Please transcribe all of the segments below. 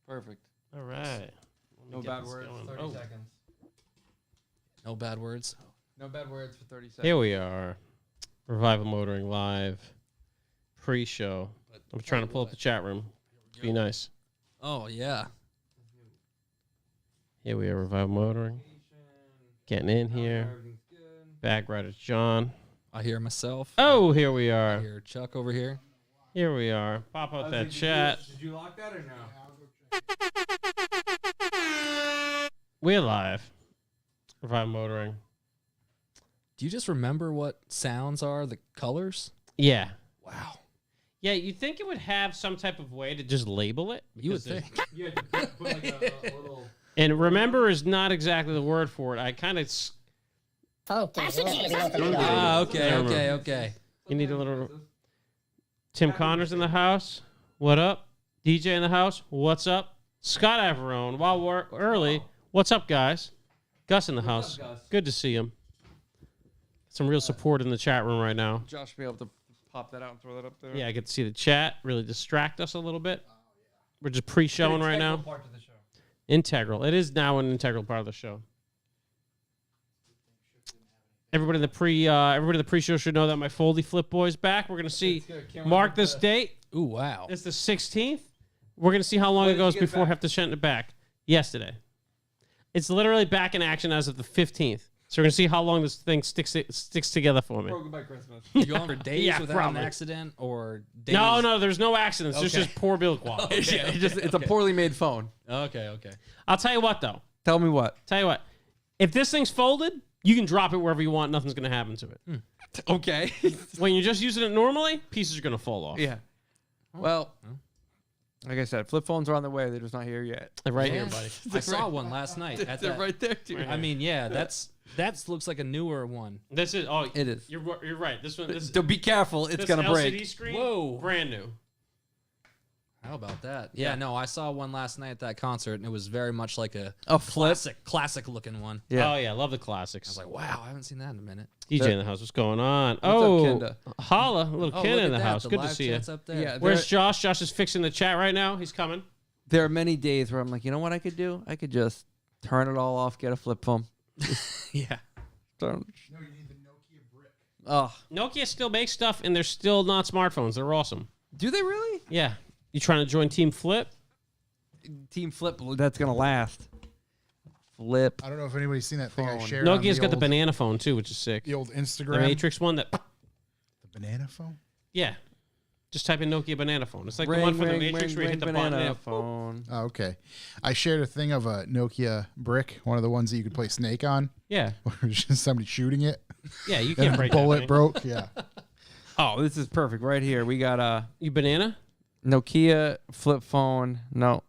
Perfect. All right. No bad words. 30 seconds. No bad words. No bad words for 30 seconds. Here we are. Revival Motoring Live. Pre-show. I'm trying to pull up the chat room. Be nice. Oh, yeah. Here we are, Revival Motoring. Getting in here. BAGRIDERS John. I hear myself. Oh, here we I are. hear Chuck over here. Here we are. Pop out that chat. Did you lock that or no? We're live. Revival Motoring. Do you just remember what sounds are the colors? Yeah. Wow. Yeah, you'd think it would have some type of way to just label it. You would because think. You had to put like a little... And remember is not exactly the word for it. I kind of... Ah, okay. You need a little... Tim Connor's in the house. What up? DJ in the house. What's up? Scott Averone. While we're early, what's up, guys? Gus in the house. Gus? Good to see him. Some real support in the chat room right now. Josh be able to pop that out and throw that up there. Yeah, I get to see the chat. Really distract us a little bit. We're just pre-showing right now. Part of the show. Integral. It is now an integral part of the show. Everybody in the pre-show should know that my Foldy Flip Boy's back. We're gonna see. Mark this date. Ooh, wow. It's the 16th. We're gonna see how long it goes before I have to send it back. Yesterday. It's literally back in action as of the 15th. So we're gonna see how long this thing sticks together for me. Broken by Christmas. You going for days Yeah, without probably. an accident or days? No, there's no accidents. It's Okay. just poor build quality. It's a poorly made phone. Okay. I'll tell you what, though. Tell me what. If this thing's folded, you can drop it wherever you want. Nothing's gonna happen to it. Okay. When you're just using it normally, pieces are gonna fall off. Yeah. Well, like I said, flip phones are on the way. They're just not here yet. They're right Yeah. here, buddy. I saw one last night. At They're that. right there, too. I mean, yeah, that looks like a newer one. This is It is. You're right. This one. This So be careful. It's this going to LCD break. screen. Whoa. Brand new. How about that? Yeah, no, I saw one last night at that concert, and it was very much like a flip. classic looking one. Yeah. Oh yeah, love the classics. I was like, wow, I haven't seen that in a minute. DJ in the house. What's going on? up, Oh, Kenda? holla, little Oh, Ken look in at the that. house. The Good to live see you. chat's up there. Yeah, Where's Josh? Josh is fixing the chat right now. He's coming. there are many days where I'm like, you know what I could do? I could just turn it all off, get a flip phone. Yeah. Don't- No, you need the Nokia brick. Oh, Nokia still makes stuff, and they're still not smartphones. They're awesome. do they really? Yeah. You trying to join Team Flip? Team Flip, that's going to last. Flip. I don't know if anybody's seen that thing I Phone. shared. on Nokia's got the old- banana phone too, which is sick. the old The Instagram. Matrix one that. The banana phone. Yeah. Just type in Nokia banana phone. It's like the Ring, one from the ring, Matrix ring, where you hit ring, the button. banana Yeah. phone. Oh, okay. I shared a thing of a Nokia brick, one of the ones that you could play Snake on, Yeah. where it was just somebody shooting it. Yeah, you And can't the break bullet that thing. broke. Yeah. Oh, this is perfect right here. We got a You banana? Nokia flip phone. No.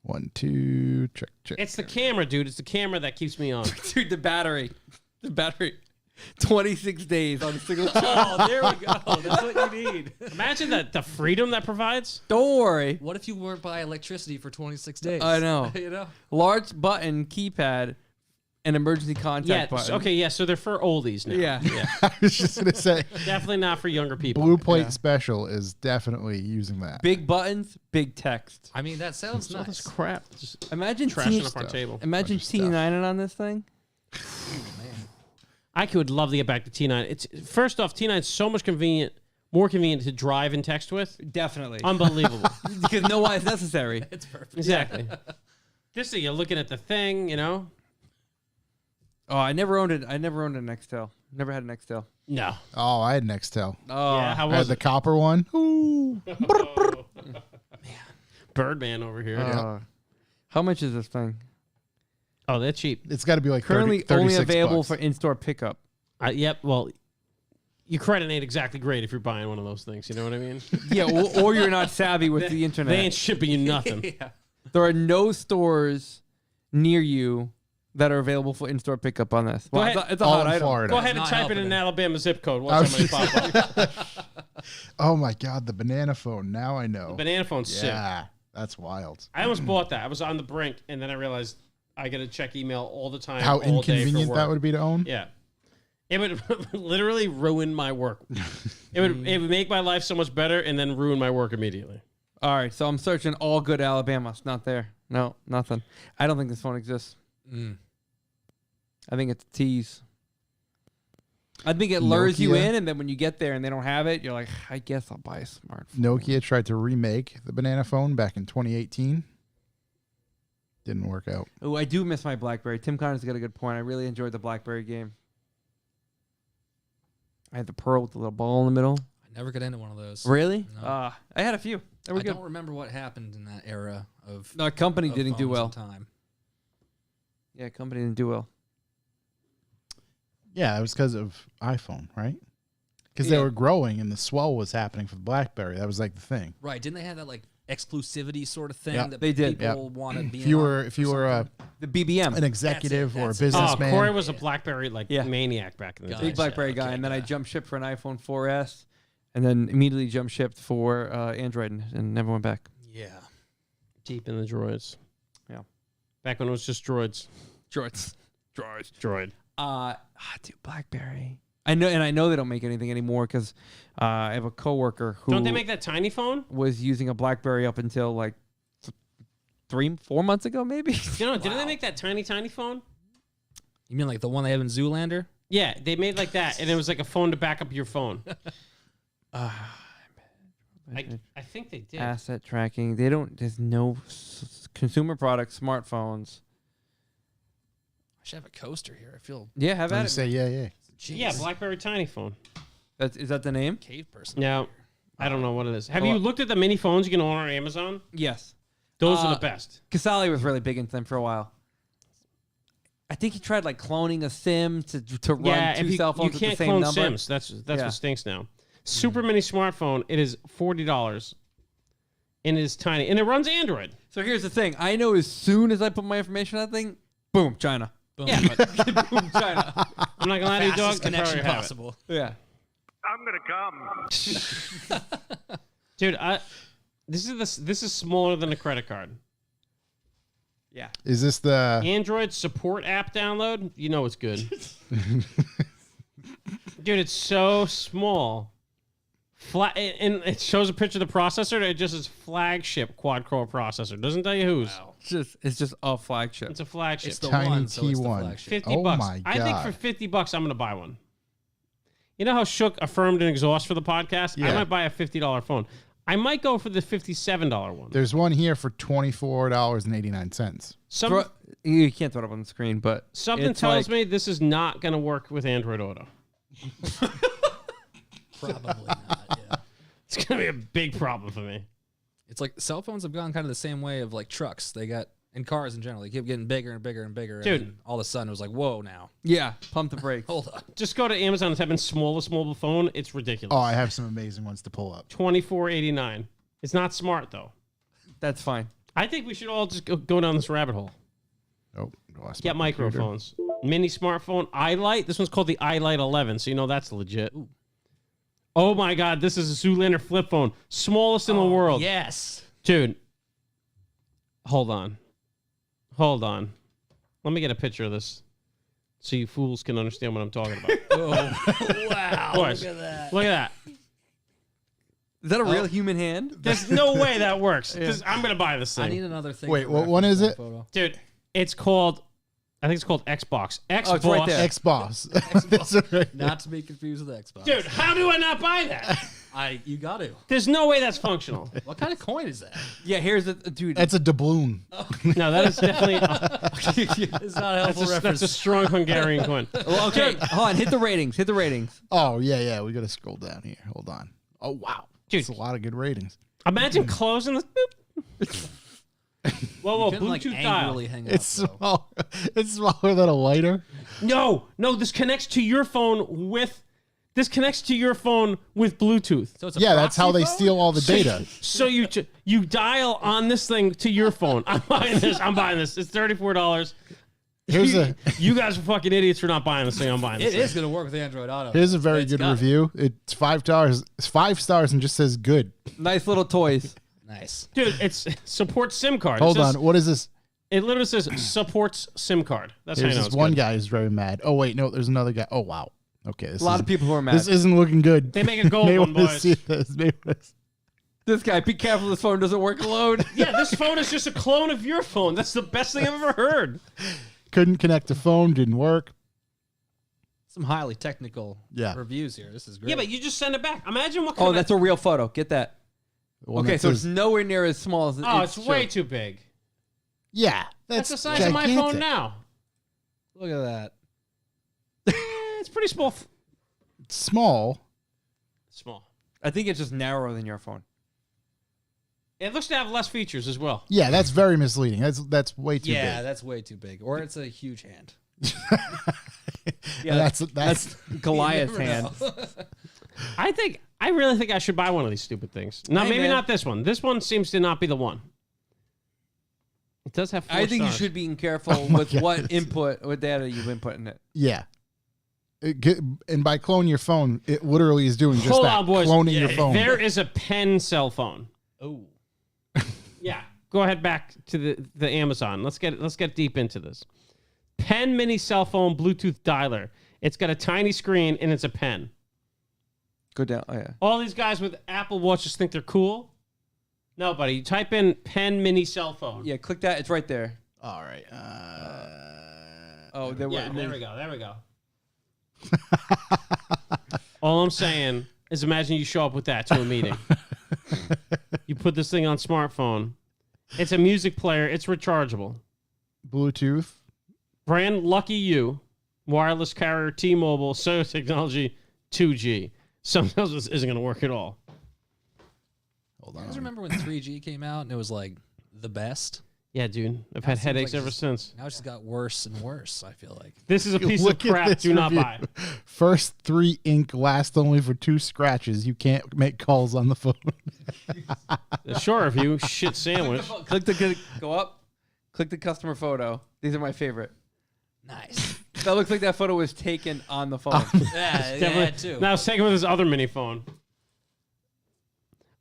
1, 2, check. It's the camera, dude. It's the camera that keeps me on. Dude, the battery. 26 days on a single charge. Oh, there we go. That's what you need. Imagine the freedom that provides. Don't worry. What if you weren't by electricity for 26 days? I know. You know? Large button keypad and emergency Yeah. contact button. Okay. Yeah. So they're for oldies now. Yeah. I was just going to say, Definitely not for younger people. Blue Plate Special is definitely using that. Big buttons, big text. I mean, that sounds All this nice. crap. Just Imagine trashing T- up our table. Imagine Bunch of stuff. T9 on this thing. I could love to get back to T9. It's first off, T9 is so much more convenient to drive and text with. Definitely. Unbelievable. Because no why it's necessary. It's perfect. Exactly. Just so you're looking at the thing, you know. Oh, I never owned it. I never owned an Nextel. Never had an Nextel. No. Oh, I had Nextel. Oh, Yeah. How I had was the it? copper one. Ooh. Birdman over here. How much is this thing? Oh, they're cheap. It's got to be like Currently 30, only 36 available bucks. for in-store pickup. Yep. Well, your credit ain't exactly great if you're buying one of those things. You know what I mean? Yeah, or you're not savvy with the internet. They ain't shipping you nothing. Yeah. There are no stores near you that are available for in-store pickup on this. Go Well, ahead. it's a All hot in item. Florida. Go ahead and not type it helping in an him. Alabama zip code. I Watch was somebody pop up. Oh my God, the banana phone. Now I know. Banana phone's sick. Yeah, that's wild. I almost bought that. I was on the brink, and then I realized I got to check email all the time. How all day for inconvenient that work. would be to own. Yeah. It would literally ruin my work. It would make my life so much better and then ruin my work immediately. All right, so I'm searching all good Alabama. It's not there. No, nothing. I don't think this phone exists. I think it's a tease. I think it lures you Nokia. in, and then when you get there and they don't have it, you're like, I guess I'll buy a smartphone. Nokia tried to remake the banana phone back in 2018. Didn't work out. Oh, I do miss my BlackBerry. Tim Connor's got a good point. I really enjoyed the BlackBerry game. I had the Pearl with the little ball in the middle. I never got into one of those. Really? No. I had a few. They were I good. don't remember what happened in that era of. No, company of didn't do phones well. and Time. Yeah, company didn't do well. Yeah, it was because of iPhone, right? Because Yeah. they were growing and the swell was happening for the BlackBerry. That was like the thing. Right? Didn't they have that like exclusivity sort of thing Yeah, that they did. people want to be? If you were The BBM. an executive or a That's it. businessman, Corey was a BlackBerry Yeah. maniac back in the Gotcha. day. Big BlackBerry guy, Okay, and then I yeah. jump shipped for an iPhone 4S, and then immediately jump shipped for Android, and never went back. Yeah. Deep in the droids. Yeah. Back when it was just droids. Droids. Droid. Dude, BlackBerry. I know they don't make anything anymore because I have a coworker who Don't they make that tiny phone? was using a BlackBerry up until like 3-4 months ago, maybe. Didn't they make that tiny phone? You mean like the one they have in Zoolander? Yeah, they made like that, and it was like a phone to back up your phone. I think they did. Asset tracking. They don't. There's no consumer products, smartphones. I should have a coaster here. I feel Yeah, have I at was it. say yeah. Yeah, BlackBerry tiny phone. Is that the name? cave person. Now, I don't know what it is. Have Well- you looked at the mini phones you can order on Amazon? Yes. Those are the best. Casali was really big into them for a while. I think he tried like cloning a SIM to run Yeah, two if cell you phones with can't the same clone number. Sims. That's Yeah. what stinks now. Super mini smartphone. It is $40, and it is tiny, and it runs Android. So here's the thing. I know as soon as I put my information on that thing, boom, China. Boom. Yeah, but Boom, China. I'm not gonna lie to you, dog. Fastest I connection probably have it. possible. Yeah. I'm gonna come. Dude. This is smaller than a credit card. Yeah. Is this the? Android support app download. You know it's good. Dude, it's so small. And it shows a picture of the processor. It just is flagship quad-core processor. Doesn't tell you whose. It's just a flagship. It's a flagship. It's the Tiny one, so it's the T1. flagship. 50 Oh bucks. my I think for God. $50, I'm going to buy one. You know how Shook affirmed an exhaust for the podcast? I Yeah. might buy a $50 phone. I might go for the $57 one. There's one here for $24.89. You can't throw it up on the screen, but Something it's tells like- me this is not going to work with Android Auto. Probably not. Yeah. It's going to be a big problem for me. It's like cell phones have gone kind of the same way of like trucks. They got and cars in general. They keep getting bigger and bigger and bigger. Dude. And then all of a sudden it was like, whoa, now Yeah, pump the brakes. hold on. Just go to Amazon and type in smallest mobile phone. It's ridiculous. Oh, I have some amazing ones to pull up. $24.89. It's not smart though. That's fine. I think we should all just go down this rabbit hole. Oh, lost Get my computer. microphones. Mini smartphone iLight. This one's called the iLight 11, so you know that's legit. Oh my God, this is a Zoolander flip phone, smallest in the world. Yes. Dude, hold on. Let me get a picture of this so you fools can understand what I'm talking about. Oh, wow. Boys, Look at that. look at that. Is that a real human hand? There's no way that works. I'm gonna buy this I thing, need another thing. Wait, for what one is reference it? on photo. dude. It's called. I think it's called Xbox. Xbox. it's right there. X-Boss. That's right. Not to be confused with Xbox. Dude, how do I not buy that? You got to. There's no way that's functional. What kind of coin is that? Yeah, here's the dude. That's a doubloon. No, that is definitely. It's not a helpful That's reference. a strong Hungarian coin. Well, okay, hold on. Hit the ratings. Hit the ratings. Oh, yeah. We got to scroll down here. Hold on. Oh, wow. Dude. That's a lot of good ratings. Imagine closing this. Boop. Whoa, Couldn't, like, Bluetooth dial. angrily hang It's up, though. small. It's smaller than a lighter. No, this connects to your phone with. This connects to your phone with Bluetooth. So it's a Yeah, that's how proxy they phone? steal all the data. So you dial on this thing to your phone. I'm buying this. It's $34. Here's a You guys are fucking idiots for not buying this thing. I'm buying this. It is going to work with Android Auto. here's a very It's good got it. review. It's 5 stars. It's 5 stars and just says good. Nice little toys. Nice. Dude, it supports SIM card. Hold on. What is this? It literally says supports SIM card. That's Here's how you know this it's one good. guy who's very mad. Oh wait, no, there's another guy. Oh wow. Okay, this A lot isn't- of people who are mad. This isn't looking good. They make a gold May one, wanna boys. see this. This guy, be careful. This phone doesn't work alone. Yeah, this phone is just a clone of your phone. That's the best thing I've ever heard. Couldn't connect the phone, didn't work. Some highly technical reviews here. This is great. Yeah, but you just send it back. Imagine what kind Oh, that's a real photo. Get that. Okay, so it's nowhere near as small as it's way too big. Yeah. That's the size of my phone now. Look at that. It's pretty small. It's small. Small. I think it's just narrower than your phone. It looks to have less features as well. Yeah, that's very misleading. That's way too big. Yeah, that's way too big. Or it's a huge hand. Yeah, that's Goliath's hand. I really think I should buy one of these stupid things. No, Hey, maybe man. not this one. This one seems to not be the one. It does have 4 I think you stars. should be careful with what data you input in it. yeah. And by cloning your phone, it literally is doing just Hold that. on, boys. Cloning your phone. There is a pen cell phone. Oh. Yeah. Go ahead back to the Amazon. Let's get deep into this. Pen mini cell phone Bluetooth dialer. It's got a tiny screen and it's a pen. Go down. Oh, yeah. All these guys with Apple Watches think they're cool. No, buddy. You type in pen mini cell phone. Yeah, click that. It's right there. All right. Oh, there we go. There we go. All I'm saying is imagine you show up with that to a meeting. You put this thing on smartphone. It's a music player. It's rechargeable. Bluetooth. Brand Lucky You. Wireless carrier T-Mobile. Sono technology 2G. Sometimes this isn't going to work at all. Hold You on. guys remember when 3G came out and it was like the best? Yeah, dude. I've Now had it seems headaches like ever just- since. Now it's just got worse and worse, I feel like. This is a piece of Look at crap. this Do not review. buy. First 3 ink last only for 2 scratches. You can't make calls on the phone. The short review, shit sandwich. Go up. Click the customer photo. These are my favorite. Nice. That looks like that photo was taken on the phone. yeah, too. Now, second with his other mini phone.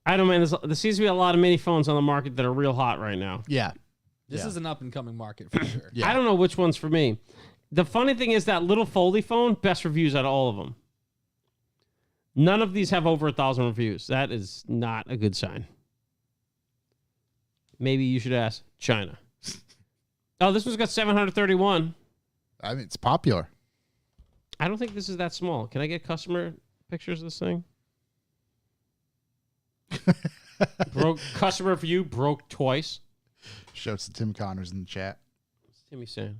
I don't know, man. There seems to be a lot of mini phones on the market that are real hot right now. Yeah. This is an up-and-coming market for sure. Yeah. I don't know which one's for me. The funny thing is that little foldy phone, best reviews out of all of them. None of these have over 1,000 reviews. That is not a good sign. Maybe you should ask China. Oh, this one's got 731. I mean, it's popular. I don't think this is that small. Can I get customer pictures of this thing? Broke customer review broke twice. Shouts to Tim Connors in the chat. What's Timmy saying?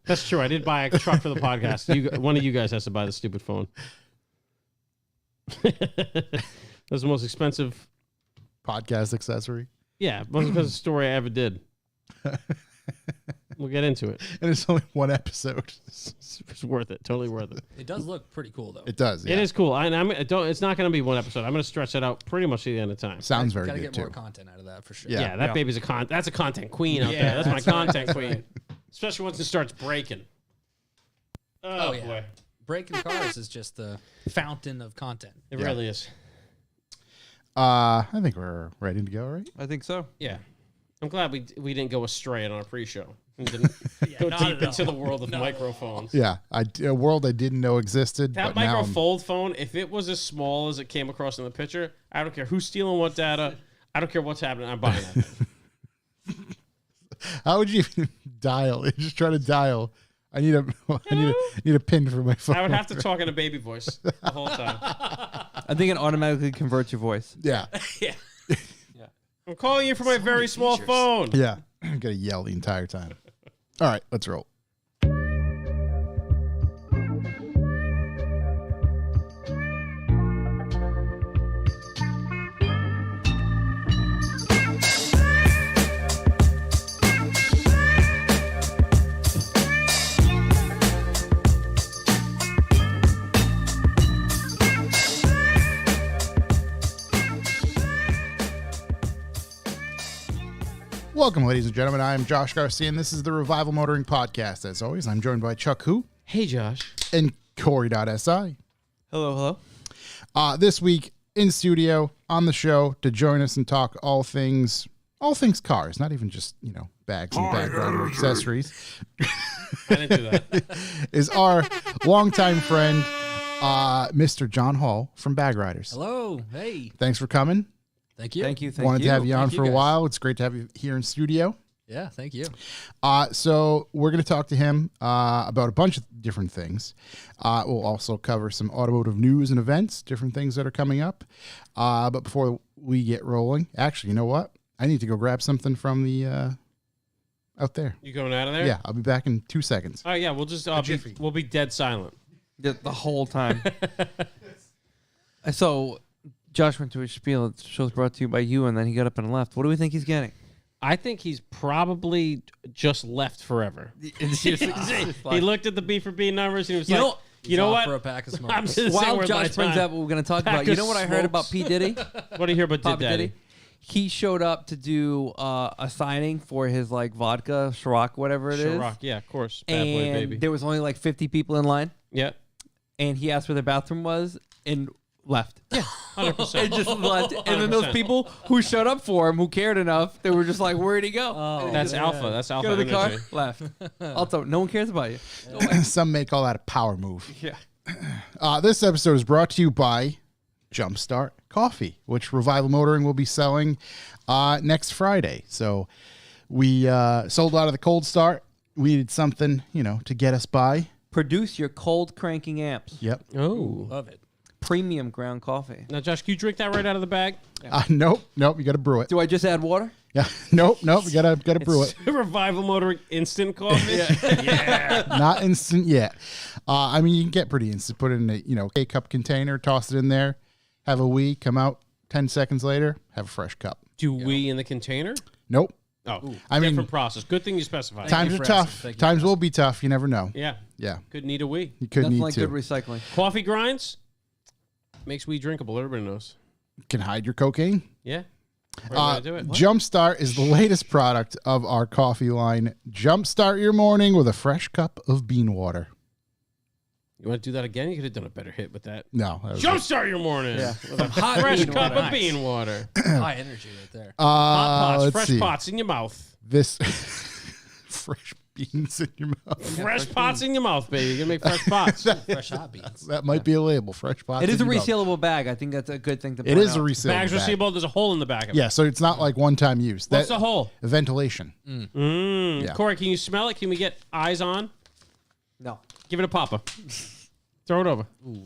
That's true. I did buy a truck for the podcast. One of you guys has to buy the stupid phone. That's the most expensive Podcast accessory. Yeah, most expensive story I ever did. We'll get into it. And it's only 1 episode. It's worth it. Totally worth it. It does look pretty cool, though. It does. Yeah. It is cool. It's not going to be 1 episode. I'm going to stretch it out pretty much to the end of time. Sounds very Gotta good get too. more content out of that for sure. Yeah. Yeah, that baby's that's a content queen out there. That's my content queen. Especially once it starts breaking. Oh, yeah. boy. Breaking cars is just the fountain of content. It really is. I think we're ready to go, right? I think so. Yeah. I'm glad we didn't go astray on our pre-show. And didn't go not deep at into the world of microphones. Yeah. A world I didn't know existed. That but now micro I'm- fold phone, if it was as small as it came across in the picture, I don't care who's stealing what data. I don't care what's happening. I'm buying that thing. How would you even dial? You just try to dial. I need a pin for my phone. I would have to talk in a baby voice the whole time. I think it automatically converts your voice. Yeah. I'm calling you from my very small features. phone. Yeah. I'm going to yell the entire time. All right, let's roll. Welcome, ladies and gentlemen. I am Josh Garcia, and this is the Revival Motoring Podcast. As always, I'm joined by Chuck Hu Hey, Josh. and Corey.si. Hello. This week in studio on the show to join us and talk all things all things cars, not even just, bags and bag rider accessories, I didn't do that. is our longtime friend, Mr. John Hall from BAGRIDERS. Hello. Hey. Thanks for coming. Thank you. Thank you. Wanted to have you on Thank you, for a guys. while. It's great to have you here in studio. Yeah, thank you. So we're going to talk to him about a bunch of different things. We'll also cover some automotive news and events, different things that are coming up. But before we get rolling, actually, you know what? I need to go grab something from the out there. You going out of there? Yeah, I'll be back in 2 seconds. Oh yeah, we'll just we'll be dead silent. The whole time. So, Josh went to his spiel. The show's brought to you by you, and then he got up and left. What do we think he's getting? I think he's probably just left forever. He looked at the B for B numbers and he was You like, know- you know Off what? For a pack of I'm smokes. just saying While worth my Josh brings time. up what we're going to talk about, Pack you of know what I heard about smokes. P. Diddy? What do you hear about Papa Daddy? Diddy? He showed up to do a signing for his vodka, Ciroc, whatever it is. Ciroc, yeah, of course. Bad boy, And baby. there was only 50 people in line. Yeah, And he asked where the bathroom was and left. 100%. And just left. And then those 100%. people who showed up for him, who cared enough, they were just like, where'd he go? And That's he alpha. That's just alpha Go to the car, energy. left. Also, no one cares about you. Some may call that a power move. Yeah. This episode is brought to you by Jumpstart Coffee, which Revival Motoring will be selling next Friday. So we sold out of the cold start. We needed something, to get us by. Produce your cold cranking amps. Yep. Oh. Love it. Premium ground coffee. Now, Josh, can you drink that right out of the bag? Nope. You got to brew it. Do I just add water? Yeah. Nope. You gotta brew it. Revival Motoring instant coffee. Not instant yet. You can get pretty instant. Put it in a K-cup container, toss it in there, have a wee, come out 10 seconds later, have a fresh cup. Do we in the container? Nope. Oh, I mean- different process. Good thing you specified. Times you are for tough. asking. Thank you Times for will be tough. You never know. Yeah, Yeah. could need a wee. You could Nothing need like to. good recycling. Coffee grinds makes weed drinkable. Everybody knows. Can hide your cocaine. Yeah. Right way to do it. Jumpstart is the latest product of our coffee line. Jumpstart your morning with a fresh cup of bean water. You want to do that again? You could have done a better hit with that. No. That was Jumpstart your morning with a hot fresh bean cup water. of bean water. High energy right there. Hot pots, let's fresh see. pots in your mouth. This fresh beans in your mouth. Fresh pots in your mouth, baby. You're going to make fresh pots. Fresh hot beans. That might be a label. Fresh pots. It is a in your mouth. resealable bag. I think that's a good thing to point It is a out. resealable Bags bag. receivable. There's a hole in the back of it. Yeah, so it's not like one-time use. What's the hole? Ventilation. Yeah. Corey, can you smell it? Can we get eyes on? No. Give it a papa. Throw it over. Ooh.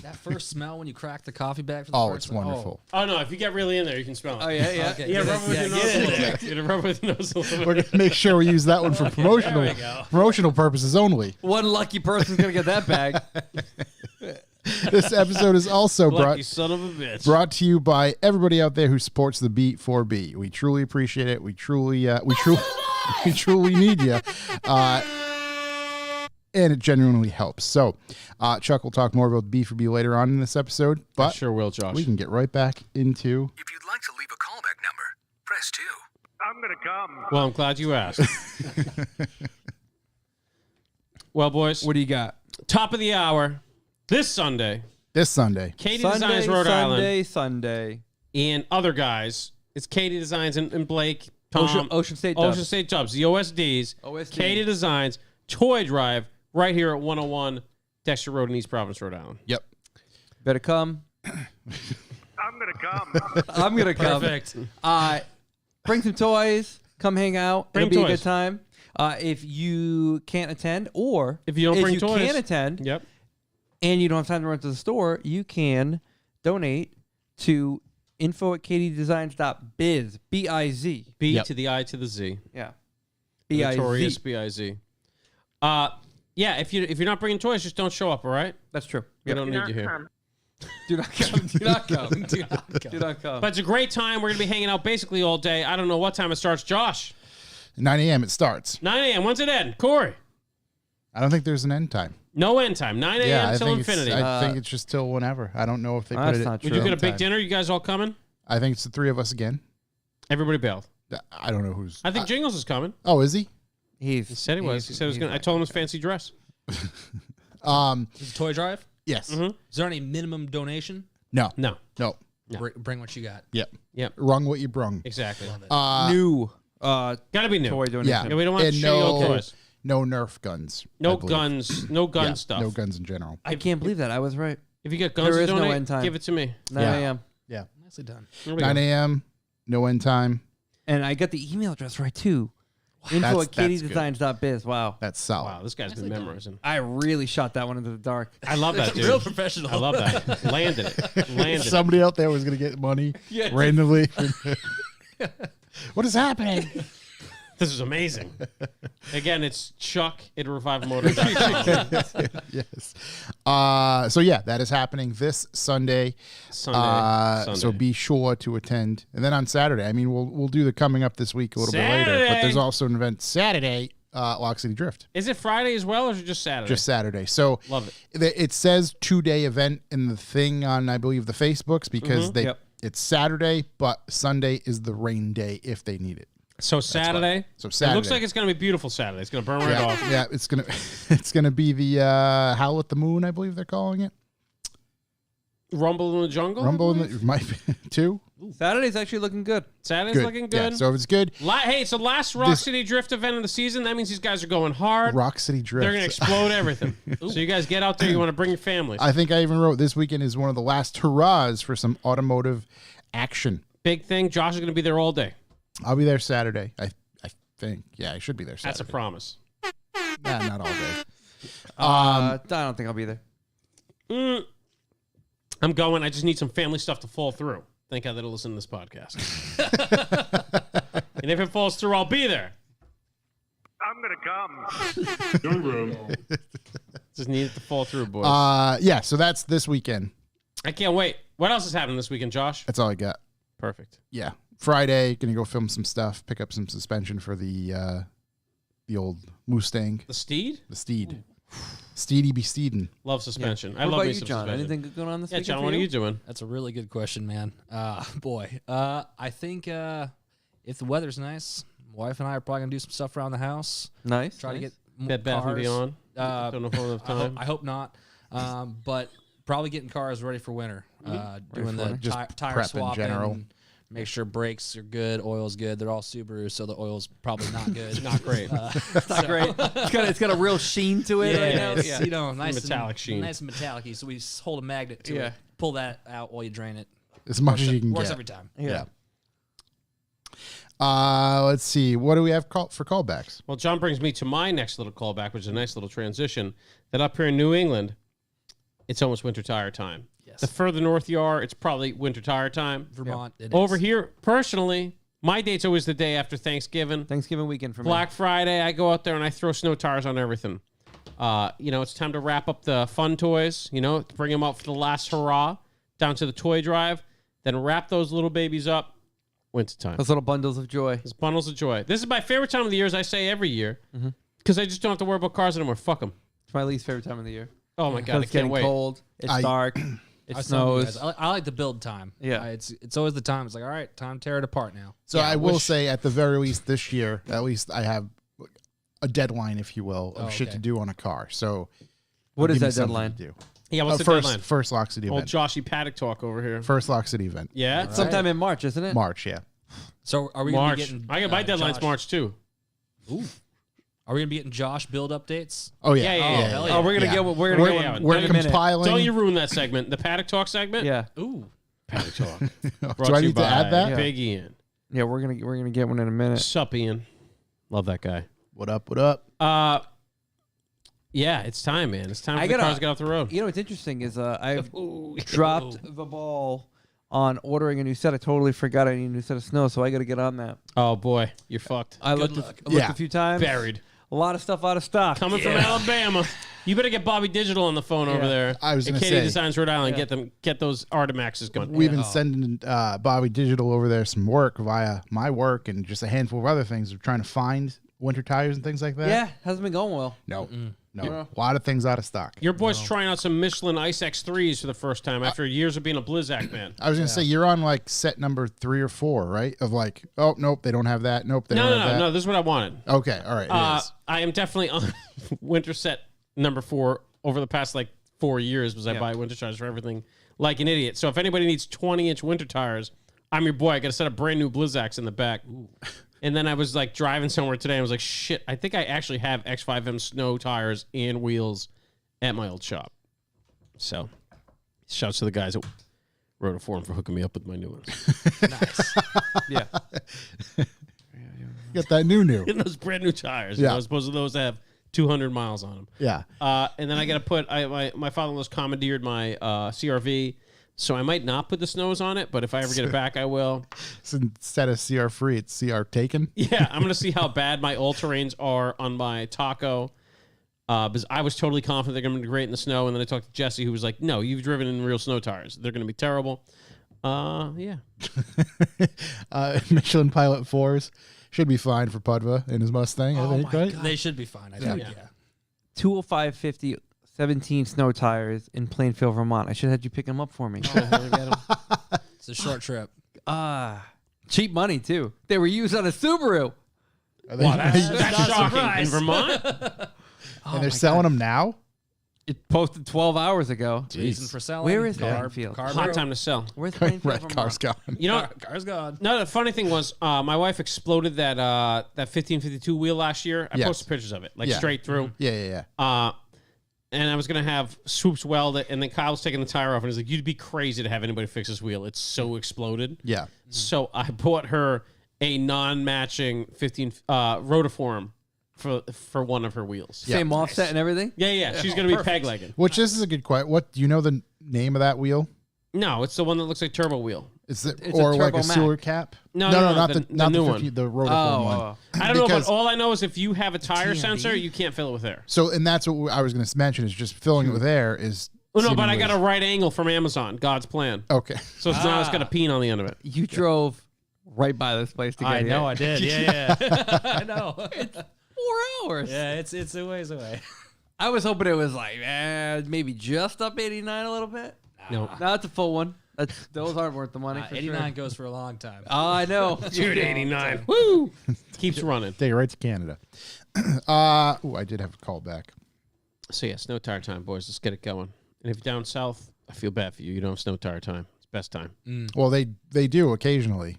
That first smell when you crack the coffee bag for the Oh, first it's time. wonderful. Oh, no, if you get really in there, you can smell it. Oh, yeah, yeah. Okay. Yeah, rub it with your nose a get little in bit. You gotta rub it with your nose a little We're bit. going to make sure we use that one for promotional purposes only. One lucky person's going to get that bag. This episode is also Lucky son of a bitch. brought to you by everybody out there who supports the B4B. We truly appreciate it. We truly need you. And it genuinely helps. So, Chuck will talk more about B4B later on in this episode, I but sure will, Josh. we can get right back into If you'd like to leave a callback number, press 2. I'm going to come. Well, I'm glad you asked. Well, boys, What do you got? top of the hour this Sunday, this Sunday. Katie Designs Rhode Island Sunday. and other guys. It's Katie Designs and Blake, Tom, Ocean State Dubs. Ocean State Dubs, the OSDs. OSD. Katie Designs, Toy Drive, right here at 101 Dexter Road in East Providence, Rhode Island. Yep. Better come. I'm going to come. I'm going to come. Perfect. Bring some toys. Come hang out. Bring It'll be a toys. good time. If you can't attend, or If you don't bring toys. can attend Yep. and you don't have time to run to the store, you can donate to info@katiedesigns.biz. B-I-Z. B Yep. to the I to the Z. Yeah. Notorious B-I-Z. B-I-Z. Yeah, if you're not bringing toys, just don't show up, all right? That's true. We don't need you here. Do not come. Do not come. Do not come. But it's a great time. We're going to be hanging out basically all day. I don't know what time it starts. Josh, 9 a.m. it starts. 9 a.m. When's it end? Corey, I don't think there's an end time. no end time. 9 a.m. Yeah, till infinity. I think it's just till whenever. I don't know if they put That's it. not Would true. you get a big time. dinner? You guys all coming? I think it's the three of us again. Everybody bailed. I don't know who's. I think Jingles is coming. Oh, is he? He said he was. He said he was going to. I told him his fancy dress. Is it Toy Drive? Yes. Mm-hmm. Is there any minimum donation? No. No. No. No. Bring what you got. Yep. Rung what you brung. Exactly. New Gotta be new. toy donation. Yeah. Yeah, we don't want And shitty old toys. No Nerf guns. I No believe. guns. No gun Yeah, stuff. No guns in general. I can't believe that. I was right. If you get guns There to is no donate, end time. give it to me. 9 Yeah. a.m. Yeah. Nicely done. There we 9 go. a.m. No end time. And I got the email address right too. Info That's- at that's good. katiedesigns.biz. Wow. That's solid. Wow, this guy's been memorizing. I really shot that one into the dark. I love that, dude. Real professional. I love that. Landed it. Landed it. Somebody out there was going to get money randomly. What is happening? This is amazing. Again, it's Chuck at revivemotor.com. Yes. So yeah, that is happening this Sunday. Sunday. So be sure to attend. And then on Saturday, I mean, we'll do the coming up this week a little bit later. But Saturday! there's also an event Saturday, Lock City Drift. Is it Friday as well, or is it just Saturday? Just Saturday. So Love it. it says 2-day event in the thing on, I believe, the Facebooks because it's Saturday, but Sunday is the rain day if they need it. So Saturday. So It Saturday. looks like it's going to be beautiful Saturday. It's going to burn right off. Yeah, it's gonna be the Howl at the Moon, I believe they're calling it. Rumble in the Jungle? Rumble in the might be two. Saturday's actually looking good. Saturday's looking good. Yeah, so if it's good, Hey, it's the last Rock City Drift event of the season. That means these guys are going hard. Rock City Drift. They're going to explode everything. So you guys get out there. You want to bring your families. I think I even wrote this weekend is one of the last hurrahs for some automotive action. Big thing. Josh is going to be there all day. I'll be there Saturday. I think. Yeah, I should be there Saturday. That's a promise. Nah, not all day. I don't think I'll be there. I'm going. I just need some family stuff to fall through. Thank God that'll listen to this podcast. And if it falls through, I'll be there. I'm gonna come. Just need it to fall through, boys. Yeah, so that's this weekend. I can't wait. What else is happening this weekend, Josh? That's all I got. Perfect. Yeah. Friday, gonna go film some stuff, pick up some suspension for the old Mustang. The Steed? The Steed. Steedy be steedin'. Love suspension. I What love about me you, some John? suspension. Anything good going on this Yeah, weekend John, for what are you doing? That's a really good question, man. Boy. I think if the weather's nice, my wife and I are probably gonna do some stuff around the house. Nice. Try to get more Bed Bath and cars. Beyond. Don't know if we'll have time. I hope not. But probably getting cars ready for winter. Doing the Just tire prep in swapping. general. Make sure brakes are good, oil's good. They're all Subarus, so the oil's probably not good. Not great. It's not great. It's got a real sheen to it right now. it's, you know, nice Metallic and, sheen. nice and metallic-y. So we just hold a magnet to Yeah. it. Pull that out while you drain it. As much as you can Works get. every time. Yeah. Let's see. What do we have for callbacks? Well, John brings me to my next little callback, which is a nice little transition. That up here in New England, it's almost winter tire time. Yes. The further north you are, it's probably winter tire time. Vermont. It Over is. here, personally, my date's always the day after Thanksgiving. Thanksgiving weekend for Black Friday, I go out there and I throw snow tires on everything. It's time to wrap up the fun toys, to bring them out for the last hurrah down to the toy drive, then wrap those little babies up. Wintertime. me. Those little bundles of joy. It's bundles of joy. This is my favorite time of the year, as I say every year, because I just don't have to worry about cars anymore. Fuck them. It's my least favorite time of the year. Oh my God, I It's getting can't wait. cold. It's dark. It I was telling you snows. guys, I like the build time. Yeah. It's always the time. It's like, all right, time to tear it apart now. So I will say, at the very least this year, at least I have a deadline, if you will, of shit to do on a car. So What is give me that something deadline? to do. Yeah, what's the first, deadline? First Lock City Old event. Joshy Paddock talk over here. First Lock City event. Yeah, All right. Sometime in March, isn't it? March, yeah. So are we gonna March. be getting? I got my deadline's Josh, March too. Ooh. Are we gonna be getting Josh build updates? Oh yeah. Yeah. hell Oh, we're gonna Yeah. get. We're We're- gonna yeah, get. We're in a minute. compiling. Don't you ruin that segment. The Paddock talk segment. Yeah, Ooh. Paddock talk. Do I need to add that? Big Ian. yeah. We're gonna get one in a minute. Sup, Ian. Love that guy. What up? What up? Yeah, it's time, man. It's time for I the gotta- cars to get off the road. You know what's interesting is I've dropped the ball on ordering a new set. I totally forgot I need a new set of snow, so I got to get on that. Oh boy, you're fucked. I looked luck. a few times. Buried. A lot of stuff out of stock. Coming from Alabama. You better get Bobby Digital on the phone over there. I was At gonna Katie say. Designs Rhode Island. Get those Artemaxes going. We've been sending Bobby Digital over there some work via my work and just a handful of other things. We're trying to find winter tires and things like that. Yeah, hasn't been going well. No. A lot of things out of stock. Your boy's trying out some Michelin Ice X3s for the first time after years of being a Blizzak man. I was going to say, you're on like set number 3 or 4, right? Of like, oh, nope, they don't have that. Nope, they don't have that. No. This is what I wanted. Okay, all right. It is. I am definitely on winter set number 4 over the past like 4 years was I buy winter tires for everything like an idiot. So if anybody needs 20-inch winter tires, I'm your boy. I got a set of brand new Blizzaks in the back. Ooh. And then I was like driving somewhere today and I was like, shit, I think I actually have X5M snow tires and wheels at my old shop. So shouts to the guys at Rotiform for hooking me up with my new ones. Nice. Yeah. Get that new. And those brand new tires. Yeah. You know, supposed to those have 200 miles on them. Yeah. And then I got to put, my father-in-law's commandeered my CRV, so I might not put the snows on it, but if I ever get it back, I will. So instead of CR free, it's CR taken. Yeah, I'm going to see how bad my all-terrains are on my Taco, because I was totally confident they're going to be great in the snow, and then I talked to Jesse, who was like, no, you've driven in real snow tires. They're going to be terrible. Yeah. Michelin Pilot 4s should be fine for Pudva in his Mustang, I think, right? They should be fine. I think. Yeah. 205/50 17 snow tires in Plainfield, Vermont. I should have had you pick them up for me. It's a short trip. Cheap money too. They were used on a Subaru. Wow, that's shocking. In Vermont? And they're selling them now? It posted 12 hours ago. Reason for selling. Where is Car- Plainfield? car- Hot time to sell. Where's Plainfield, Right, Vermont? car's gone. You know, Car's gone. no, the funny thing was, my wife exploded that 1552 wheel last year. I Yes. posted pictures of it, like Yeah. straight through. Yeah. And I was going to have Swoops weld it, and then Kyle was taking the tire off, and he's like, you'd be crazy to have anybody fix this wheel. It's so exploded. Yeah. So I bought her a non-matching 15 rotiform for one of her wheels. Same offset and everything? Yeah. She's going to be peg legging. Which this is a good question. What do you know the name of that wheel? No, it's the one that looks like turbo wheel. Is it It's a or like Turbo a sewer Mac. cap? No, not the the new 50, one. the rotiform one. I don't know, Because- but all I know is if you have a tire TND? sensor, you can't fill it with air. So, and that's what I was going to mention is just filling it with air is. Oh, no, but I seemingly- got a right angle from Amazon. God's plan. Okay. So it's not, it's got a peen on the end of it. You drove right by this place to get I here. know I did. Yeah. I know. 4 hours. Yeah, it's a ways away. I was hoping it was like, maybe just up 89 a little bit. No. No, it's a full one. Those aren't worth the money. For 89 sure. goes for a long time. Oh, I know. Dude, 89. Woo! Keeps running. Take it right to Canada. I did have a call back. So, yeah, snow tire time, boys. Let's get it going. And if you're down south, I feel bad for you. You don't have snow tire time. It's best time. Well, they do occasionally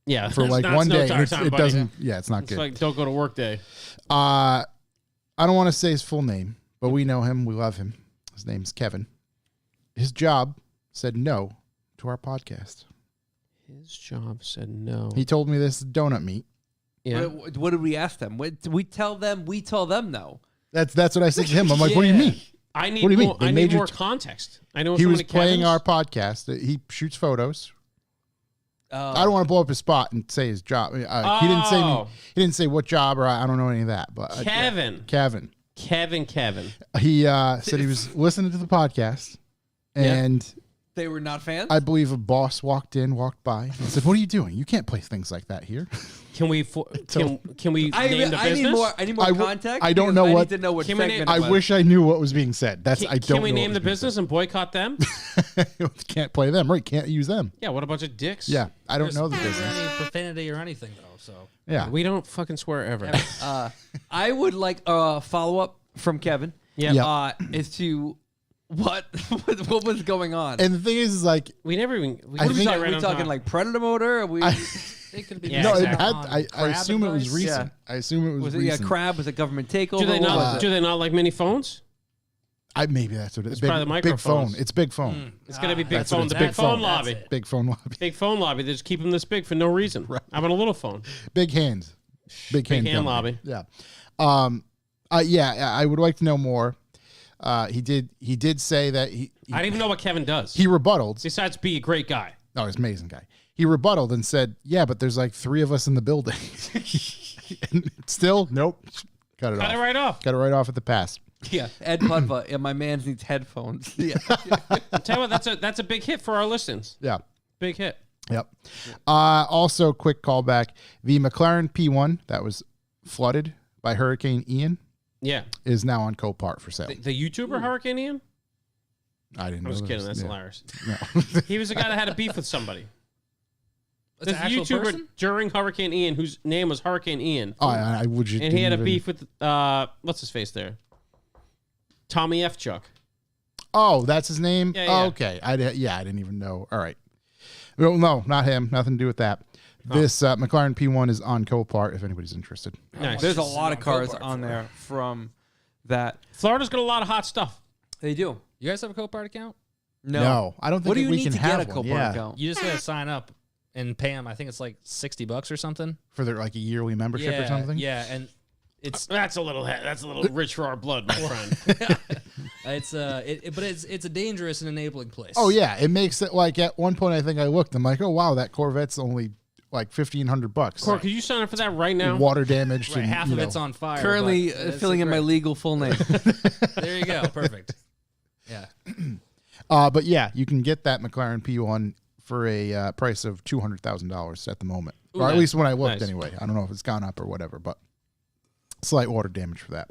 Yeah. for it's like not one snow day. tire And time, it buddy. doesn't. Yeah, it's not It's good. like don't go to work day. I don't want to say his full name, but we know him. We love him. His name's Kevin. His job said no to our podcast. His job said no. He told me this is donut meat. Yeah. What did we ask them? We tell them no. That's what I said to him. I'm like, what do you mean? I need What do you mean? more, They I made need your more context. I know He so was many playing Kevins. our podcast. He shoots photos. I don't want to blow up his spot and say his job. He didn't say Oh. he didn't say what job or I don't know any of that. But Kevin. Kevin. He He said he was listening to the podcast, and They were not fans. I believe a boss walked by, and said, "What are you doing? You can't play things like that here." Can we can we name the I business? need more. I need more I w- context. I don't because know I what- need to know what Can we name- segment. I it was. wish I knew what was being said. I don't. Can we know name what the was being business and boycott them? said. Can't play them, right? Can't use them. Yeah, what a bunch of dicks. Yeah, I don't know the There's business. any profanity or anything though. So Yeah, We don't fucking swear ever. I would like a follow up from Kevin. Yeah. Yeah. As to what was going on. and the thing is like, We never even. We I What are we think- talking? right we on talking top. like Predator motor? Or we it could be. Yeah, no, exactly. I assume it was recent. I assume it was was it recent. crab? Was it government takeover? Do they What was not? it? Do they not like mini phones? Maybe that's what it is. It's probably the big phone. microphones. It's big phone. It's gonna be big That's what phone. it's The big big phone phone. lobby. That's it. Big phone lobby. Big phone lobby. They just keep them this big for no reason. I'm on a little phone. Big hands. Big hand hand company. lobby. Yeah. I would like to know more. He did say that he I don't even know what Kevin does. rebutted. Besides be a great guy. Oh, he's an amazing guy. He rebutted and said, "Yeah, but there's like 3 of us in the building." And still, nope. Cut it Cut off. it right off. Cut it right off at the pass. Yeah, Ed Pudva. And my man needs headphones. Yeah. I'll tell you what, that's a big hit for our listens. Yeah. Big hit. Yep. Also, quick callback: the McLaren P1 that was flooded by Hurricane Ian Yeah. is now on Copart for sale. The YouTuber Hurricane Ian? I didn't know. I'm just that kidding. was- That's yeah. hilarious. No. He was the guy that had a beef with somebody. It's There's an a actual YouTuber person? during Hurricane Ian whose name was Hurricane Ian. I would just. And he had a didn't even- beef with what's his face there? Tommy F. Chuck. Oh, that's his name? Yeah, Oh, yeah. okay. I didn't even know. All right. Well, no, not him. Nothing to do with that. This McLaren P1 is on Copart if anybody's interested. Nice. There's a This is lot of on cars Copart on for. there from that. Florida's got a lot of hot stuff. They do. You guys have a Copart account? No, I don't think What do you we need can to have get a one. Copart Yeah, account? You just gotta sign up and pay them. I think it's like $60 or something. for their like a yearly membership or something. Yeah, and it's That's a little rich for our blood, my friend. but it's a dangerous and enabling place. Oh yeah, it makes it like at one point I think I looked. I'm like, oh wow, that Corvette's only like $1,500. Cor, could you sign up for that right now? Water damaged. Right, and, half you of know. it's on fire. Currently but it's filling in my great. legal full name. There you go. Perfect. Yeah. But yeah, you can get that McLaren P1 for a price of $200,000 at the moment, Ooh, or at nice. least when I looked Nice. anyway. I don't know if it's gone up or whatever, but slight water damage for that.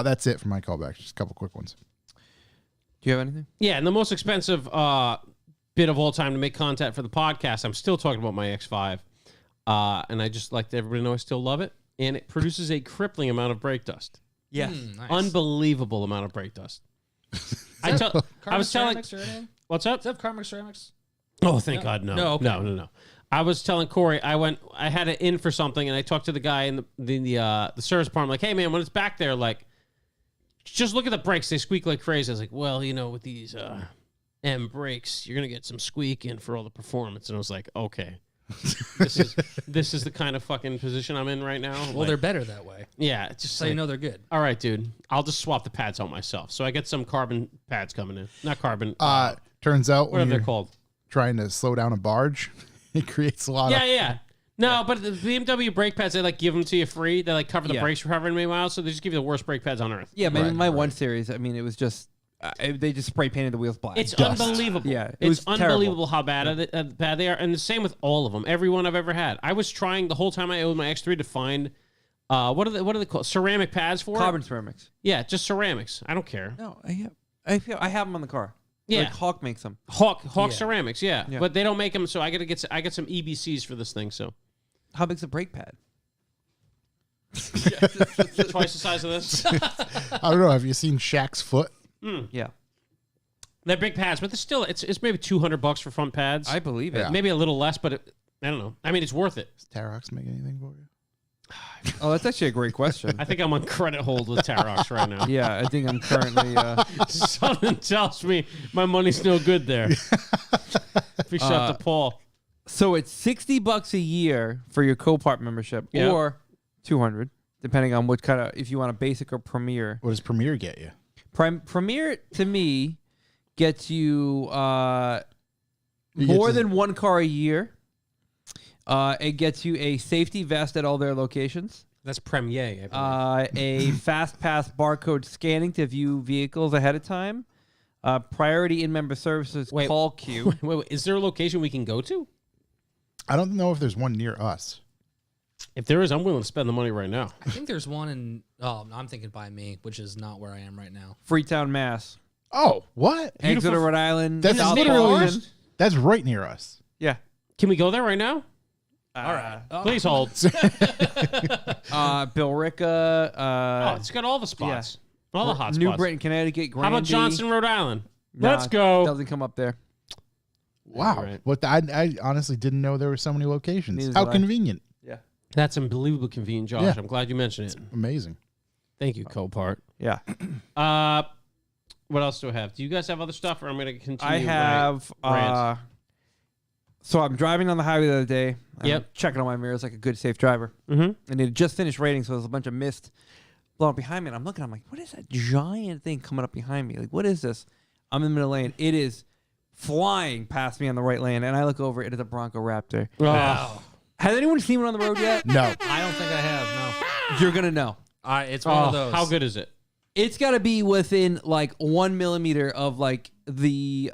That's it for my callback. Just a couple quick ones. Do you have anything? Yeah, and the most expensive bit of all time to make content for the podcast, I'm still talking about my X5. And I just like to everybody know I still love it. And it produces a crippling amount of brake dust. Yeah. Nice. Unbelievable amount of brake dust. I was telling... Ceramics or anything? What's up? Does it have Carmick Ceramics? Oh, thank God, no. No, okay. No. I was telling Corey, I had it in for something, and I talked to the guy in the service department, like, hey, man, when it's back there, like, just look at the brakes. They squeak like crazy. I was like, well, you know, with these M brakes, you're going to get some squeaking for all the performance. And I was like, okay. This is the kind of fucking position I'm in right now. Well, Like, they're better that way. yeah, it's just So like, you know they're good. all right, dude, I'll just swap the pads out myself. So I get some carbon pads coming in. Not carbon. Turns out whatever when they're you're called. trying to slow down a barge, it creates a lot of. Yeah. No, but the BMW brake pads, they like give them to you free. They like cover the Yeah. brakes for however many miles, so they just give you the worst brake pads on earth. Yeah, Right, my right. 1 Series, I mean, it was just, they just spray painted the wheels black. It's Dust. unbelievable. Yeah, it it's was unbelievable how bad bad they are, and the same with all of them. Every one I've ever had. I was trying the whole time I owned my X3 to find what are they called? Ceramic pads for Carbon it? ceramics. Yeah, just ceramics. I don't care. No, I have them on the car. Yeah. Like Hawk makes them. Hawk Yeah. ceramics. Yeah. Yeah. But they don't make them, so I get some EBCs for this thing. So How big's a brake pad? twice the size of this. I don't know. Have you seen Shaq's foot? Yeah, They're big pads, but they're still it's maybe $200 for front pads. I believe it. Yeah. Maybe a little less, but I don't know. I mean, it's worth it. Does Tarox make anything for you? Oh, that's actually a great question. I think I'm on credit hold with Tarox right now. Yeah, I think I'm currently. Something tells me my money's no good there. Fish out to Paul. So it's $60 a year for your Copart membership, Yeah. or $200, depending on what kind of, if you want a basic or Premier. What does Premier get you? Premier to me gets you You get more to- than one car a year. It gets you a safety vest at all their locations. That's Premier. I believe. A fast pass barcode scanning to view vehicles ahead of time. Priority in-member services Wait. call queue. Wait, is there a location we can go to? I don't know if there's one near us. If there is, I'm willing to spend the money right now. I think there's one in. Oh, I'm thinking by me, which is not where I am right now. Freetown, Mass. Oh, what? Exeter, Rhode Island. That's South literally Boston. that's right near us. Yeah. Can we go there right now? All right. Please hold. Bill Ricca. Oh, it's got all the spots. All the hot New spots. Britain, Connecticut. How about Granby. Johnson, Rhode Island? Nah, Let's go. Doesn't come up there. Wow. Right. What I honestly didn't know there were so many locations. Neither How did I. convenient. Yeah. That's unbelievably convenient, Josh. Yeah. I'm glad you mentioned it. Amazing. Thank you, Copart. Yeah. What else do I have? Do you guys have other stuff, or I'm going to continue? I have. rant? So I'm driving on the highway the other day. I'm Yep. checking on my mirrors like a good, safe driver. Mm-hmm. And it had just finished raining, so there's a bunch of mist blowing up behind me. And I'm looking, I'm like, what is that giant thing coming up behind me? Like, what is this? I'm in the middle lane. It is flying past me on the right lane. And I look over, it is a Bronco Raptor. Wow. Has anyone seen one on the road yet? No. I don't think I have. You're going to know. No. It's one of those. How good is it? It's got to be within like 1 millimeter of like the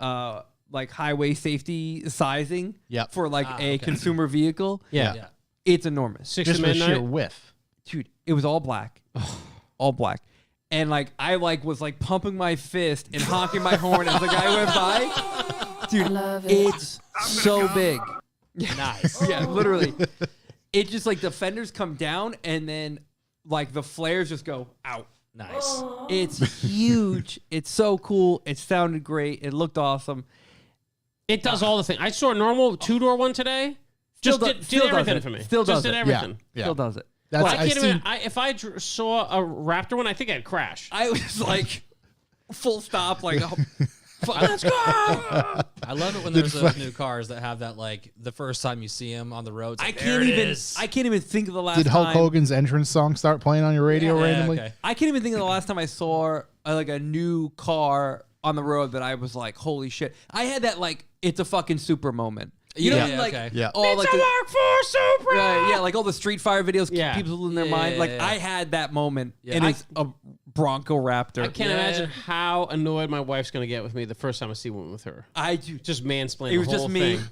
like highway safety sizing Yep. for like a okay. consumer vehicle. Yeah. Yeah. It's enormous. 6 Just to for midnight. sheer width. Dude, it was all black. All black. And like I like was like pumping my fist and honking my horn as the guy went by. Dude, it's so big. Nice. Yeah, literally. It just like the fenders come down and then like the flares just go out. Nice. It's huge. It's so cool. It sounded great. It looked awesome. It does all the things. I saw a normal 2-door one today. Just did everything for me. Still does just did it. everything. Yeah. Still does it. That's, I can't seen- even. If I saw a Raptor one, I think I'd crash. I was like, full stop, like, oh, let's go. I love it when there's those new cars that have that, like, the first time you see them on the road. I can't even think of the last Did Hulk time. Hogan's entrance song start playing on your radio randomly? Okay. I can't even think of the last time I saw like a new car on the road that I was like, holy shit. I had that like, it's a fucking super moment. You know, what I mean? Like, okay. Yeah. all like It's a workforce Supra. yeah, like all the Street Fighter videos, Yeah. people losing their mind. Like I had that moment, and it's a Bronco Raptor. I can't imagine how annoyed my wife's gonna get with me the first time I see one with her. I do. Just mansplaining. It was the whole just me thing.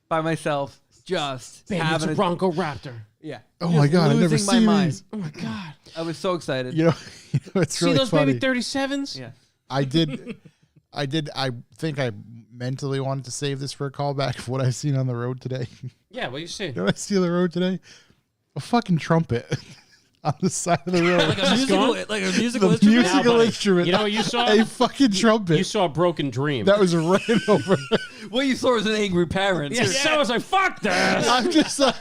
by myself, just Babe, having it's a Bronco Raptor. Yeah. Oh my God, I've never losing my seen mind. these. Oh my god. I was so excited. You know, it's See really those funny. baby 37s? Yeah. I think I mentally wanted to save this for a callback of what I've seen on the road today. Yeah. What do you see? You know what I see on the road today? A fucking trumpet on the side of the road. Like a musical the instrument. musical buddy, instrument. you know what you saw? A fucking trumpet. You saw a broken dream. that was running over. What you saw was an angry parent. Yes, I was like, fuck this. I'm just like,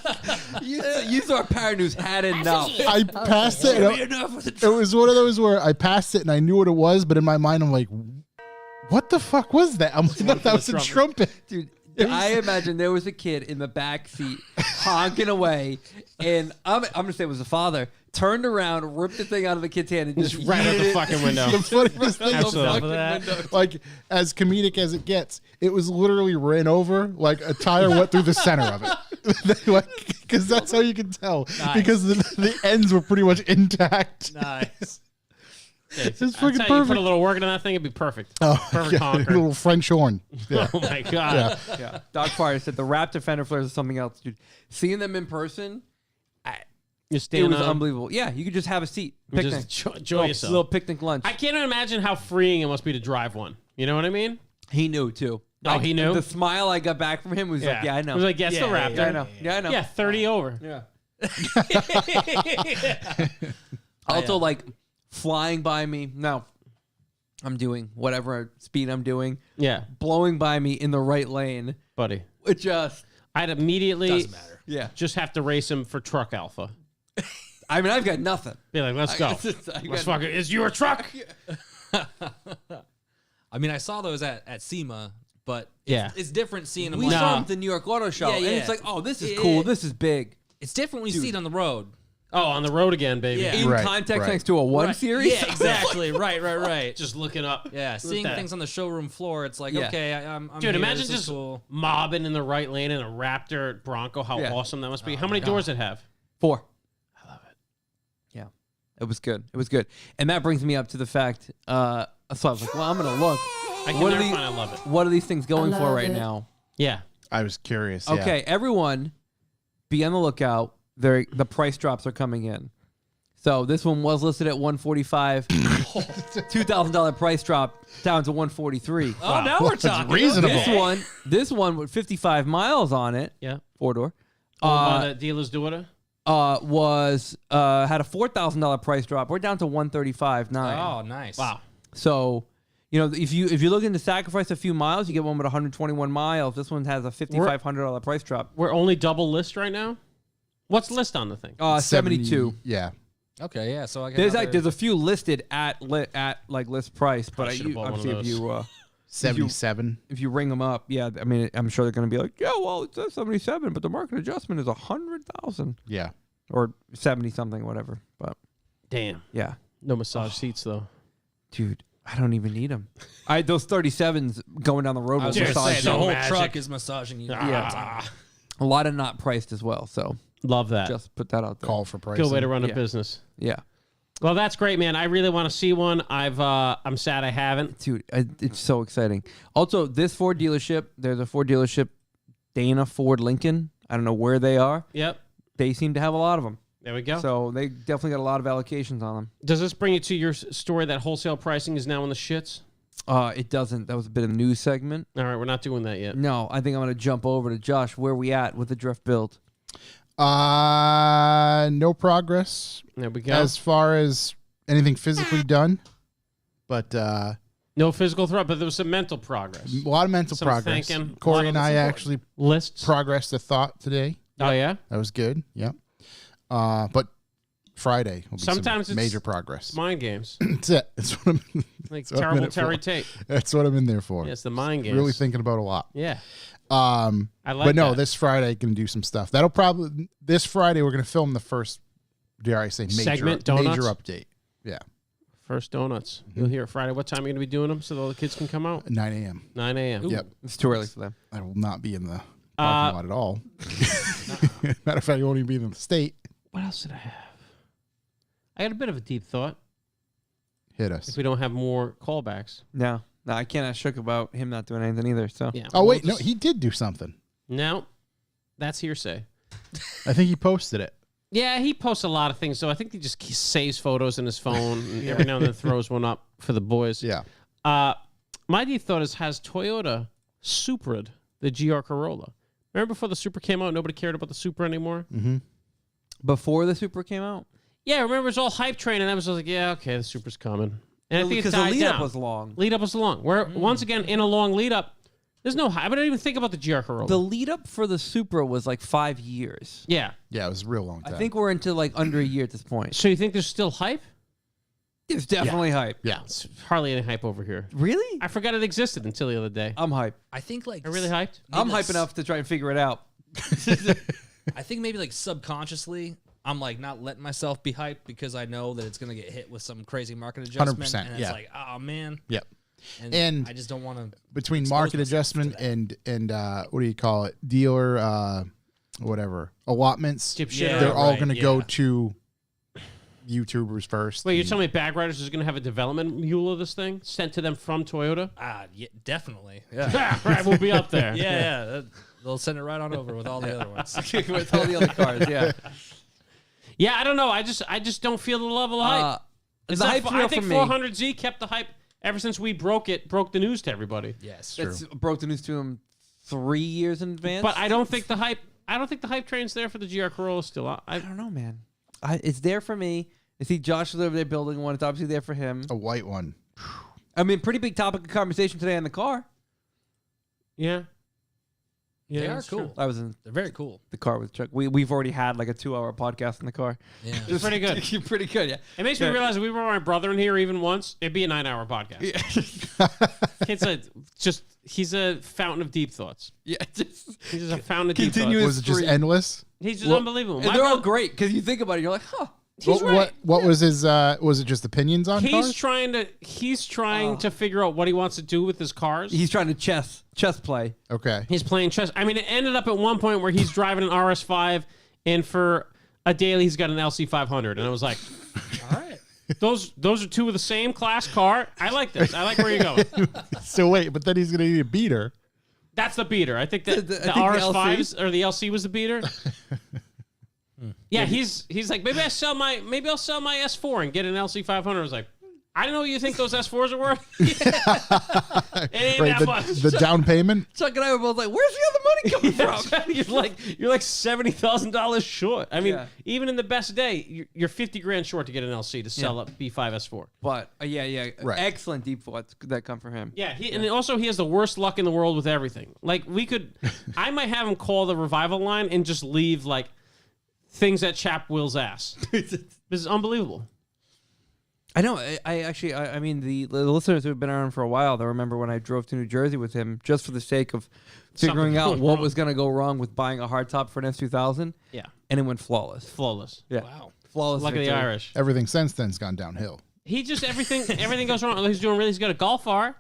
You saw a parent who's had enough. I passed it. and Enough with the It was one of those where I passed it and I knew what it was, but in my mind I'm like, what the fuck was that? I'm like, no, that was a trumpet. Dude, I imagine there was a kid in the back seat honking away, and I'm gonna say it was the father. Turned around, ripped the thing out of the kid's hand, and just Right out yeeted the it fucking window. The funniest thing, Absolutely. like as comedic as it gets, it was literally ran over, like a tire went through the center of it. Like, because that's how you can tell. Nice. Because the ends were pretty much intact. Nice. It's I'll fucking tell you, put perfect. a little work into that thing, it'd be perfect. Oh, perfect yeah, a honker. little French horn. Yeah. Oh my god. Yeah, Doc Fire said the Raptor fender flares is something else, dude. Seeing them in person, You it stand was on, unbelievable. Yeah, you could just have a seat, picnic, just enjoy yourself. little picnic lunch. I can't imagine how freeing it must be to drive one. You know what I mean? He knew too. Oh, he knew? The smile I got back from him was like, "Yeah, I know." It was like, yeah, it's the Yeah, Raptor. yeah, I know. Yeah, I know. Yeah, 30 over. Yeah. Also, like flying by me. No, I'm doing whatever speed I'm doing. Yeah, Blowing by me in the right lane. buddy. It just, I'd immediately Doesn't matter. yeah. just have to race him for truck alpha. I mean, I've got nothing. Be like, let's go. I Let's got- fuck it. It's your truck. I mean, I saw those at SEMA, but Yeah. it's different seeing them. We like, saw No. him at the New York Auto Show, Yeah, and yeah. it's like, oh, this is Yeah. cool. This is big. It's different when you see it on the road. Oh, on the road again, baby. Yeah. In Right, context, right. next to a 1 Right. Series. Yeah, exactly. right. Just looking up. Yeah, seeing that. things on the showroom floor, it's like, Yeah. okay, I'm Dude, here, imagine this is just cool. mobbing in the right lane in a Raptor Bronco. How Yeah. awesome that must be. How many doors it have? 4. I love it. Yeah, it was good. It was good, and that brings me up to the fact. So I was like, well, I'm gonna look. I can What are never the- find. I love it. What are these things going for right now? Yeah. I was curious. Yeah. Okay, everyone, be on the lookout. The price drops are coming in. So this one was listed at $145, $2,000 price drop down to $143. Oh, now we're talking. reasonable. This one with 55 miles on it, Yeah. 4-door, By the dealer's daughter. was had a $4,000 price drop. We're down to $135.9. Oh, nice. Wow. So, you know, if you're looking to sacrifice a few miles, you get one with 121 miles. This one has a $5,500 price drop. We're only double list right now. What's list on the thing? 72. Yeah. Okay, yeah. So I get There's a few listed at like list price, but Probably should've bought one of obviously those. 77. if you ring them up, yeah, I mean, I'm sure they're going to be like, yeah, well, it says 77, but the market adjustment is 100,000 Yeah. or 70 something, whatever. But Damn. yeah, No massage seats though. dude, I don't even need them. Those 37s going down the road I was with going to massage. say, the so whole magic. truck is massaging you. Yeah. A lot of not priced as well. So Love that. just put that out there. Call for pricing. Good way to run a Yeah. business. Yeah. Well, that's great, man. I really want to see one. I'm sad I haven't. Dude, it's so exciting. Also, this Ford dealership, there's a Ford dealership, Dana Ford Lincoln. I don't know where they are. Yep. They seem to have a lot of them. There we go. So they definitely got a lot of allocations on them. Does this bring you to your story that wholesale pricing is now in the shits? It doesn't. That was a bit of a news segment. All right, we're not doing that yet. No, I think I'm going to jump over to Josh. Where we at with the drift build? No progress There we go. as far as anything physically done, but No physical threat, but there was some mental progress. a lot of mental Some progress. thinking, a lot Corey of and I support. actually Lists. progressed a thought today. Oh, yeah? That was good. Yep. But Friday will be Sometimes some it's major progress. Mind games. That's it. That's what I'm. Like That's what I'm in terrible it for. Terry Tate. That's what I'm in there for. Yeah, it's the mind games. Really thinking about a lot. Yeah. I like but no, that. this Friday gonna do some stuff. That'll probably this Friday we're gonna film the first, dare I say, major Segment, donuts? major update. Yeah, First donuts. Mm-hmm. You'll hear it Friday. What time are you going to be doing them so all the kids can come out? 9 a.m. 9 a.m. Yep, It's too early for them. I will not be in the parking lot at all. Matter of fact, I won't even be in the state. What else did I have? I had a bit of a deep thought. Hit us. If we don't have more callbacks. No, I can't ask Shook about him not doing anything either. So Yeah. Oh we'll wait, no, just- he did do something. No, that's hearsay. I think he posted it. Yeah, he posts a lot of things, so I think he just saves photos in his phone and every now and then throws one up for the boys. Yeah. My deep thought is, has Toyota Supra'd the GR Corolla? Remember before the Supra came out, nobody cared about the Supra anymore? Mm-hmm. before the Supra came out, Yeah, remember it was all hype train, and I was like, yeah, okay, the Supra's coming. And I think it's because the died lead down. up was long. Lead up was long. Where once again in a long lead up, there's no hype. I didn't even think about the GR Corolla. The lead up for the Supra was like 5 years. yeah. Yeah, it was a real long I time. think we're into like under a year at this point. So you think there's still hype? There's definitely hype. Yeah. It's hardly any hype over here. Really? I forgot it existed until the other day. I'm hype. I think like Are you really hyped? I'm maybe hype enough to try and figure it out. I think maybe like subconsciously, I'm like not letting myself be hyped because I know that it's gonna get hit with some crazy market adjustment. 100%, and it's yeah. like, oh man. Yep. And I just don't want to. Between expose market myself adjustment to and what do you call it? Dealer whatever. Allotments. Dipshit. Yeah, They're all right, gonna go yeah. to YouTubers first. Wait, you're and- telling me BAGRIDERS is going to have a development mule of this thing sent to them from Toyota? Yeah, definitely. Yeah. Yeah, right. We'll be up there. yeah. They'll send it right on over with all the other ones. With all the other cars, yeah. Yeah, I don't know. I just don't feel the level of hype. It's the not hype's fu- real I think for me. 400Z kept the hype ever since we broke the news to everybody. Yes. It's broke the news to him 3 years in advance. But I don't think the hype train's there for the GR Corolla still. I don't know, man. It's there for me. I see Josh is over there building one. It's obviously there for him. a white one. I mean, pretty big topic of conversation today in the car. Yeah. Yeah, They are that's cool. true. I was in They're very cool. the car with Chuck. We've already had like a 2-hour podcast in the car. Yeah. It's pretty good. Pretty good, yeah. It makes me realize if we were my brother in here even once, it'd be a 9-hour podcast. He's a fountain of deep thoughts. Yeah, just He's just a fountain of deep Continuous- thoughts. Was it just three. endless? He's just Well, unbelievable. and My they're all brother- great because you think about it, you're like, huh. He's right. What was his was it just opinions on He's cars? trying to figure out what he wants to do with his cars. He's trying to chess play. Okay. He's playing chess. I mean, it ended up at one point where he's driving an RS5, and for a daily he's got an LC 500, and I was like, All right. those are two of the same class car. I like this. I like where you're going. So wait, but then he's gonna need a beater. That's the beater. I think that the I think the RS5s or the LC was the beater. Yeah, he's like, maybe I'll sell my S4 and get an LC 500. I was like, I don't know what you think those S4s are worth. It ain't Right, that much. the down payment. Chuck and I were both like, where's the other money coming from? you're like $70,000 short. I mean, Yeah. even in the best day, you're $50,000 short to get an LC to sell a B5 S4. But yeah, Right. excellent deep thoughts that come from him. Yeah, and also he has the worst luck in the world with everything. Like I might have him call the revival line and just leave like things that chap Will's ass. This is unbelievable. I know. I mean, the listeners who have been around for a while, they'll remember when I drove to New Jersey with him just for the sake of figuring Something out went what wrong. was going to go wrong with buying a hardtop for an S2000, Yeah, and it went flawless. flawless. Yeah, Wow. flawless. Luck of the victory. Irish. Everything since then's gone downhill. He just everything goes wrong. He's got a Golf R.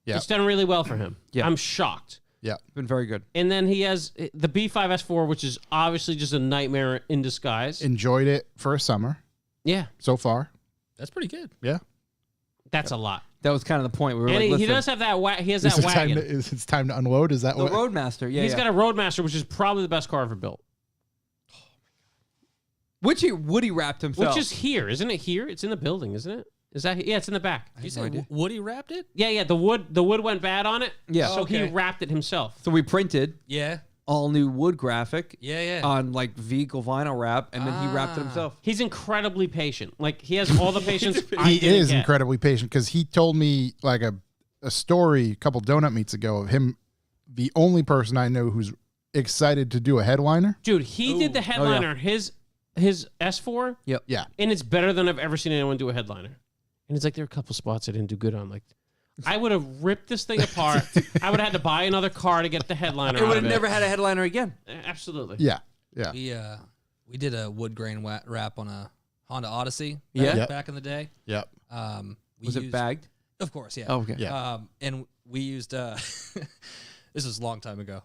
Yeah. It's done really well for him. Yeah. I'm shocked. Yeah. Been very good. And then he has the B5 S4, which is obviously just a nightmare in disguise. Enjoyed it for a summer Yeah, so far. That's pretty good. Yeah. that's a lot. That was kind of the point. We were And like, he listen, does have that. He has Is that it time wagon. to, is it's time to unload? Is that the what? Roadmaster. Yeah, He's got a Roadmaster, which is probably the best car ever built. which he Woody wrapped himself. Which is here, isn't it? Here, it's in the building, isn't it? Is that? Yeah, it's in the back. You said Woody wrapped it? Yeah. The wood went bad on it. Yeah. So Okay. he wrapped it himself. so we printed Yeah. all new wood graphic. Yeah. On like vehicle vinyl wrap, and then he wrapped it himself. He's incredibly patient. Like he has all the patience. He is incredibly patient because he told me like a story a couple donut meets ago of him, the only person I know who's excited to do a headliner. Dude, he did the headliner. His S4. Yep. Yeah. And it's better than I've ever seen anyone do a headliner. And it's like there are a couple spots I didn't do good on. Like I would have ripped this thing apart. I would have had to buy another car to get the headliner. It would have never had a headliner again. Absolutely. Yeah. Yeah. We did a wood grain wrap on a Honda Odyssey. Back in the day. Yep. Was it bagged? Of course, yeah. Oh, okay. Yeah. And we used this was a long time ago.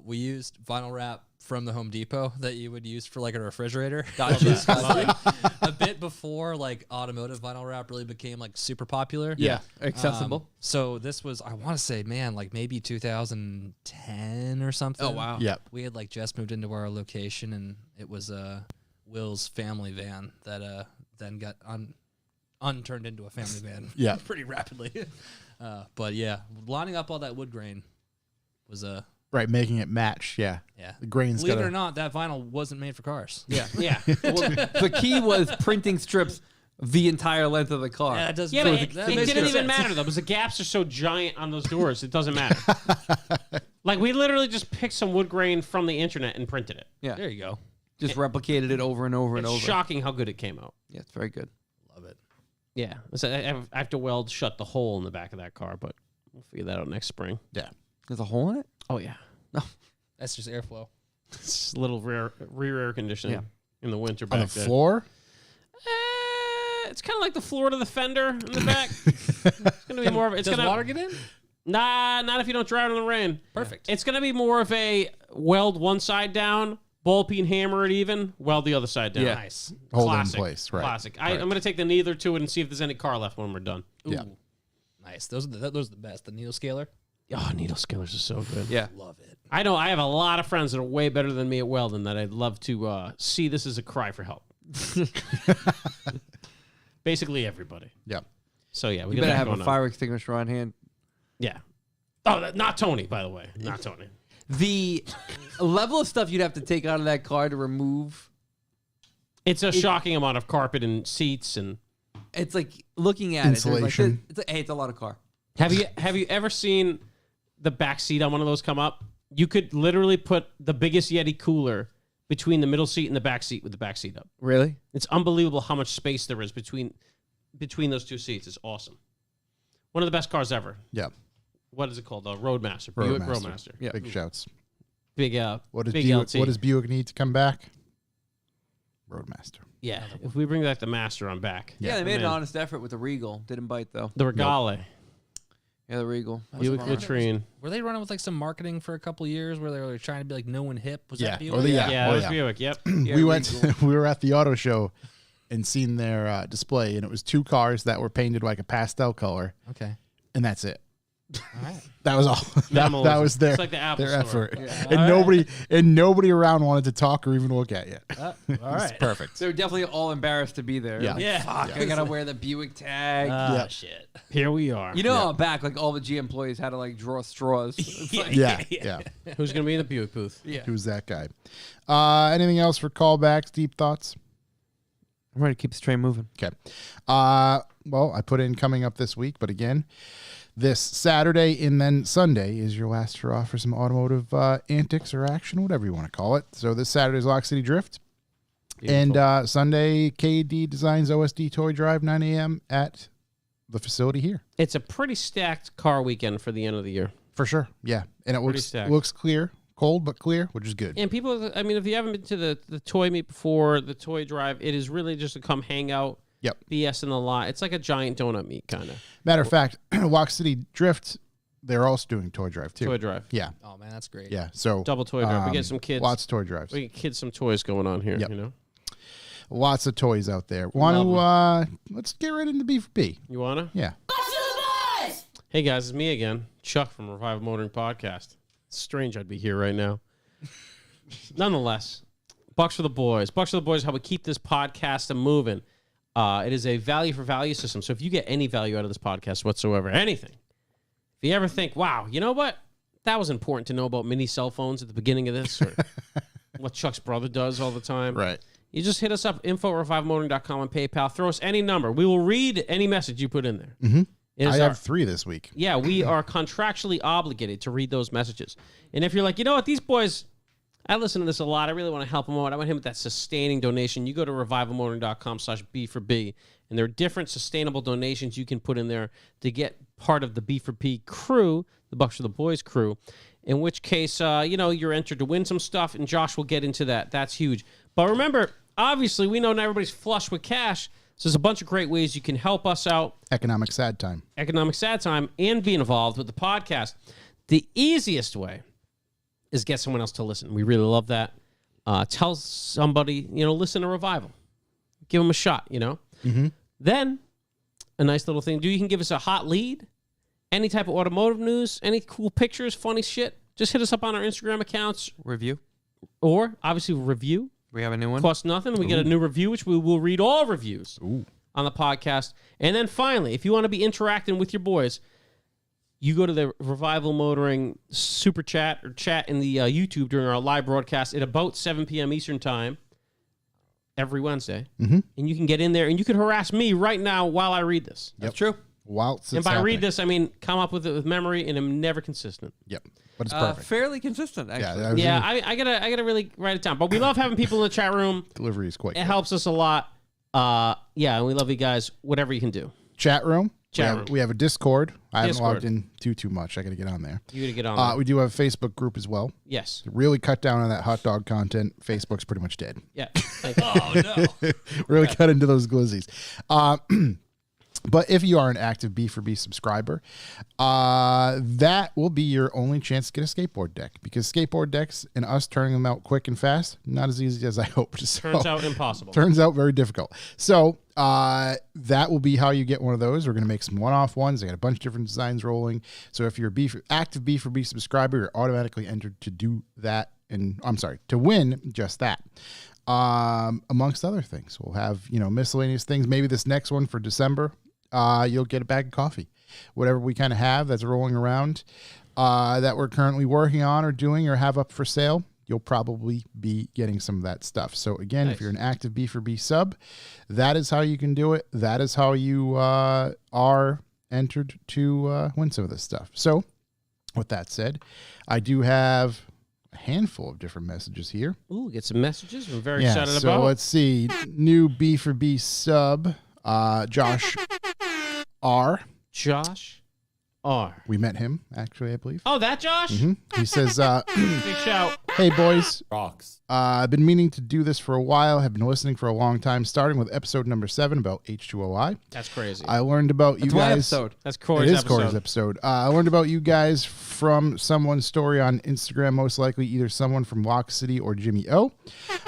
We used vinyl wrap from the Home Depot that you would use for like a refrigerator. Gotcha. A bit before like automotive vinyl wrap really became like super popular. Yeah. Accessible. So this was, I want to say, man, like maybe 2010 or something. Oh, wow. Yep. We had like just moved into our location, and it was Will's family van that then got unturned into a family van. Yeah. Pretty rapidly. But yeah, lining up all that wood grain was Right, making it match. Yeah. The grain's Believe it or not, that vinyl wasn't made for cars. Yeah. Well, the key was printing strips the entire length of the car. Yeah, it does. Yeah, but it that makes didn't good even sense. matter though, because the gaps are so giant on those doors. It doesn't matter. Like we literally just picked some wood grain from the internet and printed it. Yeah. There you go. Just replicated it over and over and It's over. shocking how good it came out. Yeah, it's very good. Love it. Yeah, so I have to weld shut the hole in the back of that car, but we'll figure that out next spring. Yeah. There's a hole in it? Oh yeah, That's just airflow. it's just a little rear air conditioning in the winter On back the there. floor? It's kind of like the floor to the fender in the back. It's gonna be more of it's Does gonna water get in? Nah, not if you don't drive it in the rain. Perfect. It's gonna be more of a weld one side down, ball peen hammer it even, weld the other side down. Yeah. Nice. Hold it in Classic. place, right. Classic. I'm gonna take the needler to it and see if there's any car left when we're done. Yeah. Ooh. Nice. Those are the best. The needle scaler. Oh, needle skillers are so good. Yeah. Love it. I know I have a lot of friends that are way better than me at welding that I'd love to see this as a cry for help. Basically everybody. Yeah. So yeah, we You got better that have going a on. fire extinguisher on hand. Yeah. Oh, not Tony, by the way. Not Tony. The level of stuff you'd have to take out of that car to remove, It's a shocking amount of carpet and seats and. it's like looking at Insulation. it. It's like, hey, it's a lot of car. Have you ever seen the back seat on one of those come up? You could literally put the biggest Yeti cooler between the middle seat and the back seat with the back seat up. Really? It's unbelievable how much space there is between those two seats. It's awesome. One of the best cars ever. Yeah. What is it called? Roadmaster. Buick Roadmaster. Yeah. Big shouts. Big What does big Buick, LT. what does Buick need to come back? Roadmaster. Yeah. If we bring back the Master on back. Yeah, they made an man. honest effort with the Regal. Didn't bite though. The Regale. Yeah, the Regal. Buick Latrine. Were they running with like some marketing for a couple years where they were trying to be like no one hip? Was Yeah. that Buick? Or the- Yeah. Yeah, Oh, it was yeah. Buick. Yep. Yeah, we went. Regal. We were at the auto show and seen their display, and it was two cars that were painted like a pastel color, Okay. and that's it. All right. That was all. that Minimalism. was their It's like the Apple their Store. effort, Yeah. and nobody around wanted to talk or even look at you. All It's right. perfect. They were definitely all embarrassed to be there. Yeah. Like, Yeah. fuck, I gotta wear the Buick tag. Yeah. Shit. Here we are. You know, out back, like all the G employees had to like draw straws. It's like- Yeah. Who's going to be in the Buick booth? yeah. Who's that guy? Anything else for callbacks, deep thoughts? I'm ready to keep this train moving. Okay. Well, I put in coming up this week, but again, this Saturday and then Sunday is your last hurrah for some automotive antics or action, whatever you want to call it. So this Saturday's Lock City Drift. Beautiful. And Sunday, KD Designs OSD Toy Drive, 9 a.m. at the facility here. It's a pretty stacked car weekend for the end of the year. For sure. Yeah. And it Pretty looks stacked. looks clear, cold but clear, which is good. And people, I mean, if you haven't been to the toy meet before, the toy drive, it is really just to come hang out, Yep. BS in the lot. It's like a giant donut meet, kind of. Matter of fact, Lock City Drift, they're also doing Toy Drive too. Toy drive. Yeah. Oh man, that's great. Yeah. So Double toy drive. We get some kids. Lots of toy drives. We get kids some toys going on here, Yep. you know? Lots of toys out there. Want to let's get right into B4B. You want to? Yeah. Hey, guys, it's me again, Chuck from Revive Motoring Podcast. It's strange I'd be here right now. Nonetheless, Bucks for the Boys. Bucks for the Boys is how we keep this podcast moving. It is a value for value system. So if you get any value out of this podcast whatsoever, anything, if you ever think, wow, you know what? that was important to know about mini cell phones at the beginning of this, or what Chuck's brother does all the time. Right. You just hit us up, info@revivalmotoring.com on PayPal. Throw us any number. We will read any message you put in there. Mm-hmm. It is I have 3 this week. Yeah, we are contractually obligated to read those messages. And if you're like, you know what, these boys, I listen to this a lot. I really want to help them out. I want him with that sustaining donation. You go to revivalmotoring.com/B4B, and there are different sustainable donations you can put in there to get part of the B4B crew, the Bucks for the Boys crew, in which case, you're entered to win some stuff, and Josh will get into that. That's huge. But remember, obviously, we know not everybody's flush with cash, so there's a bunch of great ways you can help us out. Economic sad time, and be involved with the podcast. The easiest way is get someone else to listen. We really love that. Tell somebody, listen to Revival. Give them a shot, Mm-hmm. Then, a nice little thing. You can give us a hot lead, any type of automotive news, any cool pictures, funny shit. Just hit us up on our Instagram accounts. Review. Or, obviously, review. We have a new one. Costs nothing. We get a new review, which we will read all reviews on the podcast. And then finally, if you want to be interacting with your boys, you go to the Revival Motoring Super Chat or chat in the YouTube during our live broadcast at about 7 p.m. Eastern Time every Wednesday. Mm-hmm. And you can get in there and you can harass me right now while I read this. That's true. Whilst And it's by happening. read this, I mean come up with it with memory, and I'm never consistent. Yep. But it's perfect. Fairly consistent, actually. Yeah, I gotta really write it down. But we love having people in the chat room. Delivery is quite It good. helps us a lot. And we love you guys. Whatever you can do. Chat room. Chat room. We have a Discord. I haven't Discord. logged in too much. I got to get on there. You gotta get on. There. We do have a Facebook group as well. Yes. Really cut down on that hot dog content. Facebook's pretty much dead. Yeah. Thank you. Oh no. Really cut into those glizzies. But if you are an active B4B subscriber, that will be your only chance to get a skateboard deck, because skateboard decks and us turning them out quick and fast, not as easy as I hoped. So, Turns out impossible. Turns out very difficult. So that will be how you get one of those. We're going to make some one-off ones. I got a bunch of different designs rolling. So if you're an active B4B subscriber, you're automatically entered to do that. To win just that. Amongst other things, we'll have, miscellaneous things. Maybe this next one for December, you'll get a bag of coffee. Whatever we kind of have that's rolling around that we're currently working on or doing or have up for sale, you'll probably be getting some of that stuff. So again, if you're an active B4B sub, that is how you can do it. That is how you are entered to win some of this stuff. So with that said, I do have a handful of different messages here. Ooh, get some messages. I'm very excited so about. let's see. New B4B sub, Josh R. Josh R. We met him, actually, I believe. Oh, that Josh? He says, Big shout. hey, boys. Rocks. I've been meaning to do this for a while. Have been listening for a long time, starting with episode number 7 about H2OI. That's crazy. I learned about you That's my guys. episode. That's Corey's It is episode. Corey's episode. I learned about you guys from someone's story on Instagram, most likely either someone from Lock City or Jimmy O.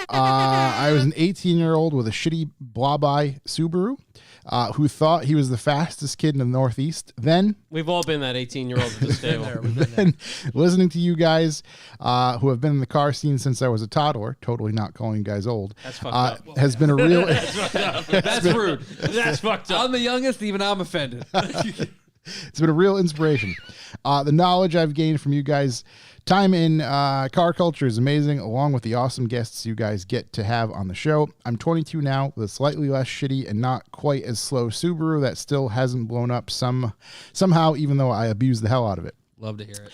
I was an 18-year-old with a shitty blob-eye Subaru who thought he was the fastest kid in the Northeast. Then, We've all been that 18-year-old at this table. We've been there. listening to you guys who have been in the car scene since I was a toddler, totally not calling you guys old, That's fucked up. has been a real... That's rude. That's fucked up. I'm the youngest, even I'm offended. It's been a real inspiration. The knowledge I've gained from you guys' time in car culture is amazing, along with the awesome guests you guys get to have on the show. I'm 22 now with a slightly less shitty and not quite as slow Subaru that still hasn't blown up somehow, even though I abuse the hell out of it. Love to hear it.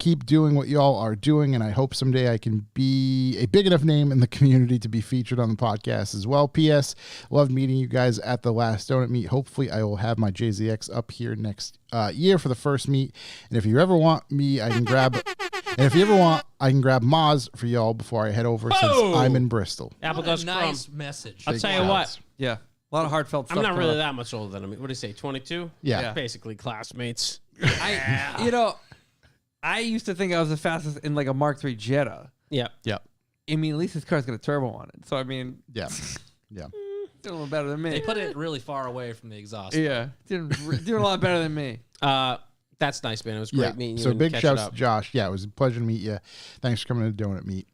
Keep doing what y'all are doing, and I hope someday I can be a big enough name in the community to be featured on the podcast as well. P.S. Loved meeting you guys at the last donut meet. Hopefully, I will have my JZX up here next year for the first meet. And if you ever want me, I can grab. And if you ever want, I can grab Moz for y'all before I head over since I'm in Bristol. Apple What a Dust nice Crumb. message. I'll tell you what. Yeah. A lot of heartfelt stuff. I'm not coming really up. that much older than him. What do you say, 22? Yeah. Basically classmates. I used to think I was the fastest in like a Mark III Jetta. Yeah. I mean, at least his car's got a turbo on it. So, I mean, Yeah. doing a little better than me. They put it really far away from the exhaust. Yeah. Doing a lot better than me. That's nice, man. It was great meeting you. So and big catching shouts up. to Josh. Yeah, it was a pleasure to meet you. Thanks for coming to the donut meet.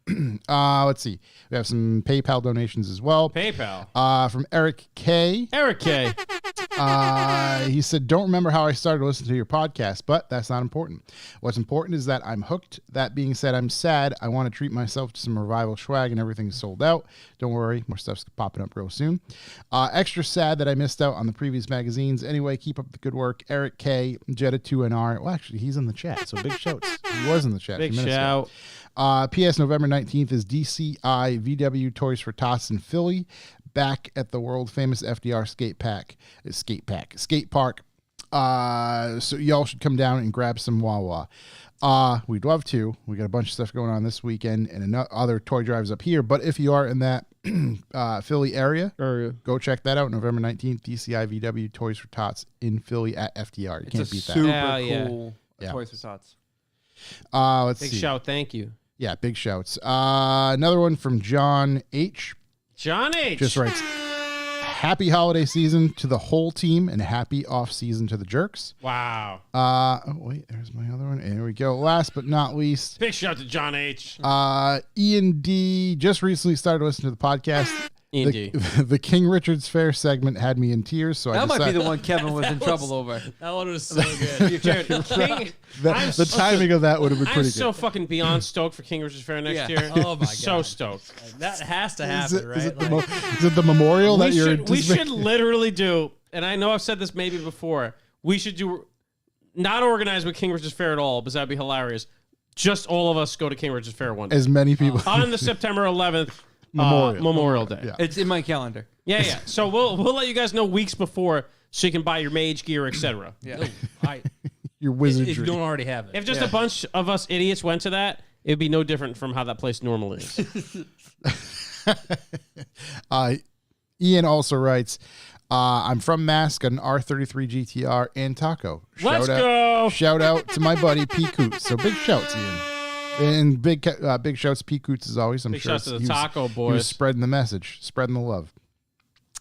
Let's see. We have some PayPal donations as well. PayPal. From Eric K. Eric K. He said, don't remember how I started listening to your podcast, but that's not important. What's important is that I'm hooked. That being said, I'm sad. I want to treat myself to some revival swag and everything's sold out. Don't worry, more stuff's popping up real soon. Extra sad that I missed out on the previous magazines. Anyway, keep up the good work. Eric K, Jetta2NR. Well, actually, he's in the chat, so big shouts. He was in the chat. Big a few minutes ago. shout. P.S. November 19th is DCI VW Toys for Tots in Philly. Back at the world famous FDR skate park. So y'all should come down and grab some Wawa. We'd love to. We got a bunch of stuff going on this weekend and other toy drives up here. But if you are in that Philly area, go check that out. November 19th, DCI VW Toys for Tots in Philly at FDR. You can't beat that. Super cool Yeah. Toys for Tots. Let's Big see. shout. Thank you. Yeah, big shouts. Another one from John H. John H. Just writes, happy holiday season to the whole team and happy off season to the jerks. Wow. Oh, wait, there's my other one. Here we go. Last but not least, Big shout to John H. Ian D. just recently started listening to the podcast. Ian D. The King Richard's Fair segment had me in tears, so I That might be decided the one Kevin was in trouble over. That one was so good. King, the timing of that would have been I'm pretty so good. fucking beyond stoked for King Richard's Fair next Yeah. year. Oh my god. So stoked. That has to happen, Is it, right? is, it the Like, is it the memorial that you're We should anticipating? literally do, and I know I've said this maybe before, we should do, not organize with King Richard's Fair at all, because that'd be hilarious. Just all of us go to King Richard's Fair one day. As many people. On the September 11th Memorial. Day. Yeah. It's in my calendar. Yeah. So we'll let you guys know weeks before so you can buy your mage gear, etc. Yeah. Your if wizardry. you don't already have it. If just a bunch of us idiots went to that, it'd be no different from how that place normally is. Ian also writes, I'm from Mask, an R33 GTR and Taco. Let's go. Shout out to my buddy P. Coots. So big shouts, Ian. And big shouts to P. Coots as always. I'm Big sure shouts to the he was- Taco He was boys. spreading the message, spreading the love.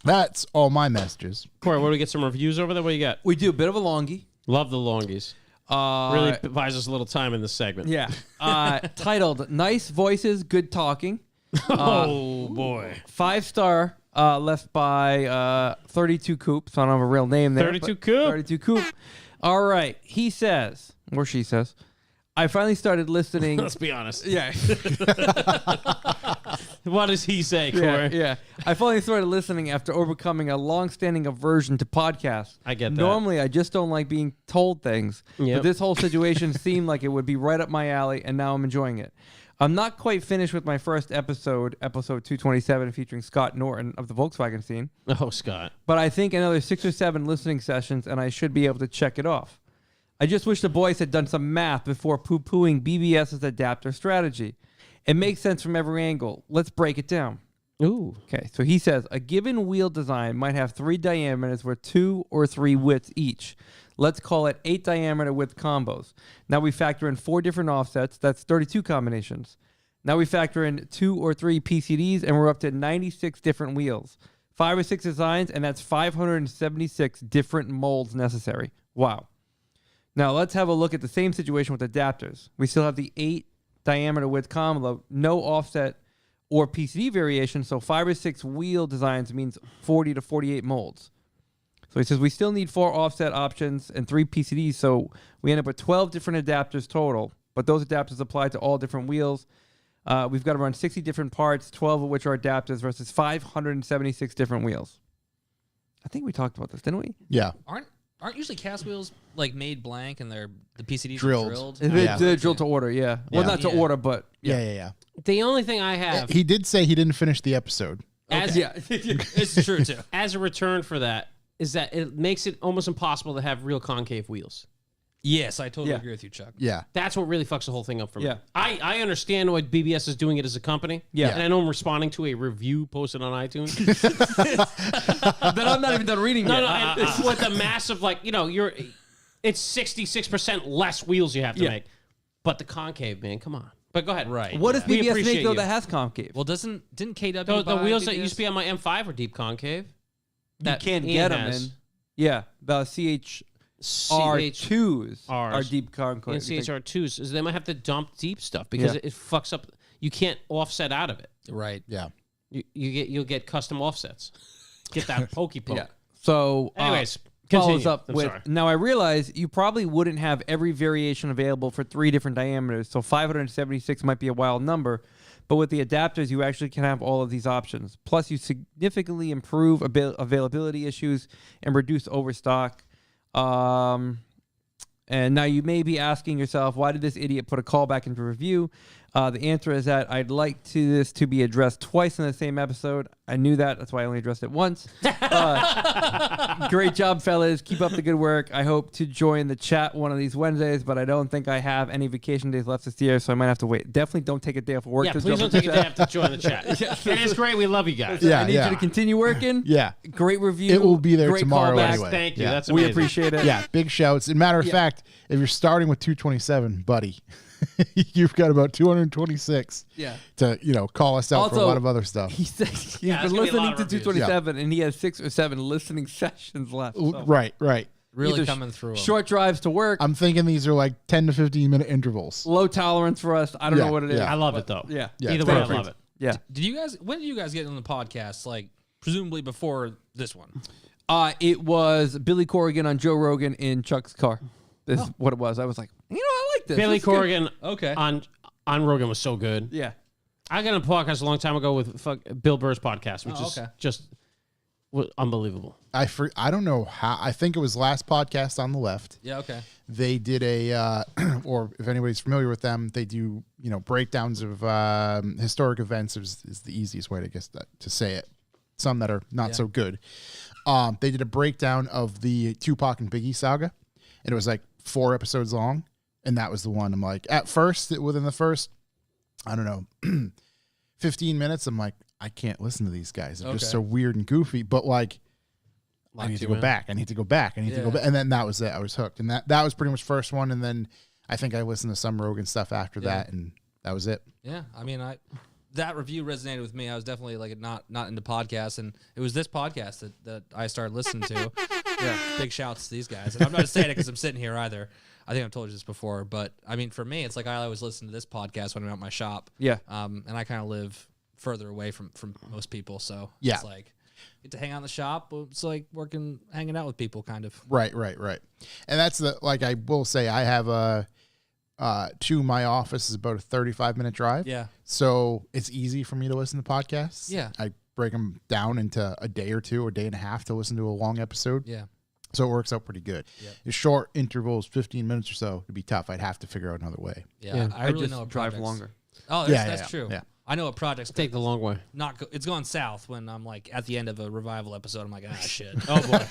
That's all my messages. Corey, what do we get some reviews over there? What do you got? We do a bit of a longie. Love the longies. Really buys us a little time in this segment. Yeah. Titled Nice Voices, Good Talking. Oh, boy. 5-star left by 32 Coop. So I don't have a real name there. 32 but Coop. 32 Coop. All right. He says, or she says, I finally started listening. Let's be honest. Yeah. What does he say, Corey? Yeah. I finally started listening after overcoming a long-standing aversion to podcasts. I get that. Normally, I just don't like being told things. Yep. But this whole situation seemed like it would be right up my alley, and now I'm enjoying it. I'm not quite finished with my first episode 227, featuring Scott Norton of the Volkswagen scene. Oh, Scott. But I think another 6 or 7 listening sessions, and I should be able to check it off. I just wish the boys had done some math before poo-pooing BBS's adapter strategy. It makes sense from every angle. Let's break it down. Ooh. Okay, so he says, a given wheel design might have 3 diameters with 2 or 3 widths each. Let's call it 8 diameter width combos. Now we factor in 4 different offsets. That's 32 combinations. Now we factor in 2 or 3 PCDs, and we're up to 96 different wheels. 5 or 6 designs, and that's 576 different molds necessary. Wow. Now let's have a look at the same situation with adapters. We still have the 8 diameter width combo, no offset or PCD variation, so 5 or 6 wheel designs means 40 to 48 molds. So he says we still need 4 offset options and 3 PCDs, so we end up with 12 different adapters total, but those adapters apply to all different wheels. We've got around 60 different parts, 12 of which are adapters versus 576 different wheels. I think we talked about this, didn't we? Yeah. Aren't usually cast wheels like made blank and the PCDs Drilled. are drilled? They're drilled to order, yeah. Well, Yeah. not to Yeah. order, but Yeah. The only thing I have He did say he didn't finish the episode. as yeah. It's true too. as a return for that is that it makes it almost impossible to have real concave wheels. Yes, I totally Yeah. agree with you, Chuck. Yeah. That's what really fucks the whole thing up for me. Yeah. I understand what BBS is doing it as a company. Yeah. And I know I'm responding to a review posted on iTunes. Then I'm not even done reading No, yet. no, and it's with the massive, like, it's 66% less wheels you have to Yeah. make. But the concave, man, come on. But go ahead. Right. What does We BBS appreciate make, though, you. that has concave? Well, didn't KW The buy wheels that BBS? used to be on my M5 are deep concave. You That can't Ian get them has. in. Yeah, the CHR2s are deep concave. And CHR2s, is they might have to dump deep stuff because Yeah. it fucks up. You can't offset out of it. Right. Yeah. You'll get custom offsets. Get that pokey poke. Yeah. So, Anyways, follows continue. up I'm with, sorry. now I realize you probably wouldn't have every variation available for 3 different diameters, so 576 might be a wild number, but with the adapters, you actually can have all of these options. Plus, you significantly improve availability issues and reduce overstock. And now you may be asking yourself, why did this idiot put a callback into review? The answer is that I'd like this to be addressed twice in the same episode. I knew that. That's why I only addressed it once. Great job, fellas. Keep up the good work. I hope to join the chat one of these Wednesdays, but I don't think I have any vacation days left this year, so I might have to wait. Definitely don't take a day off of work. Yeah, to please jump don't in take the a day chat. off to join the chat. And it's great. We love you guys. Yeah, I need you to continue working. Yeah. Great review. It will be there Great tomorrow callback. anyway. Thank you. Yeah. That's We amazing. appreciate it. Yeah, big shouts. As a matter of fact, if you're starting with 227, buddy, you've got about 226 to call us out for a lot of other stuff. He said he's Yeah, been it's gonna be a listening lot to of reviews. 227, and he has 6 or 7 listening sessions left. So. Right. Really Either coming through 'em. Short drives to work, I'm thinking these are like 10 to 15 minute intervals. low tolerance for us. I don't know what it is. yeah. I love it, though. Yeah. Yeah, Either it's way, I perfect. love it. Yeah. When did you guys get on the podcast? Like, presumably before this one. It was Billy Corrigan on Joe Rogan in Chuck's car. This is what it was. I was like, I like this. Billy This is good. Corrigan Okay. on Rogan was so good. Yeah. I got on a podcast a long time ago with Bill Burr's podcast, which is okay. just unbelievable. I don't know how. I think it was last podcast on the left. Yeah, okay. They did a, or if anybody's familiar with them, they do breakdowns of historic events. Is the easiest way to say it. Some that are not so good. They did a breakdown of the Tupac and Biggie saga, and it was like 4 episodes long, and that was the one. I'm like, at first, within the first, I don't know, 15 minutes, I'm like, I can't listen to these guys. They're just so weird and goofy. But like, I need to go back. I need to go back. I need to go back. And then that was it. I was hooked. And that was pretty much first one. And then I think I listened to some Rogan stuff after that, and that was it. Yeah, I mean, that review resonated with me. I was definitely like not into podcasts, and it was this podcast that I started listening to. Yeah, big shouts to these guys. And I'm not saying it because I'm sitting here either. I think I've told you this before, but I mean, for me, it's like I always listen to this podcast when I'm at my shop. Yeah. And I kind of live further away from most people, so Yeah. it's like get to hang out in the shop. But it's like hanging out with people, kind of. Right. And that's I will say, I have to my office is about a 35-minute drive. Yeah. So it's easy for me to listen to podcasts. Yeah. I break them down into a day or two, a day and a half to listen to a long episode. Yeah. So it works out pretty good. Yep. The short intervals, 15 minutes or so, would be tough. I'd have to figure out another way. Yeah. I really just know what drive projects- longer. Oh, that's true. Yeah. I know a project's Take the long way. it's gone south when I'm like at the end of a revival episode. I'm like, shit. Oh boy.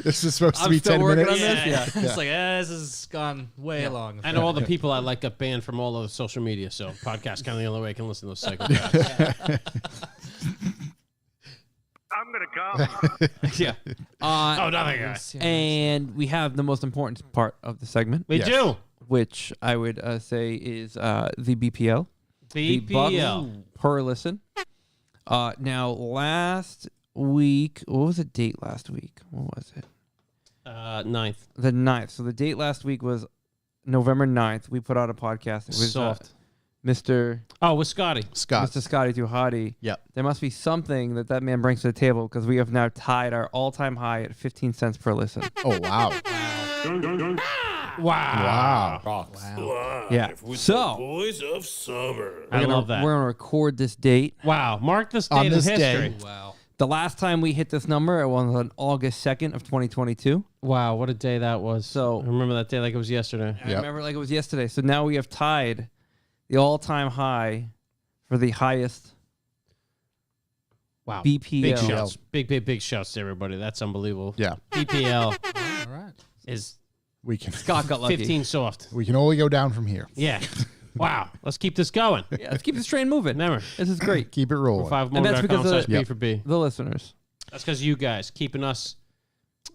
This is supposed to I'm be still 10 working minutes. on this. Yeah. It's like, this has gone way long. I know all the people I like got banned from all of the social media, so podcast kind of the only way I can listen to those psychopaths. I'm gonna come. Yeah. Oh, nothing, guys. And we have the most important part of the segment, We Yes. do. which I would say is the BPL. The BPL. bucks per listen. Now, last week, what was the date last week? What was it? 9th. The 9th. So the date last week was November 9th. We put out a podcast. It was Soft. Mr. Oh, with Scotty. Scott. Mr. Scotty Tuhati. Yep. There must be something that man brings to the table because we have now tied our all-time high at 15 cents per listen. Oh, wow. Wow. Wow. Yeah. So Boys of summer. I love that. we're gonna record this date. Wow. Mark this On date in this history. day. Wow. The last time we hit this number, it was on August 2nd of 2022. Wow, what a day that was. So- I remember that day like it was yesterday. I Yep. remember it like it was yesterday. So now we have tied the all-time high for the highest Wow. BPL. Big shouts. Big shouts to everybody. That's unbelievable. Yeah. BPL All right. is We can Scott got lucky. 15 soft. we can only go down from here. Yeah. Wow. Let's keep this going. Yeah, let's keep this train moving. Remember, This is great. Keep it rolling. 5more.com/B Yep. for B. The listeners. That's because you guys keeping us.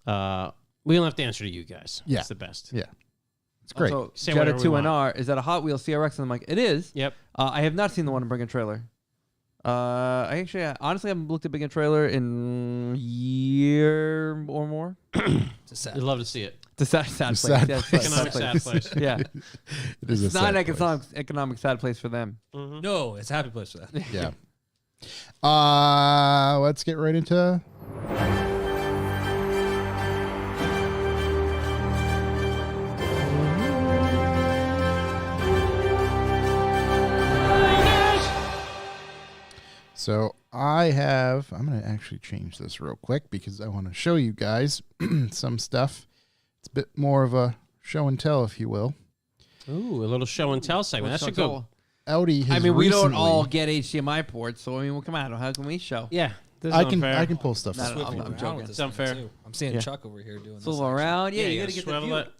We don't have to answer to you guys. Yeah. It's the best. Yeah. It's great. Also, Say Jetta whatever we 2NR, is that a Hot Wheels CRX? And I'm like, it is. Yep. I have not seen the one in Bring a Trailer. I actually, honestly, haven't looked at Bring a Trailer in a year or more. It's a sad. We'd love to see it. It's a sad place. sad Yeah, place. Economic sad place. Yeah. It is It's a not an sad place. economic sad place for them. No, it's a happy place for that. Yeah. Let's get right into So I'm going to actually change this real quick because I want to show you guys some stuff. It's a bit more of a show and tell, if you will. Ooh, a little show and tell segment. That should go. Audi has we don't recently- all get HDMI ports, so well, come on, how can we show? Yeah, this is I unfair. can pull stuff. No, up. no, Swivel I'm around joking. with this It's unfair. thing, too. I'm seeing Chuck over here doing this. Swivel actually. around. Yeah, you you gotta get the swivel view. it.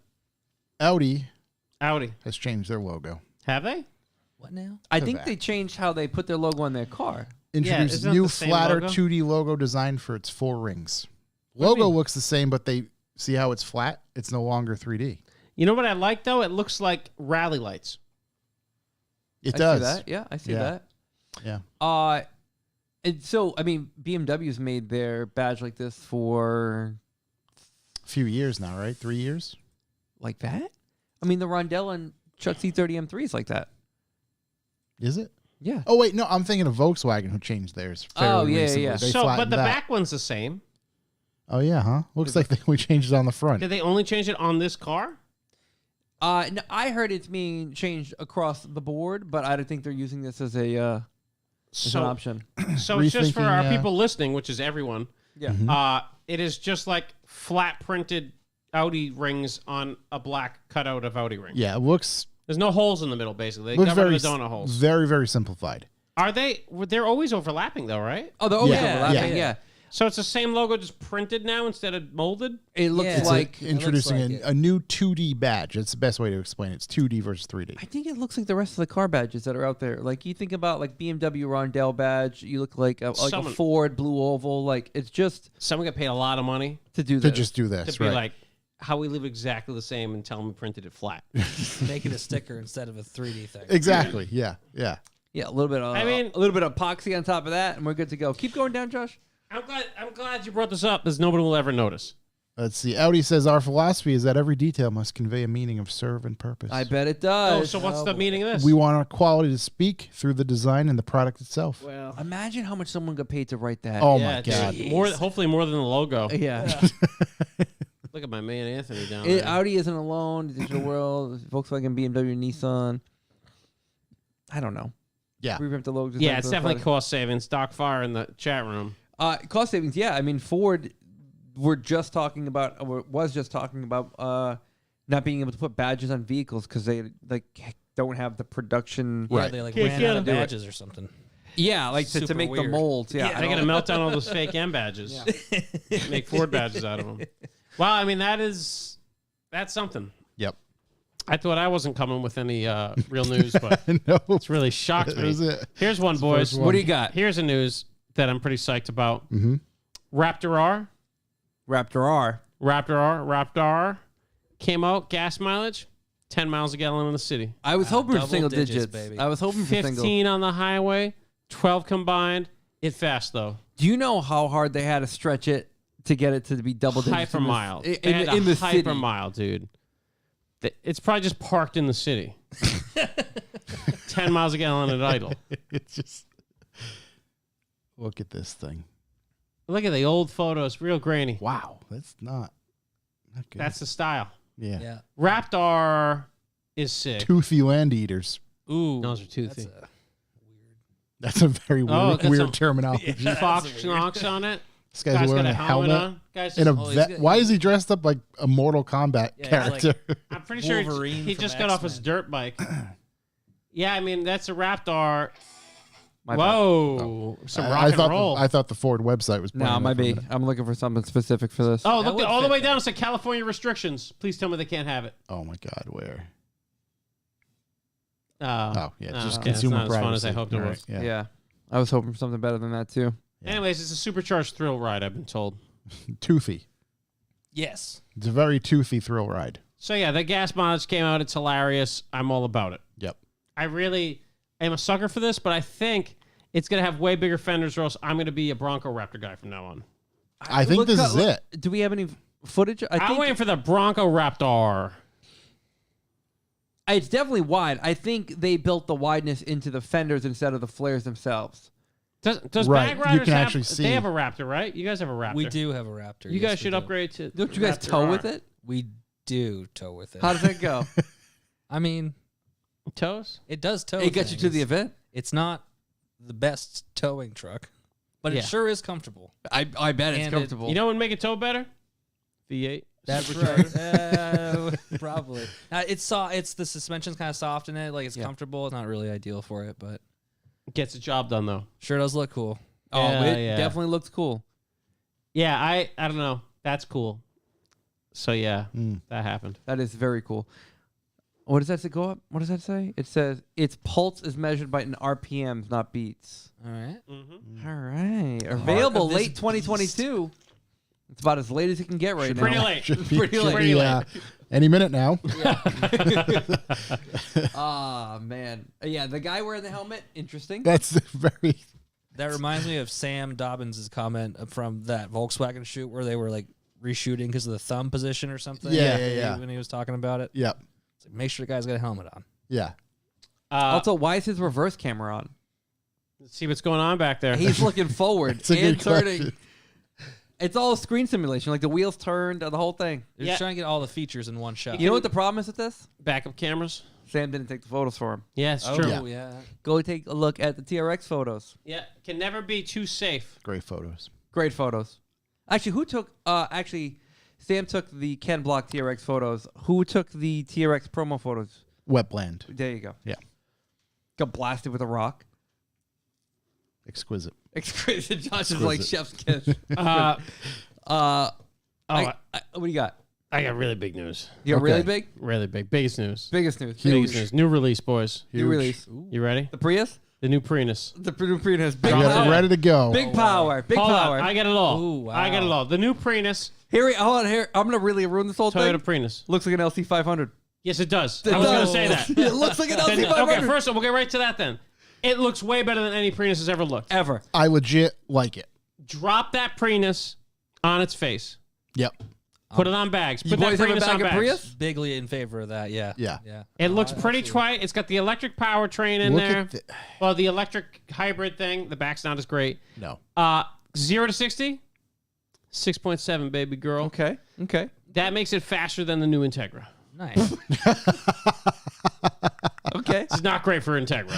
Audi Audi. has changed their logo. Have they? What now? I The think back. they changed how they put their logo on their car. Introduced isn't it new the same flatter logo? 2D logo designed for its 4 rings. What do you Logo mean? looks the same, but they see how it's flat. It's no longer 3D. You know what I like though? It looks like rally lights. It I does. See that. Yeah, I see Yeah. that. Yeah. And so I mean, BMW's made their badge like this for A few years now, right? 3 years. like that. I mean, the Rondell and Chuck C30 M3 is like that. Is it? Yeah. Oh wait, no, I'm thinking of Volkswagen who changed theirs. Oh, fairly yeah, recently. yeah. They So, but flattened the that. back one's the same. Oh yeah, huh? Looks like we changed it on the front. Did they only change it on this car? No, I heard it's being changed across the board, but I don't think they're using this as a as an So, option. so it's just for our Rethinking, people listening, which is everyone. Yeah. Mhm. It is just like flat printed Audi rings on a black cutout of Audi ring. Yeah, it looks There's no holes in the middle, basically. They looks got rid very of the donut holes. very very simplified. Are they? They're always overlapping, though, right? Oh, they're always Yeah, overlapping. yeah. Yeah. So it's the same logo, just printed now instead of molded. It looks Yeah. It's like introducing like it. a new 2D badge. That's the best way to explain it. It's 2D versus 3D. I think it looks like the rest of the car badges that are out there. Like you think about like BMW Rondell badge, you look like a Someone- Ford blue oval. Like it's just Someone got paid a lot of money to do To this. just do to this, be right? like, how we live exactly the same and tell them we printed it flat. Make it a sticker instead of a 3D thing. Exactly. Yeah. Yeah. Yeah, a little bit. Of, I mean- a little bit of epoxy on top of that, and we're good to go. Keep going down, Josh. I'm glad you brought this up, because nobody will ever notice. Let's see. Audi says our philosophy is that every detail must convey a meaning of serve and purpose. I bet it Oh, does. so what's the meaning of this? We want our quality to speak through the design and the product itself. well, Imagine how much someone got paid to write that. Oh yeah, my god. dude. Hopefully more than the logo. yeah. Look at my man Anthony down It, there. Audi isn't alone. Digital World, Volkswagen, BMW, Nissan. I don't know. Yeah. Revamp the logo. Yeah, it's definitely cost savings. Doc Fire in the chat room. Cost savings. Yeah, I mean Ford. Was just talking about not being able to put badges on vehicles because they like don't have the production. Yeah, Right. they like Can't ran get out of them. badges or something. Yeah, like to Super make the weird. molds. Yeah, I They're don't- gonna melt down all those fake M badges. Make Ford badges out of them. Well, I mean that's something. Yep. I thought I wasn't coming with any real news, but No. it's really shocked That me. was it. Here's one, the boys. first What do you got? Here's a news that I'm pretty psyched about. Mm-hmm. Raptor R Raptor R. came out. Gas mileage, 10 miles a gallon in the city. I was hoping for double single digits, digits. baby. I was hoping for 15 single. on the highway, 12 combined. It fast though. Do you know how hard they had to stretch it to get it to be double digits? Hyper mile. in They had the, in the hyper city. mile, dude. It's probably just parked in the city. 10 miles a gallon at idle. It's just look at this thing. Look at the old photos, real grainy. Wow. That's not good. That's the style. yeah. Yeah. Raptor is sick. Toothy land eaters. Ooh, those are toothy. That's That's a very weird, Oh, got weird some- terminology. Fox knocks on it. This guy's Guy's wearing got a helmet on. Guy's and a Oh, he's vet. got- Why is he dressed up like a Mortal Kombat Yeah, he's character? I'm pretty sure Wolverine he from just got off his X-Men. dirt bike. Yeah, I mean that's a Raptor. My bad. Whoa, some rock I and thought roll. I thought the Ford website was. No, playing it might that for a be. minute. I'm looking for something specific for this. oh, That look would all the fit. way down. It said California restrictions. Please tell me they can't have it. Oh my God, where? Oh, Oh yeah, just it's consumer not as fun privacy. as I hoped it All right, was. Yeah. Yeah. I was hoping for something better than that too. Yeah. Anyways, it's a supercharged thrill ride. I've been told. Toothy. Yes. It's a very toothy thrill ride. So yeah, the gas mileage came out. It's hilarious. I'm all about it. Yep. I really am a sucker for this, but I think it's gonna have way bigger fenders, or else I'm gonna be a Bronco Raptor guy from now on. I think this is it. Do we have any footage? I I'm think waiting for the Bronco Raptor. it's definitely wide. I think they built the wideness into the fenders instead of the flares themselves. Does Right, BAGRIDERS you can have? actually see. They have a Raptor, right? You guys have a Raptor. We do have a Raptor. You Yes, guys we should do. upgrade to. Don't you guys Raptor tow R. with it? We do tow with it. How does that go? I mean, Tows? it does tow. It gets you to the things. event. It's not the best towing truck, but Yeah. it sure is comfortable. I bet it's And comfortable. You know what would make it tow better? V8. That's right. Probably. Now, it's the suspension's kind of soft in it. Like, it's comfortable. It's not really ideal for it, but Gets the job done, though. sure does look cool. oh, Yeah, it yeah. definitely looks cool. Yeah, I don't know. That's cool. So, yeah, that happened. That is very cool. What does that say? Go up. What does that say? It says its pulse is measured by in RPMs, not beats. All right. All right. Available of this late 2022. It's about as late as it can get right now. Pretty late. Should be, Pretty should late. be, any minute now. Ah, man. Yeah, the guy wearing the helmet, interesting. That's very. That reminds me of Sam Dobbins' comment from that Volkswagen shoot where they were like reshooting because of the thumb position or something. Yeah. When he was talking about it. Yep. It's like, make sure the guy's got a helmet on. Yeah. Also, why is his reverse camera on? Let's see what's going on back there. He's looking forward It's a and good turning. question. It's all screen simulation, like the wheels turned, the whole thing. They're Yeah. just trying to get all the features in one shot. You know what the problem is with this? Backup cameras. Sam didn't take the photos for him. Yeah, it's Oh, true. yeah. Go take a look at the TRX photos. Yeah, can never be too safe. Great photos. Great photos. Actually, who took? Sam took the Ken Block TRX photos. Who took the TRX promo photos? Wetland. There you go. Yeah. Got blasted with a rock. Exquisite. Exquisite. Josh is like chef's kiss. Oh, what do you got? I got really big news. You got Okay. really big? Really big. Biggest news. Biggest news. Biggest news. New release, boys. New Huge. release. You ready? The Prius? The new Prius. The Prius. Big We got power. it ready to go. Big power. Big Hold power. on. I got it all. Ooh, wow. I got it all. The new Prius. Hold on. Here. I'm going to really ruin this whole Toyota thing. Prius. Looks like an LC 500. Yes, it does. It I was going to does. say that. It looks like an LC Then- 500. okay, first of all, we'll get right to that then. It looks way better than any Prius has ever looked. Ever. I legit like it. Drop that Prius on its face. Yep. Put it on bags. You Put that boys have a Prius bag on of bags. Prius? Bigly in favor of that. Yeah. Yeah. Yeah. It looks pretty trite. It's got the electric powertrain in Look there. at Well, the electric hybrid thing. The back's not as great. No. 0 to 60, 6.7, baby girl. Okay. That makes it faster than the new Integra. Nice. Okay. It's not great for Integra.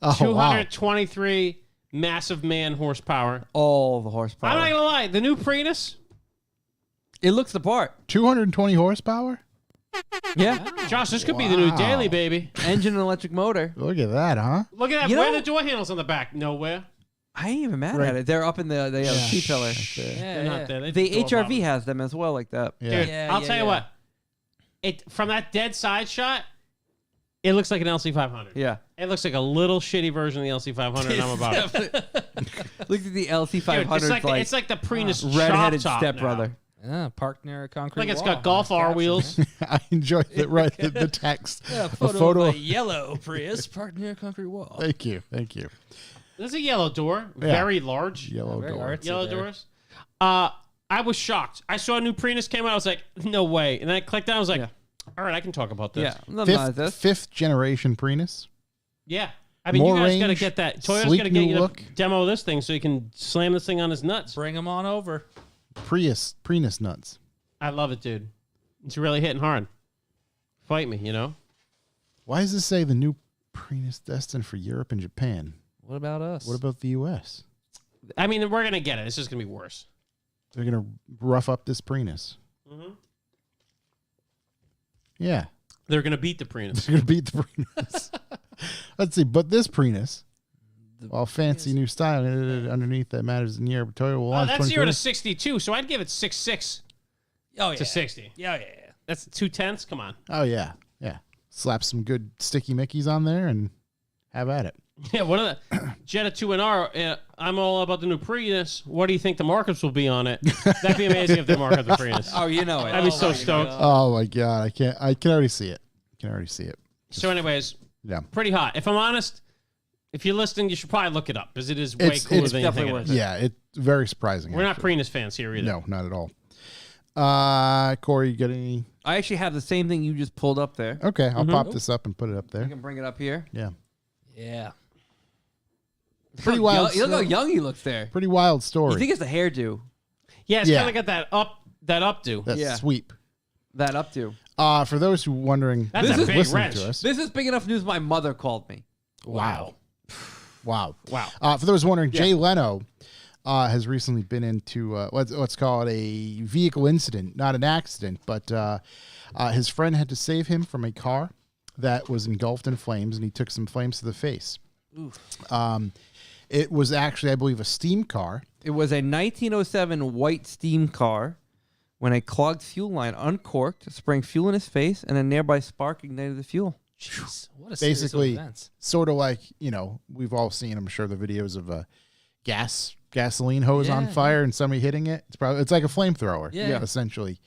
Oh, wow. 223 massive man horsepower. All the horsepower. I'm not gonna lie. The new Prius. It looks the part. 220 horsepower? Yeah. Josh, this could be the new Wow. daily, baby. Engine and electric motor. Look at that, huh? Look at that. You Where know- are the door handles on the back? Nowhere. I ain't even mad Right. at it. They're up in the C-pillar. They're not there. They The just door HRV bottoms. has them as well like that. Yeah. Dude, Yeah, I'll yeah, tell you yeah. what. It from that dead side shot, it looks like an LC500. Yeah. It looks like a little shitty version of the LC500, and I'm about it. Look at the Dude, LC500. it's like the Prius redheaded chop top stepbrother. Yeah, parked near a concrete Like it's wall. got Golf Nice R caption, wheels. man. I enjoyed it right in the text. Yeah, a photo. of a yellow Prius parked near a concrete wall. Thank you. Thank you. There's a yellow door, Yeah. very large. Yellow Very door. artsy Yellow there. doors. I was shocked. I saw a new Prius came out. I was like, no way. And then I clicked on. I was like, Yeah. all right, I can talk about this. Yeah. Nothing wrong with this. Fifth generation Prius. Yeah. I mean, More you guys got to range, get that. Toyota's sleek got to get new you to look. demo this thing so you can slam this thing on his nuts. Bring them on over. Prius nuts. I love it, dude. It's really hitting hard. Fight me, you know? Why does this say the new Prius destined for Europe and Japan? What about us? What about the U.S.? I mean, we're going to get it. It's just going to be worse. They're going to rough up this Prius. Mhm. Yeah. They're going to beat the Prius. They're going to beat the Prius. Let's see. But this Prius, while fancy new style underneath that matters in Europe, Toyota will launch That's 0 to 2020. 62, so I'd give it 6.6 Oh yeah. to 60. Yeah, yeah. That's 2/10. Come on. Oh, yeah. Yeah. Slap some good sticky Mickeys on there and have at it. Yeah, what are the Jetta 2NR? I'm all about the new Prius. What do you think the markups will be on it? That'd be amazing if they mark up the Prius. Oh, you know it. I'd be so stoked. Oh, my God. I can already see it. So, anyways, Yeah. pretty hot. If I'm honest, if you're listening, you should probably look it up because it is way It's cooler than you definitely think worth it is. Yeah. It's very surprising. We're not actually. Prius fans here either. No, not at all. Corey, you got any? I actually have the same thing you just pulled up there. Okay, I'll pop this up and put it up You there. can bring it up here. Yeah. Yeah. Pretty Look wild. how young he looks there. Pretty wild story. You think it's the hairdo? Yeah, it's Yeah. kind of got that updo. That's Yeah. sweep. That up to. For those who wondering, That's a who's big listening wrench. to us. This is big enough news. My mother called me. Wow. Wow. Wow. For those wondering, Jay Leno has recently been into what's called a vehicle incident, not an accident, but his friend had to save him from a car that was engulfed in flames, and he took some flames to the face. It was actually, I believe, a steam car. It was a 1907 white steam car when a clogged fuel line uncorked, spraying fuel in his face, and a nearby spark ignited the fuel. Jeez, what a Basically, series of events. sort of like, we've all seen, I'm sure, the videos of a gasoline hose on fire and somebody hitting it. It's like a flamethrower, essentially.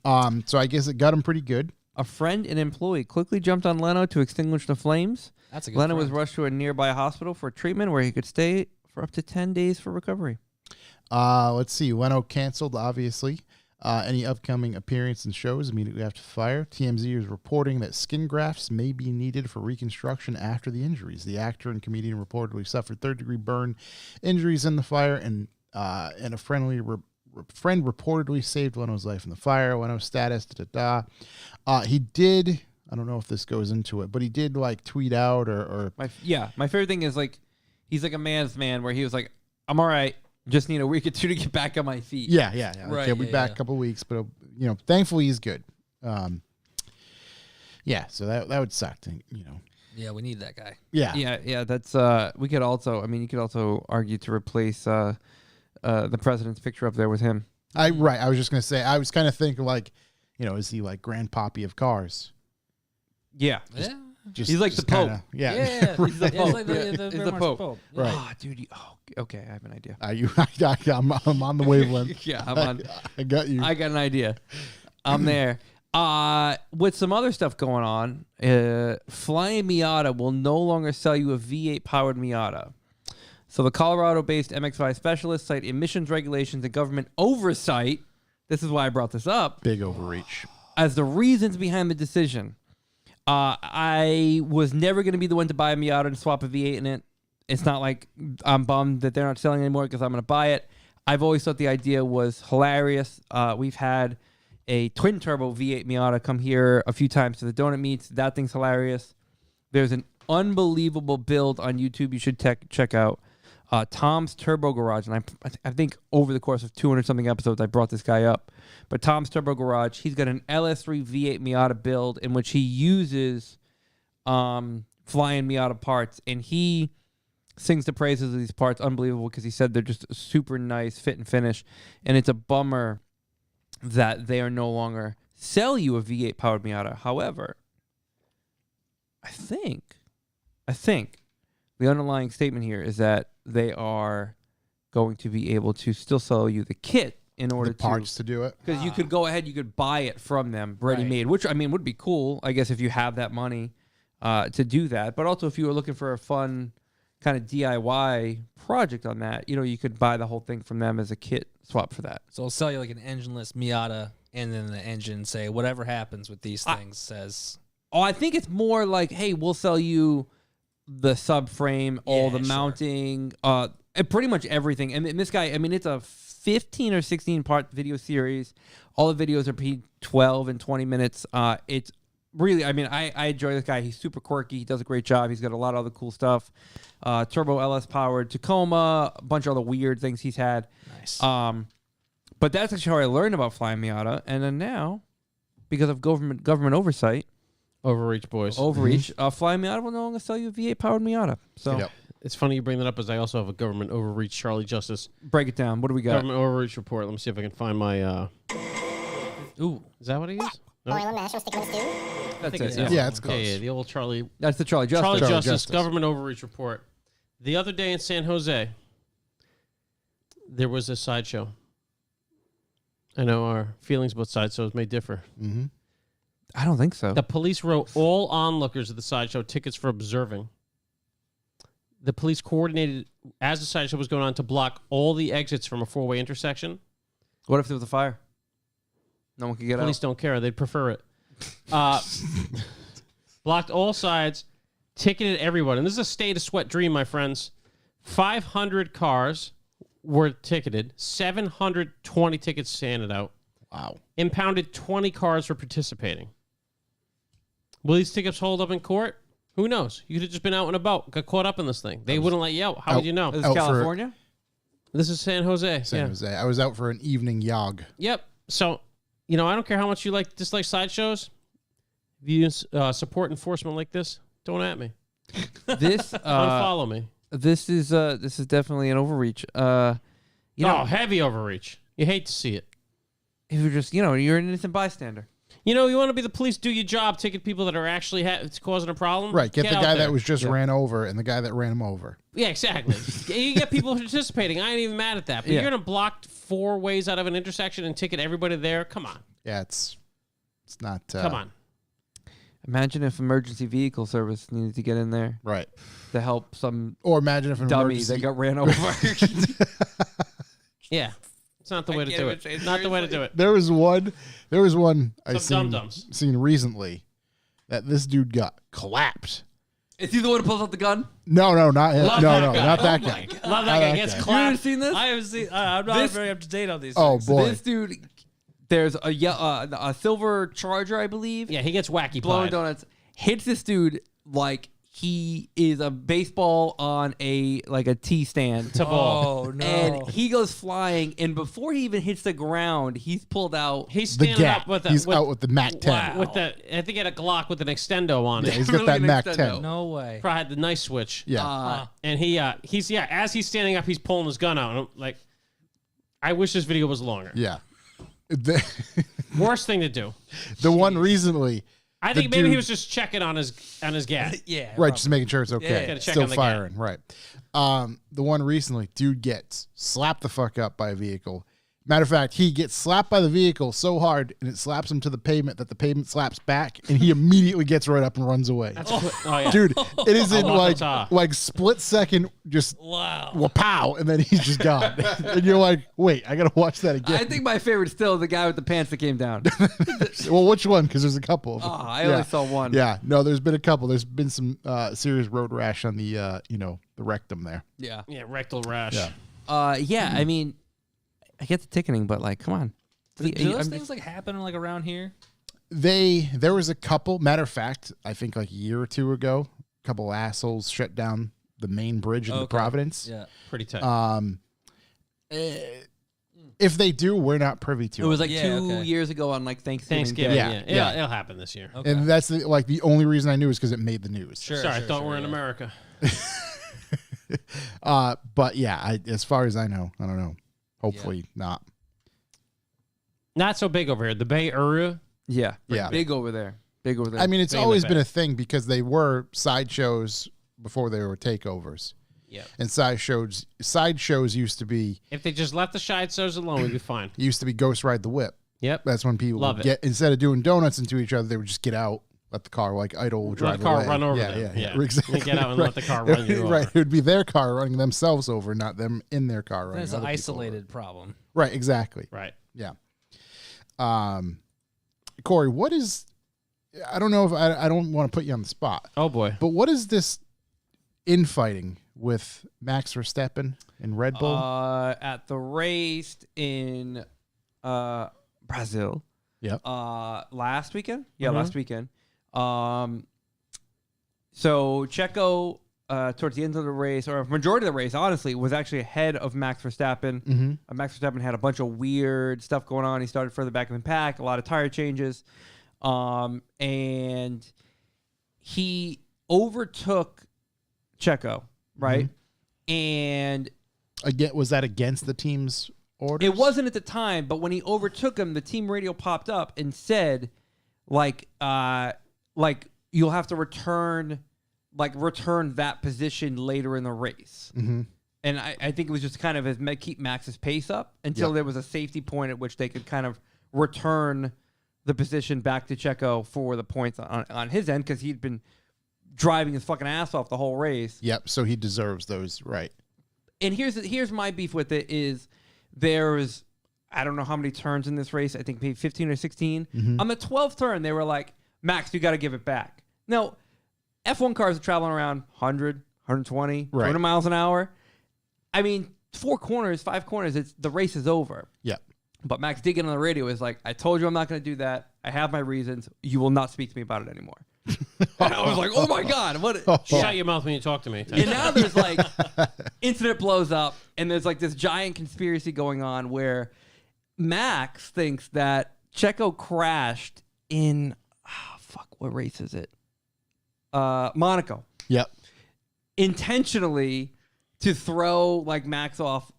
So I guess it got him pretty good. A friend and employee quickly jumped on Leno to extinguish the flames. That's a good Leno was friend. rushed to a nearby hospital for treatment where he could stay for up to 10 days for recovery. Let's see. Leno canceled, obviously, any upcoming appearance and shows immediately after the fire. TMZ is reporting that skin grafts may be needed for reconstruction after the injuries. The actor and comedian reportedly suffered third-degree burn injuries in the fire, and a friend reportedly saved Leno's life in the fire. Leno's status, he did, I don't know if this goes into it, but he did like tweet out or My favorite thing is like, he's like a man's man where he was like, I'm all right. Just need a week or two to get back on my feet. Yeah. Right, He'll be back a couple of weeks, but thankfully he's good. So that would suck. Yeah, we need that guy. Yeah. That's we could also. I mean, you could also argue to replace the president's picture up there with him. I was just gonna say. I was kind of thinking like, is he like grandpappy of cars? Yeah. He's like the Pope. kinda, yeah. He's the Pope. He's like He's the Pope. Yeah. Right. Oh, dude. Okay. I have an idea. I'm on the wavelength. Yeah, I'm on. I got you. I got an idea. I'm there. With some other stuff going on, Flying Miata will no longer sell you a V8 powered Miata. So the Colorado-based MX-5 specialists cite emissions regulations and government oversight. This is why I brought this up. Big overreach. As the reasons behind the decision. I was never going to be the one to buy a Miata and swap a V8 in it. It's not like I'm bummed that they're not selling anymore because I'm going to buy it. I've always thought the idea was hilarious. We've had a twin-turbo V8 Miata come here a few times to the donut meets. That thing's hilarious. There's an unbelievable build on YouTube you should check out. Tom's Turbo Garage, and I think over the course of 200-something episodes, I brought this guy up. But Tom's Turbo Garage, he's got an LS3 V8 Miata build in which he uses Flying Miata parts, and he sings the praises of these parts. Unbelievable, because he said they're just super nice fit and finish, and it's a bummer that they are no longer sell you a V8 powered Miata. However, I think the underlying statement here is that they are going to be able to still sell you the kit in order The parts to do it. because you could go ahead, you could buy it from them ready made, which I mean would be cool, I guess, if you have that money to do that. But also if you were looking for a fun kind of DIY project on that, you could buy the whole thing from them as a kit swap for that. So I'll sell you like an engineless Miata, and then the engine say whatever happens with these things says. Oh, I think it's more like, hey, we'll sell you the subframe, all the mounting, and pretty much everything. And this guy, I mean, it's a 15 or 16 part video series. All the videos are 12 and 20 minutes. It's really, I mean, I enjoy this guy. He's super quirky. He does a great job. He's got a lot of other cool stuff. Turbo LS powered Tacoma, a bunch of other weird things he's had. Nice. But that's actually how I learned about Flying Miata. And then now, because of government oversight, Overreach, boys. Flying Miata will no longer sell you a V8 powered Miata. So Yep. It's funny you bring that up, as I also have a government overreach Charlie Justice break it down. What do we got? government overreach report. Let me see if I can find my. Ooh. Is that what he is? No? Oil and mash or stick in a stew? That's think it. it's Yeah. Yeah, it's close. Yeah, the old Charlie. That's the Charlie Justice. Charlie Justice, Justice. government overreach report. The other day in San Jose, there was a sideshow. I know our feelings about sideshows may differ. Mm-hmm. I don't think so. The police wrote all onlookers at the sideshow tickets for observing. The police coordinated as the sideshow was going on to block all the exits from a four-way intersection. What if there was a fire? No one could get Police out. don't care. They'd prefer it. Blocked all sides, ticketed everyone. And this is a stay to sweat dream, my friends. 500 cars were ticketed. 720 tickets handed out. Wow. Impounded 20 cars for participating. Will these tickets hold up in court? Who knows? You could have just been out and about, got caught up in this thing. They wouldn't let you out. How would you know? This is Out for- California? This is San Jose. San Jose. I was out for an evening jog. Yep. So, I don't care how much you dislike sideshows. If you support enforcement like this, don't at me. This Unfollow me. this is definitely an overreach. Heavy overreach. You hate to see it. If you're just you're an innocent bystander. You want to be the police, do your job, ticket people that are actually causing a problem. Right. Get the out guy there. that was just ran over and the guy that ran him over. Yeah, exactly. You get people participating. I ain't even mad at that. But Yeah. you're going to block 4 ways out of an intersection and ticket everybody there? Come on. Yeah, it's not. Come on. Imagine if emergency vehicle service needed to get in there Right. to help some Or imagine if an dummy emergency. that got ran over. Yeah. It's not the way to can't do even it. say it Not the way to do it. There was one I Some dum-dums. seen recently that this dude got clapped. Is he the one who pulls out the gun? No, not him. Love No, that guy. not that Oh guy. Love that Not guy that gets guy. You ever clapped. seen this? I haven't seen. I'm not This- very up to date on these. Oh things. boy. This dude, there's a silver Charger, I believe. Yeah, he gets wacky Blowing pied. donuts. Hits this dude like he is a baseball on a T stand. To ball. Oh no! And he goes flying, and before he even hits the ground, he's pulled out. He's The standing gap. up with He's out with the Mac 10. I think he had a Glock with an extendo on Yeah, it. he's got that Really Mac an 10. extendo. no way. Probably had the nice switch. Yeah. And he's as he's standing up, he's pulling his gun out. And I'm like, I wish this video was longer. Yeah. The, Worst thing to do. the one recently, I The think maybe he dude- was just checking on his gas. Yeah. right, just making sure it's okay. Yeah. Gotta check Still on the firing, right. The one recently, dude gets slapped the fuck up by a vehicle. Matter of fact, he gets slapped by the vehicle so hard and it slaps him to the pavement that the pavement slaps back and he immediately gets right up and runs away. Oh yeah. Dude, it is in Wakata. like split second, just Wow. wapow, and then he's just gone. And you're like, wait, I gotta watch that I again. think my favorite still is the guy with the pants that came down. Well, which one? Because there's a couple of them. I only saw one. Yeah, no, there's been a couple. There's been some serious road rash on the the rectum there. Yeah. Yeah, rectal rash. Yeah. Yeah. I mean, I get the ticketing, but like, come on. Do I'm those just- things happen around here? There was a couple. Matter of fact, I think like a year or two ago, a couple assholes shut down the main bridge in the Okay. Providence. Yeah. Pretty tight. If they do, we're not privy to It was like Yeah, 2 okay. years ago on like Thanksgiving. Thanksgiving. Day. Yeah. Yeah. It'll happen this year. Okay. and that's the only reason I knew is because it made the news. Sure. Sorry, I sure, thought sure, we're in yeah. America. But yeah, as far as I know, I don't know. Hopefully not. Not so big over here. The Bay Area. Yeah. Yeah. Big over there. Big over there. I mean, it's Bang the always been Bay. a thing because they were sideshows before they were takeovers. Yeah. And sideshows used to be If they just left the side shows alone, we'd be fine. Ghost Ride the Whip. Yep. That's when people Love would it. get, instead of doing donuts into each other, they would just get out, let the car like idle, drive Let the car away. run over yeah, them. Yeah, Yeah. exactly. They get out and let the car run you over. Right, it would be their car running themselves over, not them in their car running. That's an other people isolated problem. over. Right, exactly. Right. Yeah. Corey, what is? I don't know if I don't want to put you on the spot, Oh boy. but what is this infighting with Max Verstappen and Red Bull? at the race in Brazil. Yep. Last weekend? Yeah, Mhm. last weekend. So Checo, towards the end of the race, or majority of the race, honestly, was actually ahead of Max Verstappen. Mm-hmm. Max Verstappen had a bunch of weird stuff going on. He started further back in the pack, a lot of tire changes. And he overtook Checo, right? And Again, was that against the team's orders? it wasn't at the time, but when he overtook him, the team radio popped up and said, like you'll have to return that position later in the race. Mm-hmm. And I think it was just kind of keep Max's pace up until Yep. there was a safety point at which they could kind of return the position back to Checo for the points on his end, because he'd been driving his fucking ass off the whole race. Yep. So he deserves those, right? And here's my beef with it is there's, I don't know how many turns in this race. I think maybe 15 or 16. Mm-hmm. On the 12th turn, they were like, Max, you got to give it back. Now, F1 cars are traveling around 100, 120, Right. 200 miles an hour. I mean, 5 corners, the race is over. Yep. But Max did get on the radio, is like, I told you I'm not going to do that. I have my reasons. You will not speak to me about it anymore. And I was like, oh my God, what? Shut your mouth when you talk to me. And now there's like, incident blows up, and there's like this giant conspiracy going on where Max thinks that Checo crashed in, what race is it? Monaco. Yep. Intentionally to throw like Max off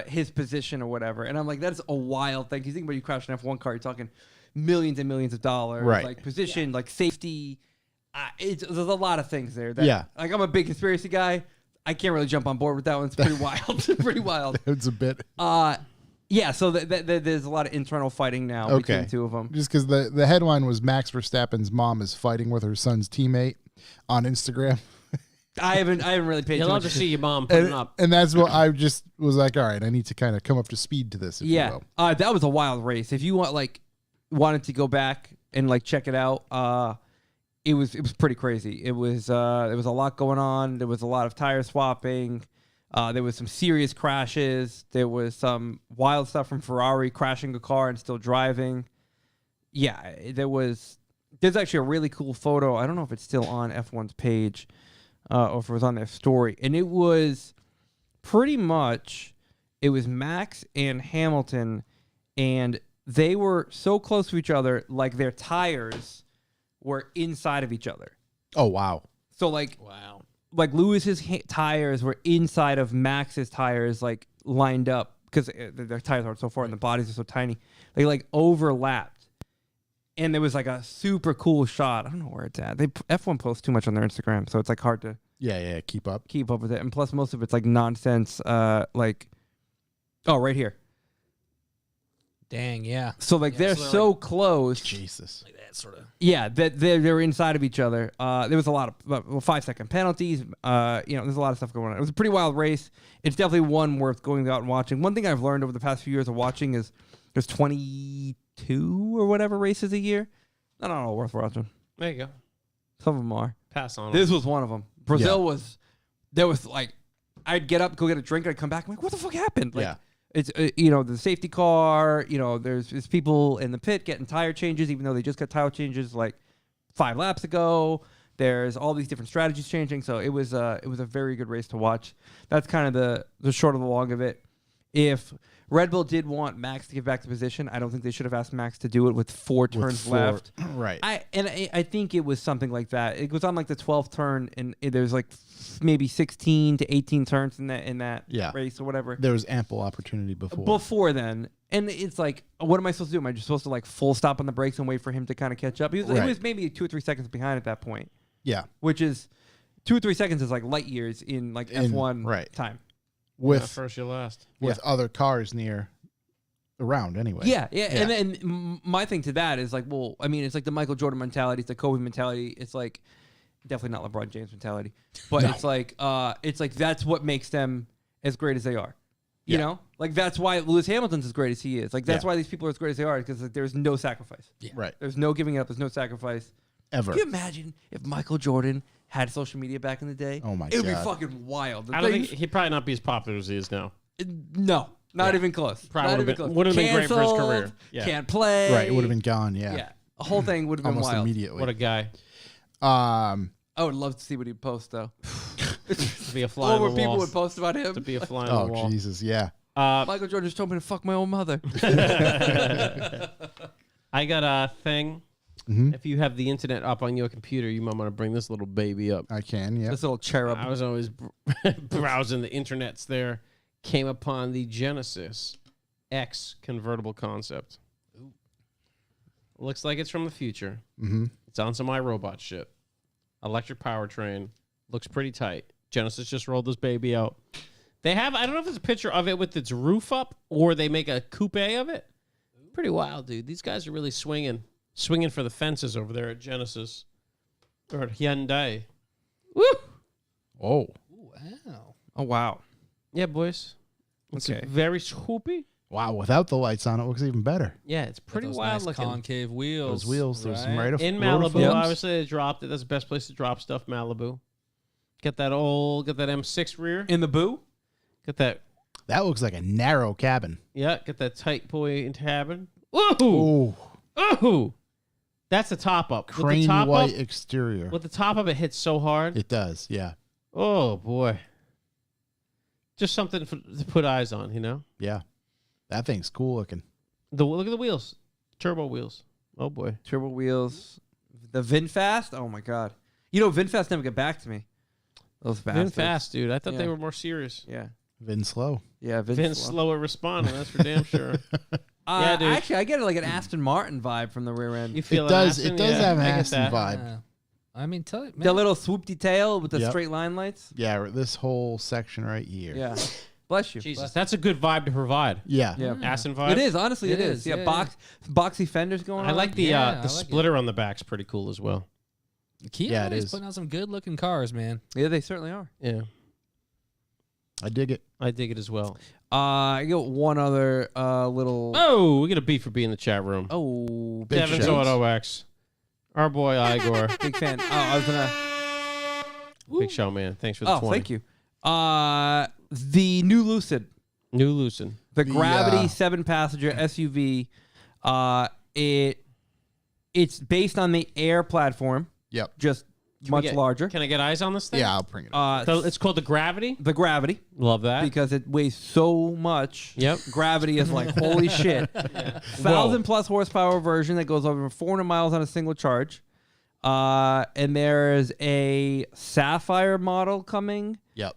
his position or whatever. And I'm like, that's a wild thing. You think about you crash an F1 car, you're talking millions and millions of dollars, Right. like position, like safety. There's a lot of things there. That, Yeah. Like I'm a big conspiracy guy. I can't really jump on board with that one. It's pretty wild. Pretty wild. It's a bit. Yeah, so there's a lot of internal fighting now between the two of them. Just because the headline was Max Verstappen's mom is fighting with her son's teammate on Instagram. I haven't really paid You'll too love much. to see your mom putting And, up. and that's what I just was like, all right, I need to kind of come up to speed to this, if you Yeah, will. that was a wild race. If you wanted to go back and like check it out, it was pretty crazy. It was there was a lot going on. There was a lot of tire swapping. There was some serious crashes. There was some wild stuff from Ferrari crashing a car and still driving. Yeah, there's actually a really cool photo. I don't know if it's still on F1's page or if it was on their story. And it was pretty much, it was Max and Hamilton, and they were so close to each other, like their tires were inside of each other. Oh, wow. So like, Wow. like Lewis's tires were inside of Max's tires, like lined up because their tires aren't so far and the bodies are so tiny. They like overlapped. And there was like a super cool shot. I don't know where it's at. F1 posts too much on their Instagram, so it's like hard to Yeah, keep up. with it. And plus, most of it's like nonsense. Right here. Dang, yeah. So like they're so so close. Jesus. Like that sort of. Yeah, that they're inside of each other. There was a lot of 5-second penalties. There's a lot of stuff going on. It was a pretty wild race. It's definitely one worth going out and watching. One thing I've learned over the past few years of watching is there's 22 or whatever races a year. I don't know, worth watching. There you go. Some of them are. Pass on. This was one of them. Brazil there was like, I'd get up, go get a drink, I'd come back, I'm like, what the fuck happened? Like, Yeah. It's, the safety car, there's people in the pit getting tire changes, even though they just got tire changes like 5 laps ago. There's all these different strategies changing. So it was a very good race to watch. That's kind of the short of the long of it. If Red Bull did want Max to get back to position, I don't think they should have asked Max to do it with 4 turns left. Right. I think it was something like that. It was on like the 12th turn, and there's like maybe 16 to 18 turns in that race or whatever. There was ample opportunity before. Before then. And it's like, what am I supposed to do? Am I just supposed to like full stop on the brakes and wait for him to kind of catch up? He was maybe 2 or 3 seconds behind at that point. Yeah. Which is 2 or 3 seconds is like light years in like F1 time. With first, you last. With other cars around anyway. Yeah. And then my thing to that is like, well, I mean, it's like the Michael Jordan mentality, it's the Kobe mentality. It's like definitely not LeBron James mentality, but it's like that's what makes them as great as they are. You know, like that's why Lewis Hamilton's as great as he is. Like that's why these people are as great as they are, because like, there's no sacrifice. Yeah. Right. There's no giving up. There's no sacrifice. Ever. Can you imagine if Michael Jordan had social media back in the day? Oh my It would be God. fucking wild. I don't think he'd probably not be as popular as he is now. No, not even close. Probably Not even would have close. been great for his Canceled, career. Yeah. Can't play. Right. It would have been gone. Yeah. Yeah. The whole thing would have been Almost wild. immediately. What a guy. I would love to see what he'd post though. To be a fly Or on what the people wall. would post about him. To be a fly on the wall. Jesus. Yeah. Michael Jordan just told me to fuck my own mother. I got a thing. Mm-hmm. If you have the internet up on your computer, you might want to bring this little baby up. I can. Yeah. This little cherub. I was always browsing the internets there. Came upon the Genesis X convertible concept. Looks like it's from the future. Mm-hmm. It's on some iRobot shit. Electric powertrain. Looks pretty tight. Genesis just rolled this baby out. They have, I don't know if it's a picture of it with its roof up or they make a coupe of it. Pretty wild, dude. These guys are really swinging for the fences over there at Genesis or at Hyundai. Woo! Oh. Wow. Oh wow. Yeah, boys. It's Okay. very swoopy. Wow. Without the lights on, it looks even better. Yeah, it's pretty Those wild nice looking. concave wheels. Those wheels. There's some right In road Malibu, films. obviously they dropped it. That's the best place to drop stuff, Malibu. Get that M6 rear. In the boo? Get that, That looks like a narrow cabin. get that tight boy in cabin. Woohoo! Oh. Ooh! That's the top up. With the Crane top white up, exterior. with the top up, it hits so hard. It does, yeah. Oh boy. Just something to put eyes on, you know. Yeah. That thing's cool looking. Look at the wheels, turbo wheels. Oh boy, Turbo wheels. The VinFast. Oh my god. You know, VinFast never get back to me. Those Vin bastards. fast, dude. I thought they Yeah. were more serious. Yeah. Vin slow. Yeah. Vin's slow at responding. That's for damn sure. Yeah, dude. Actually, I get like an Aston Martin vibe from the rear end. You feel It does. Aston? It does Yeah, have an I get Aston that. vibe. I mean, tell it, man. The little swoopy tail with the Yep. straight line lights. Yeah, this whole section right here. Yeah. Bless you. Jesus, that's a good vibe to provide. Yeah. Yeah. Aston vibe. It is. Honestly, it It is. is, Yeah. yeah, Boxy fenders going on. I like the Yeah, I like splitter on the back's pretty cool as well. Kia Yeah, it is is. putting out some good looking cars, man. Yeah, they certainly are. Yeah, I dig it. I dig it as well. I got one other little. Oh, we get a beat for being in the chat room. Oh, Big Devin's shouts. Auto X. Our boy Igor. big fan. Oh, I was gonna. Big show, man. Thanks for the Oh, 20. thank you. The new Lucid, New Lucid. the The, Gravity 7-passenger SUV. It's based on the Air platform, Yep. just we much get- larger. Can I get eyes on this thing? Yeah, I'll bring it up. So it's called the Gravity. The Gravity, Love that. because it weighs so much. Yep. Gravity is like holy shit. 1,000+ horsepower version that goes over 400 miles on a single charge. And there's a Sapphire model coming. Yep.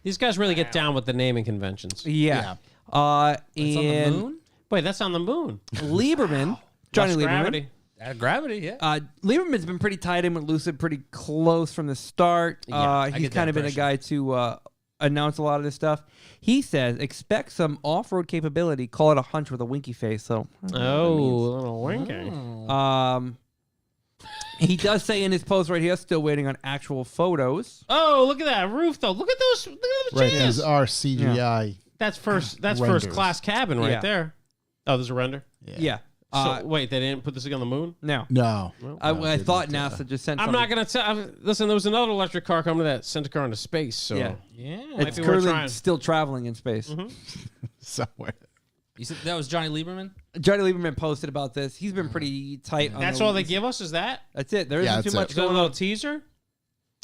These guys really get down with the naming conventions. Yeah. It's on the And moon? Wait, that's on the moon. Lieberman, Johnny Less Lieberman. Gravity. Gravity, yeah. Lieberman's been pretty tied in with Lucid pretty close from the start. I He's get that kind of been a guy to announce a lot of this stuff. He says, expect some off-road capability. Call it a hunch with a winky face. So, Oh, a little winky. he does say in his post right here, still waiting on actual photos. Oh, look at that roof, though. Look at those. Look at those Right, chairs. these are CGI. That's first Renders. class cabin right Yeah. there. Oh, there's a render. Yeah. So wait, they didn't put this thing on the moon? No. No. I thought NASA just sent I'm something. not gonna tell. Listen, there was another electric car coming that sent a car into space. So Yeah. Yeah. Might It's be worth currently trying. still traveling in space. Somewhere. You said that was Johnny Lieberman? Johnny Lieberman posted about this. He's been pretty tight on that's the all they lease. give us. Is that? That's it. There Yeah, isn't too that's much Is that a going little on. teaser?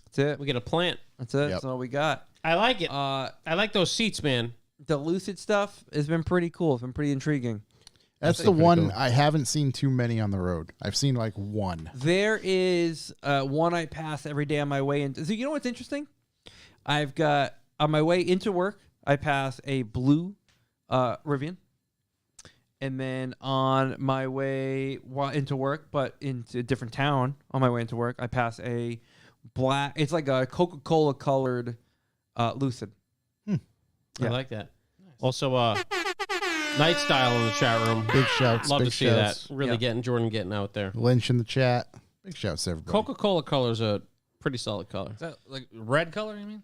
That's it. We get a plant. That's it. Yep. That's all we got. I like it. Uh, I like those seats, man. the Lucid stuff has been pretty cool. It's been pretty intriguing. That's the pretty one cool. I haven't seen too many on the road. I've seen like one. There is one I pass every day on my way into. So you know what's interesting? I've got on my way into work, I pass a blue Rivian. And then on my way into work, but into a different town on my way into work, I pass a black. It's like a Coca-Cola colored Lucid. I Yeah. like that. Also, Night Style in the chat room. Big shouts. Love big to see shouts. that. Really Yeah. Jordan getting out there. Lynch in the chat. Big shouts to everybody. Coca-Cola color is a pretty solid color. Is that like red color, you mean?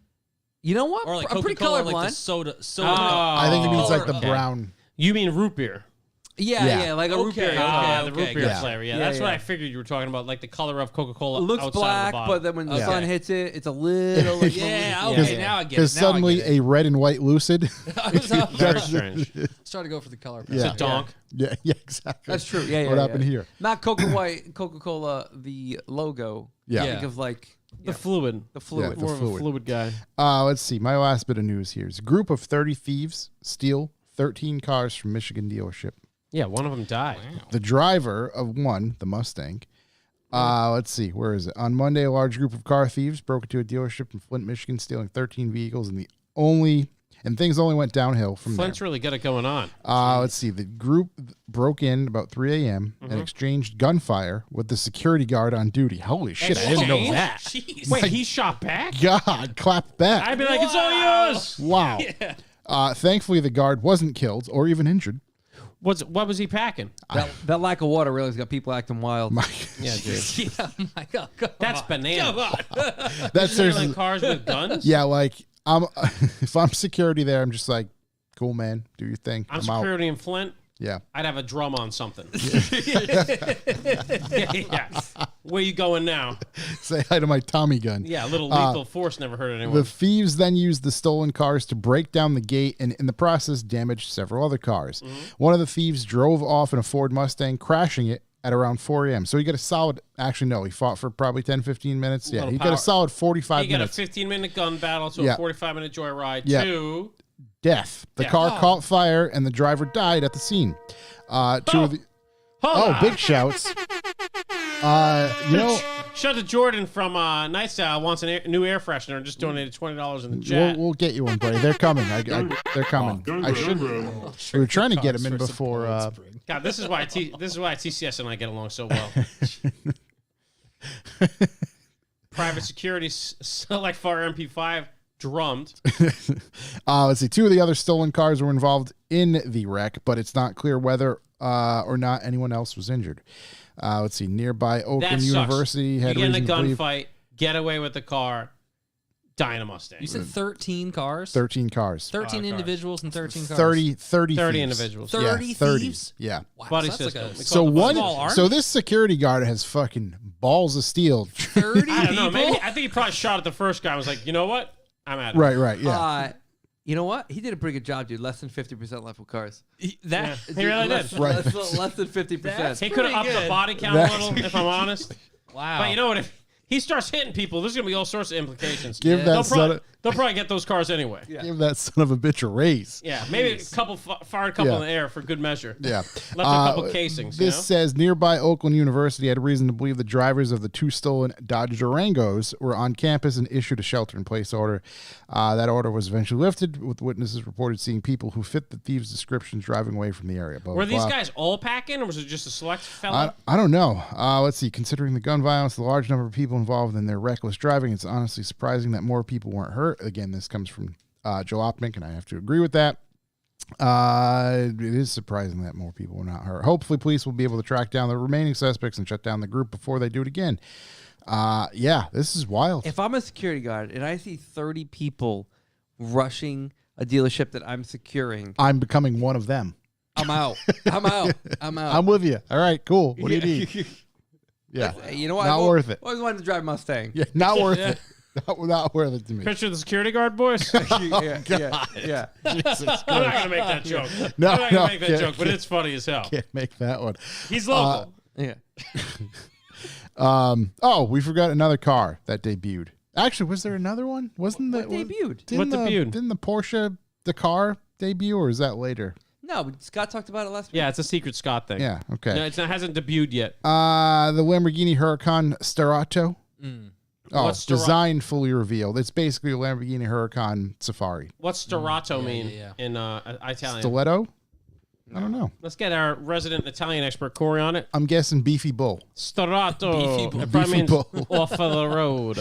You know what? Or like I'm pretty Coca-Cola, colorblind. like the soda. I think it means like the Okay. brown. You mean root beer? Yeah, Yeah. yeah, like a root Okay, beer. okay. The root beer Yeah. flavor. Yeah, Yeah, that's what yeah. I figured you were talking about, like the color of Coca-Cola. It looks outside black, of the but bottle. then when the Okay. sun hits it, it's a little. Like, Yeah, yeah. okay, now I get it. Because Now I suddenly get it. a red and white Lucid. Very strange. Let's try to go for the color. Yeah. It's a donk. yeah, exactly. That's true. Yeah, yeah. What yeah. happened here? Not Coca-Cola, the logo. Yeah. Think of like The fluid. the fluid. The More of a fluid. fluid guy. Let's see. My last bit of news here is a group of 30 thieves steal 13 cars from Michigan dealership. Yeah, one of them died. The driver of one, the Mustang. Let's see. Where is it? On Monday, a large group of car thieves broke into a dealership in Flint, Michigan, stealing 13 vehicles, and things only went downhill from Flint's really got it going on. there. Let's see. The group broke in about 3 a.m. and exchanged gunfire with the security guard on duty. Holy shit! I didn't know Exchange? that. Jeez. Wait, he shot back? God, clap back. I'd be like, it's all yours. Wow. Thankfully, the guard wasn't killed or even injured. What was he packing? That lack of water really has got people acting wild. Yeah, dude. Yeah, my God. Come That's on. bananas. That's Stealing seriously. cars with guns? Yeah, like if I'm security there, I'm just like, cool, man, do your thing. I'm out. security in Flint. Yeah. I'd have a drum on something. Yeah. Where you going now? Say hi to my Tommy gun. Yeah, a little lethal force never hurt anyone. The thieves then used the stolen cars to break down the gate and in the process damaged several other cars. Mm-hmm. One of the thieves drove off in a Ford Mustang, crashing it, at around 4 a.m. So he got a solid, actually, no, he fought for probably 10, 15 minutes. Yeah, Little he got power. a solid 45 You get a minutes. 15-minute gun battle to Yeah. a 45-minute joyride Yeah. to Death. The Yeah. car caught fire and the driver died at the scene. Two of the, Hold on. big shouts. You know, Shout to Jordan from Night Style wants a new air freshener and just donated $20 in the chat. we'll get you one, buddy. They're coming. They're coming. I should. We were trying to get them in before. God, this is why TCS and I get along so well. Private security select fire MP5 drummed. Let's see. Two of the other stolen cars were involved in the wreck, but it's not clear whether or not anyone else was injured. Let's see. Nearby That Oakland sucks. University had You get in a reason to believe gunfight, get away with the car, die in a Mustang. You said 13 cars? 13 cars. 13 cars. individuals and 13 cars. 30 30 thieves. individuals. 30 yeah, 30. thieves? Yeah. Wow, Buddy so that's system. like a So Called the small army? so this security guard has fucking balls of steel. 30 I don't know. people? Maybe I think he probably shot at the first guy and was like, you know what? I'm at it. right, yeah. You know what? He did a pretty good job, dude. Less than 50% left with cars. Yeah, he really less, did. Right. Less than 50%. He could have upped the body count a That's- little, if I'm honest. Wow. But you know what? If he starts hitting people, there's going to be all sorts of implications. Give that They'll son probably, of, they'll probably get those cars anyway. Yeah, give that son of a bitch a raise. maybe a couple fired a couple Yeah. in the air for good measure. Yeah. Left a couple casings. This you know? says nearby Oakland University had reason to believe the drivers of the two stolen Dodge Durangos were on campus and issued a shelter-in-place order. That order was eventually lifted, with witnesses reported seeing people who fit the thieves' descriptions driving away from the area. Blah, Were blah, these blah. guys all packing, or was it just a select fella? I don't know. Let's see. Considering the gun violence, the large number of people involved in their reckless driving, it's honestly surprising that more people weren't hurt. Again, this comes from Joe Opnick, and I have to agree with that. It is surprising that more people were not hurt. Hopefully, police will be able to track down the remaining suspects and shut down the group before they do it again. Yeah, this is wild. If I'm a security guard and I see 30 people rushing a dealership that I'm securing, I'm becoming one of them. I'm out. I'm out. I'm with you. All right, cool. What do you need? Yeah, Hey, you know what? Not worth it. Always wanted to drive a Mustang. Yeah, not worth it. Not worth it to me. Picture the security guard, boys. yeah. Jesus I'm not going to make that joke. No, I'm not no, going to make that can't- joke, but it's funny as hell. Can't make that one. He's local. Yeah. Oh, we forgot another car that debuted. Actually, was there another one? Wasn't that What debuted? What debuted? Didn't the Porsche, the car debut, or is that later? No, but Scott talked about it last week. Yeah, it's a secret Scott thing. Yeah, okay. No, it hasn't debuted yet. The Lamborghini Huracan Starato. Oh, What's Starato? design fully revealed. It's basically a Lamborghini Huracan Safari. What's Starato mean yeah. in Italian? Stiletto? I don't know. Let's get our resident Italian expert, Corey, on it. I'm guessing beefy bull. Starato. Beefy bull. It probably Beefy means bull. off of the road.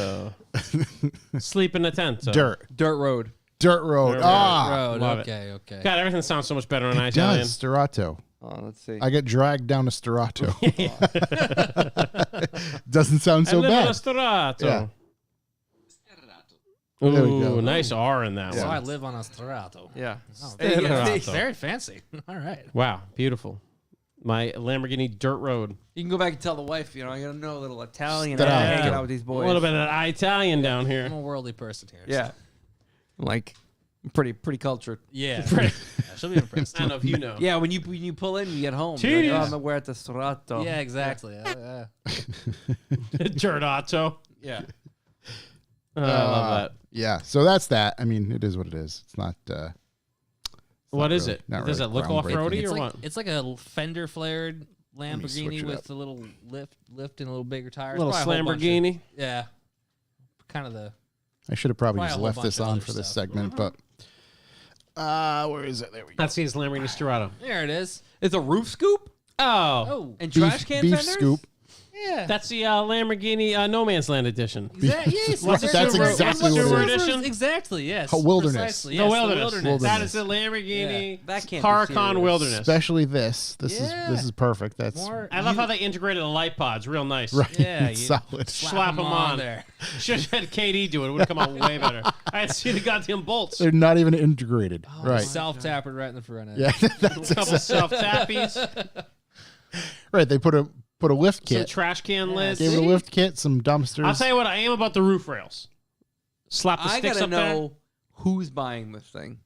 Sleep in the tent. Dirt. Dirt road. Dirt road. Dirt Ah, Road. love it. Okay. God, everything sounds so much better in it Italian. does. Starato. Oh, let's see. I get dragged down to Starato. Doesn't sound so I live in a bad. Starato. Yeah. Ooh, There we go. nice R in that So one. I live on a Starato. Yeah. Oh, There you go. Starato. very fancy. All right. Wow, beautiful. My Lamborghini Dirt Road. You can go back and tell the wife, you know, I got to know a little Italian. Starato. I'm hanging out with these A boys. little bit of Italian down here. I'm a worldly person here. Yeah. Like, pretty cultured. Yeah. Right. Yeah, she'll be impressed. I don't know if you know. Yeah, when you pull in, you get home. You're Jeez. like, oh, we're at the Starato. Yeah, exactly. Dirt Auto. Yeah. I love that. Yeah, so that's that. I mean, it is what it is. It's not. What is really- it? not Does really it look groundbreaking. off-roady It's or like what? it's like a fender flared me switch Lamborghini it with up. a little lift and a little bigger tires. Little Probably a whole bunch of- Lamborghini. Yeah. Kind of the. I should have probably Probably a just whole left bunch this of on other for this stuff. segment, but where is it? There we go. That's his Lamborghini Starato. There it is. It's a roof scoop Oh, Oh. and trash can beef fenders? scoop. Yeah. that's the Lamborghini No Man's Land edition. Yes, What's That's Subaru- exactly what's what Subaru it is. edition? Exactly, yes. Wilderness. Precisely, The yes, wilderness. That is the Lamborghini Yeah. That can't be Huracan serious. Wilderness. Especially this. This Yeah. is perfect. That's More, I love how they integrated the light pods. Real nice. right. Yeah, It's you- solid. Slap 'em on. there. Should have had KD do it. It would have come out way better. I'd see the goddamn bolts. They're not even integrated. right. Self-tappered right in the front end. Yeah. That's A couple self-tappies. right. They put a lift Some kit. trash can lids. Gave it a lift kit. Some dumpsters. I'll tell you what I am about the roof rails. Slap the I sticks gotta up there. know who's buying this thing.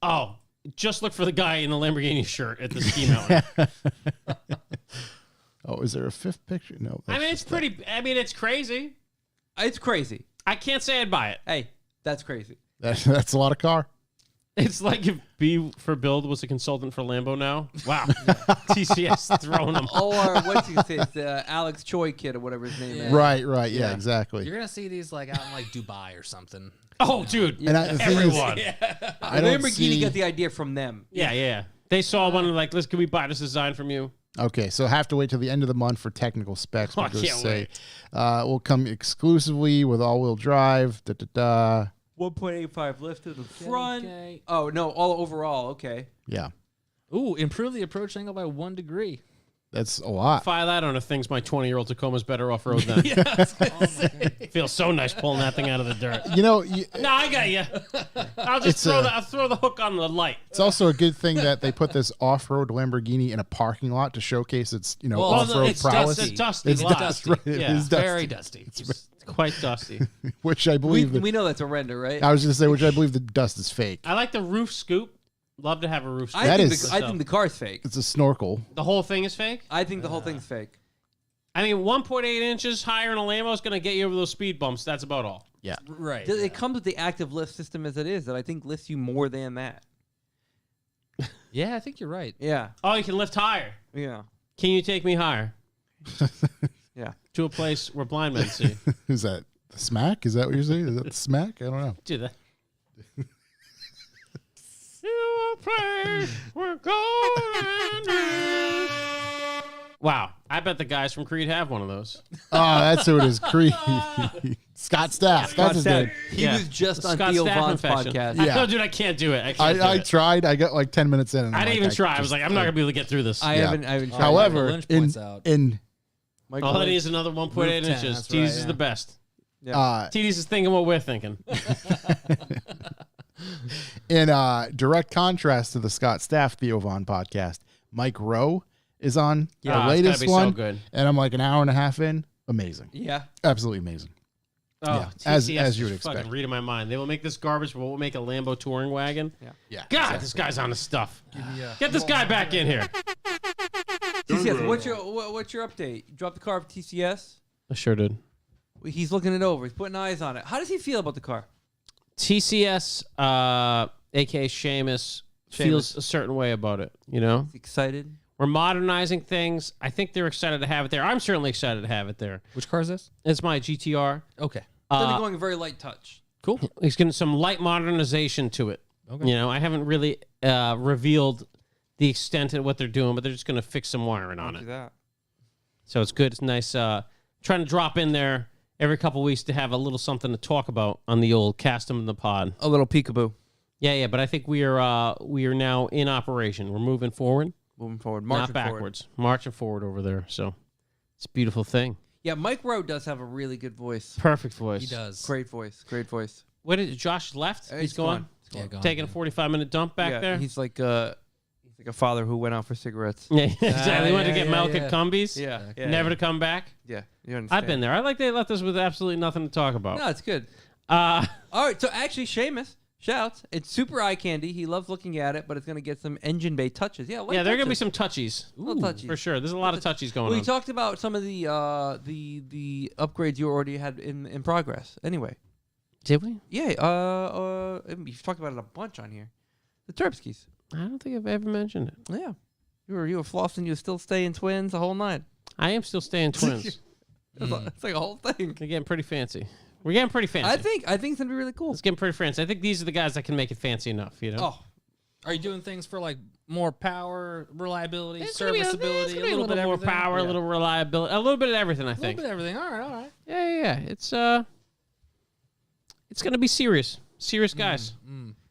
Oh, just look for the guy in the Lamborghini shirt at the ski mountain. Oh, is there a fifth picture? No. I mean, it's pretty. I mean, it's crazy. It's crazy. I can't say I'd buy it. Hey, that's crazy. That's a lot of car. It's like if B for Build was a consultant for Lambo now. Wow. TCS throwing them. Or what's he say? It's the Alex Choi kid or whatever his name is. Right. Yeah. Exactly. You're gonna see these like out in like Dubai or something. Oh, dude. And the thing is, Everyone. I don't Lamborghini see- got the idea from them. Yeah. They saw one and like, can we buy this design from you? Okay, so have to wait till the end of the month for technical specs. Oh, I because can't say wait. will come exclusively with all-wheel drive. 1.85 lift to the front. Okay. Oh no, all overall. Okay. Yeah, Ooh, improve the approach angle by 1 degree. that's a lot. Fire that on a thing's my 20-year-old Tacoma's better off-road than. Feels so nice pulling that thing out of the dirt. You know, No, I got you. I'll just I'll throw the hook on the light. it's also a good thing that they put this off-road Lamborghini in a parking lot to showcase its Well, off-road it's prowess. dusty. Dusty. It's lot. dusty. Right, it Yeah. is dusty. Very dusty. It's quite dusty. Which I believe. We know that's a render, right? I was going to say, which I believe the dust is fake. I like the roof scoop. Love to have a roof scoop. That think is- I think the car's fake. It's a snorkel. The whole thing is fake? I think the whole thing's fake. I mean, 1.8 inches higher in a Lambo is going to get you over those speed bumps. That's about all. Yeah. Right. It comes with the active lift system as it is that I think lifts you more than that. Yeah, I think you're right. Yeah. Oh, you can lift higher. Yeah. Can you take me higher? Yeah. To a place where blind men see. Who's that? The Smack? Is that what you're saying? Is that the Smack? I don't know. Do that. To a place where golden days. Wow. I bet the guys from Creed have one of those. Oh, that's who it is. Creed. Scott Staff. That's his name. He Yeah. was just on Scott Theo Staff Vaughn's infection. podcast. Yeah. No, dude, I can't do it. I can't do I it. tried. I got like 10 minutes in. And I I'm didn't like, even try. I was just- like, I'm not going to be able to get through this. I Yeah. haven't tried. However, Lynch in points out. Mike All it Lynch- needs is another 1.8 Roof 10, inches. that's TD's right, is yeah. the best. TD's TD's is thinking what we're thinking. in direct contrast to the Scott Staff Theo Vaughn podcast, Mike Rowe is on Yeah, the it's latest gotta be so one. good. And I'm like an hour and a half in. Amazing. Yeah. Absolutely amazing. Oh, Yeah, as TCS you would is fucking expect. reading my mind. They will make this garbage, but we'll make a Lambo touring wagon. Yeah. God, this guy's on his stuff. Get this guy back in here. TCS, what's your update? You dropped the car for TCS? I sure did. He's looking it over. He's putting eyes on it. How does he feel about the car? TCS, aka Seamus, feels a certain way about it. You know, He's excited. we're modernizing things. I think they're excited to have it there. I'm certainly excited to have it there. Which car is this? It's my GTR. Okay. Then they're going a very light touch. Cool. He's getting some light modernization to it. Okay. You know, I haven't really revealed the extent of what they're doing, but they're just going to fix some wiring on Do it. that. So it's good. It's nice. Trying to drop in there every couple weeks to have a little something to talk about on the old Cast 'em in the pod. A little peekaboo. Yeah. But I think we are now in operation. We're moving forward, Moving forward. not Marching forward. backwards. Marching forward over there. So it's a beautiful thing. Yeah, Mike Rowe does have a really good voice. Perfect voice. He does. Great voice. Great voice. What did Josh left? He's gone. gone. He's Yeah, gone. gone. Taking a 45-minute dump back Yeah, there. He's like a father who went out for cigarettes. Yeah, exactly. He went to yeah, get yeah, milk yeah. at Cumbies. Yeah. Never to come back. Yeah. You understand. I've been there. I like they left us with absolutely nothing to talk about. No, it's good. Uh, All right, so actually, Seamus, shouts. It's super eye candy. He loves looking at it, but it's going to get some engine bay touches. Yeah, yeah, there are gonna be some touchies little touches. for sure. There's a lot of touchies going We on. talked about some of the upgrades you already had in progress. Anyway, Did we? yeah. You've talked about it a bunch on here. The Terpskis. I don't think I've ever mentioned it. Yeah, you were flossing. You were still staying twins the whole night. I am still staying twins. It's like a whole thing. We're getting pretty fancy. We're getting pretty fancy. I think it's gonna be really cool. it's getting pretty fancy. I think these are the guys that can make it fancy enough. You know. Oh, Are you doing things for like more power, reliability, It's gonna be serviceability, a little bit more everything? power, a Yeah. little reliability, a little bit of everything. I A little think. bit of everything. All right. Yeah. It's gonna be serious guys.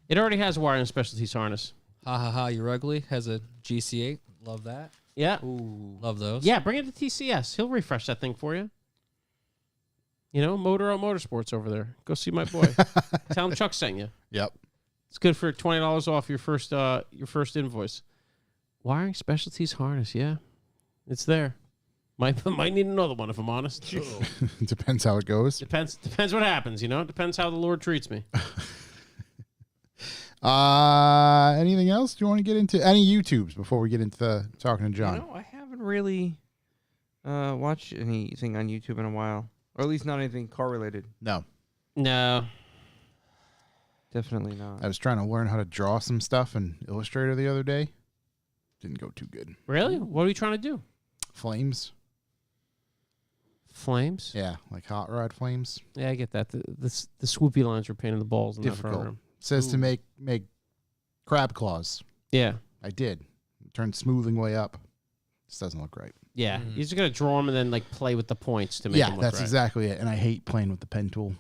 It already has a wire and specialties harness. Ha ha ha! You're ugly. Has a GC8. Love that. Yeah. Love those. Yeah, bring it to TCS. He'll refresh that thing for you. You know, Motor Out Motorsports over there. Go see my boy. Tell him Chuck sent you. Yep. It's good for $20 off your first invoice. Wiring specialties harness, yeah. It's there. Might need another one if I'm honest. Depends how it goes. Depends what happens, you know? Depends how the Lord treats me. Anything else? Do you want to get into any YouTubes before we get into talking to John? I haven't really watch anything on YouTube in a while, or at least not anything car related. No. No. Definitely not. I was trying to learn how to draw some stuff in Illustrator the other day. Didn't go too good. Really? What are we trying to do? Flames. Flames? Yeah, like hot rod flames. Yeah, I get that. The swoopy lines are pain in the balls in that Difficult. program. Says to make crab claws. Yeah. I did. Turned smoothing way up. This doesn't look right. Yeah. You just got to draw them and then like play with the points to make them Yeah, look that's right. exactly it. And I hate playing with the pen tool.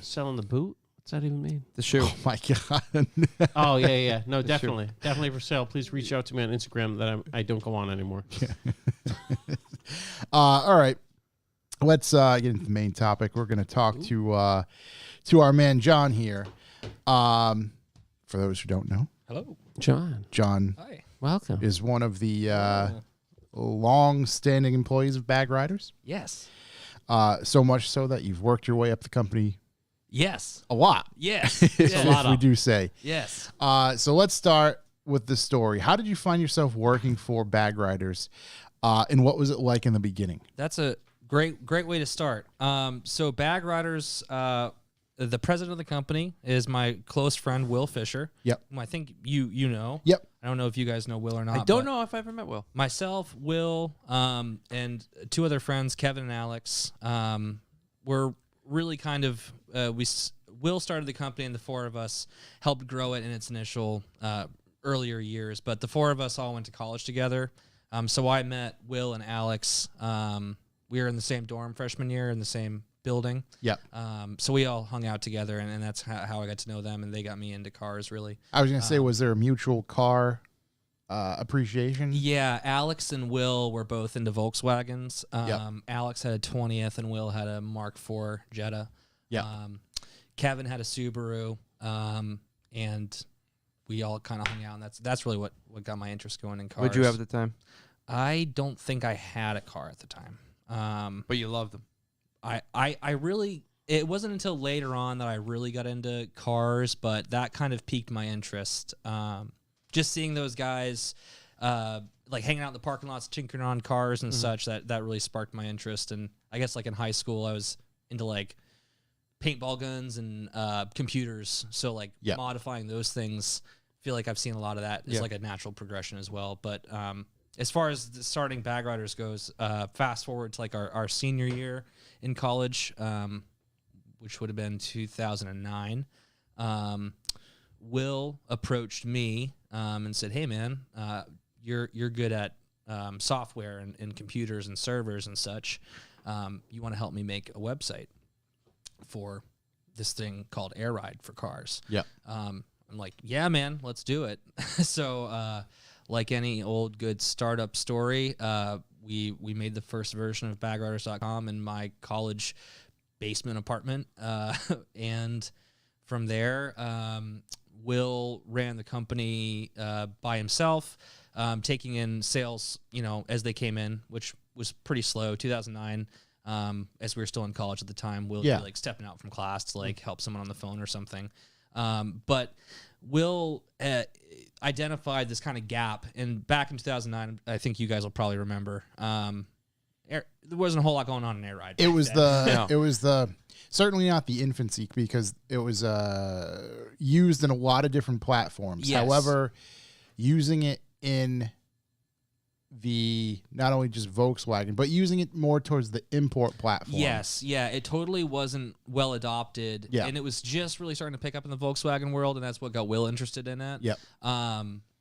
Selling the boot? What's that even mean? The shoe. Oh my god. Oh, yeah. No, definitely. Definitely for sale. Please reach out to me on Instagram that I don't go on anymore. All right. Let's get into the main topic. We're going to talk to our man John here. For those who don't know, Hello. John Hi. Welcome. is one of the long-standing employees of BAGRIDERS. Yes. So much so that you've worked your way up the company Yes. a lot. Yes. a lot if we up. do say. Yes. So let's start with the story. How did you find yourself working for BAGRIDERS, and what was it like in the beginning? That's a great way to start. So BAGRIDERS, the president of the company is my close friend Will Fisher. Yep. Whom I think you know. Yep. I don't know if you guys know Will or not. I don't but know if I ever met Will. Myself, Will, and two other friends, Kevin and Alex, were really kind of Will started the company, and the four of us helped grow it in its initial earlier years. But the four of us all went to college together. So I met Will and Alex. We were in the same dorm freshman year in the same building. Yep. So we all hung out together, and that's how I got to know them, and they got me into cars, really. I was going to say, was there a mutual car appreciation? Yeah, Alex and Will were both into Volkswagens. Yep. Alex had a 20th, and Will had a Mark IV Jetta. Yep. Kevin had a Subaru, and we all kind of hung out, and that's really what got my interest going in cars. What'd you have at the time? I don't think I had a car at the time. But you loved them. I really, it wasn't until later on that I really got into cars, but that kind of piqued my interest. Just seeing those guys like hanging out in the parking lots, tinkering on cars and such, that really sparked my interest. And I guess like in high school, I was into like paintball guns and computers. So like modifying those things, I feel like I've seen a lot of that is like a natural progression as well. But as far as starting BAGRIDERS goes, fast forward to like our senior year in college, which would have been 2009. Will approached me and said, "Hey man, you're good at software and computers and servers and such. You want to help me make a website for this thing called Air Ride for cars?" Yep. I'm like, "Yeah, man, let's do it." So, like any old good startup story, we made the first version of BAGRIDERS.com in my college basement apartment, and from there, Will ran the company by himself, taking in sales, as they came in, which was pretty slow. 2009, as we were still in college at the time, Will would be like stepping out from class to like help someone on the phone or something. But Will identified this kind of gap, and back in 2009, I think you guys will probably remember, there wasn't a whole lot going on in Air Ride. It was the certainly not the infancy, because it was used in a lot of different platforms. Yes. However, using it in the not only just Volkswagen, but using it more towards the import platform. Yes, yeah, it totally wasn't well adopted, and it was just really starting to pick up in the Volkswagen world, and that's what got Will interested in it. Yep.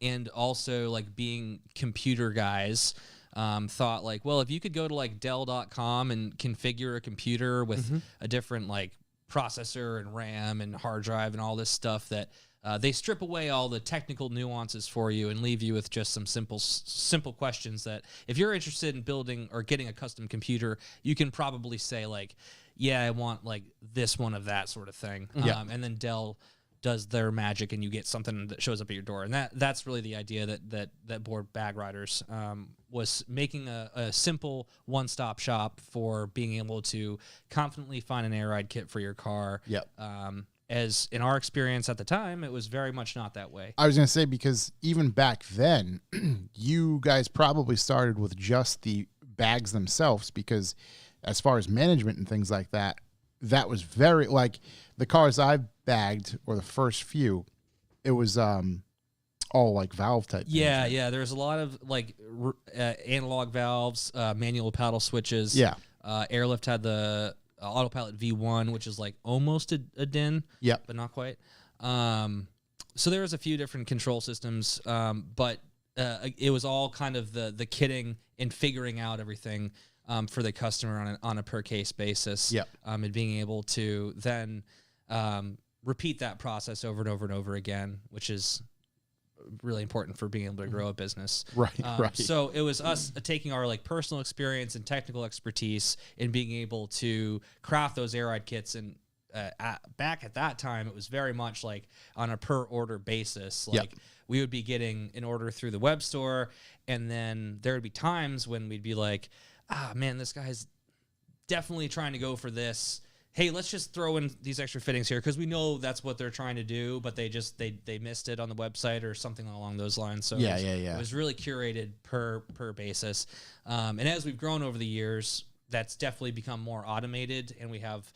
And also like being computer guys, thought like, well, if you could go to like Dell.com and configure a computer with a different like processor and RAM and hard drive and all this stuff that they strip away all the technical nuances for you and leave you with just some simple questions that if you're interested in building or getting a custom computer, you can probably say like, yeah, I want like this one of that sort of thing. And then Dell does their magic and you get something that shows up at your door. And that's really the idea that board BAGRIDERS was making a simple one-stop shop for being able to confidently find an Air Ride kit for your car. Yep. As in our experience at the time, it was very much not that way. I was going to say, because even back then, you guys probably started with just the bags themselves, because as far as management and things like that, that was very, like, the cars I've bagged, or the first few, it was all like valve type. Yeah, management. yeah. There's a lot of like analog valves, manual paddle switches. Yeah. Airlift had the autopilot V1, which is like almost a DIN. Yep. But not quite. So there was a few different control systems, but it was all kind of the kitting and figuring out everything for the customer on a per case basis. Yep. And being able to then repeat that process over and over and over again, which is really important for being able to grow a business. Right, right. So it was us taking our like personal experience and technical expertise and being able to craft those air ride kits. And back at that time, it was very much like on a per order basis. Like we would be getting an order through the web store, and then there would be times when we'd be like, ah, man, this guy's definitely trying to go for this. Hey, let's just throw in these extra fittings here, because we know that's what they're trying to do, but they missed it on the website or something along those lines. So it was really curated per basis. And as we've grown over the years, that's definitely become more automated, and we have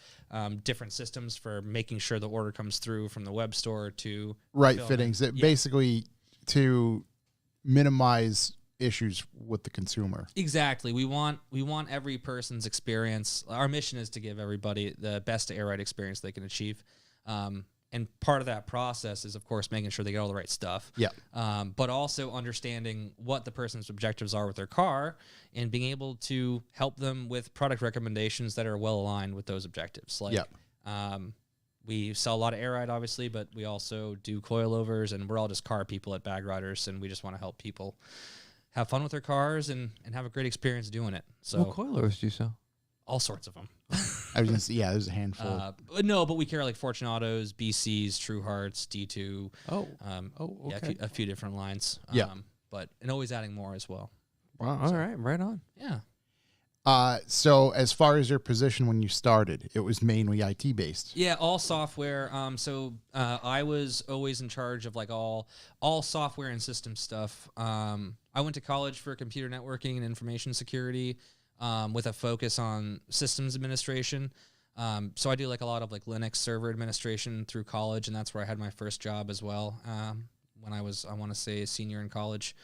different systems for making sure the order comes through from the web store to fittings. That basically to minimize issues with the consumer. Exactly. We want every person's experience. Our mission is to give everybody the best air ride experience they can achieve. And part of that process is, of course, making sure they get all the right stuff. Yeah. But also understanding what the person's objectives are with their car, and being able to help them with product recommendations that are well aligned with those objectives. Like, we sell a lot of air ride, obviously, but we also do coilovers, and we're all just car people at BAGRIDERS, and we just want to help people have fun with their cars and have a great experience doing it. So What coilovers do you sell? all sorts of them. I was gonna say, there's a handful. But we carry like Fortune Autos, BCs, True Hearts, D2. Okay. Yeah, a few different lines. And always adding more as well. Wow. All right. Right on. Yeah. So as far as your position when you started, it was mainly IT based. Yeah, all software. I was always in charge of like all software and system stuff. I went to college for computer networking and information security, with a focus on systems administration. So I do like a lot of like Linux server administration through college, and that's where I had my first job as well. When I want to say a senior in college.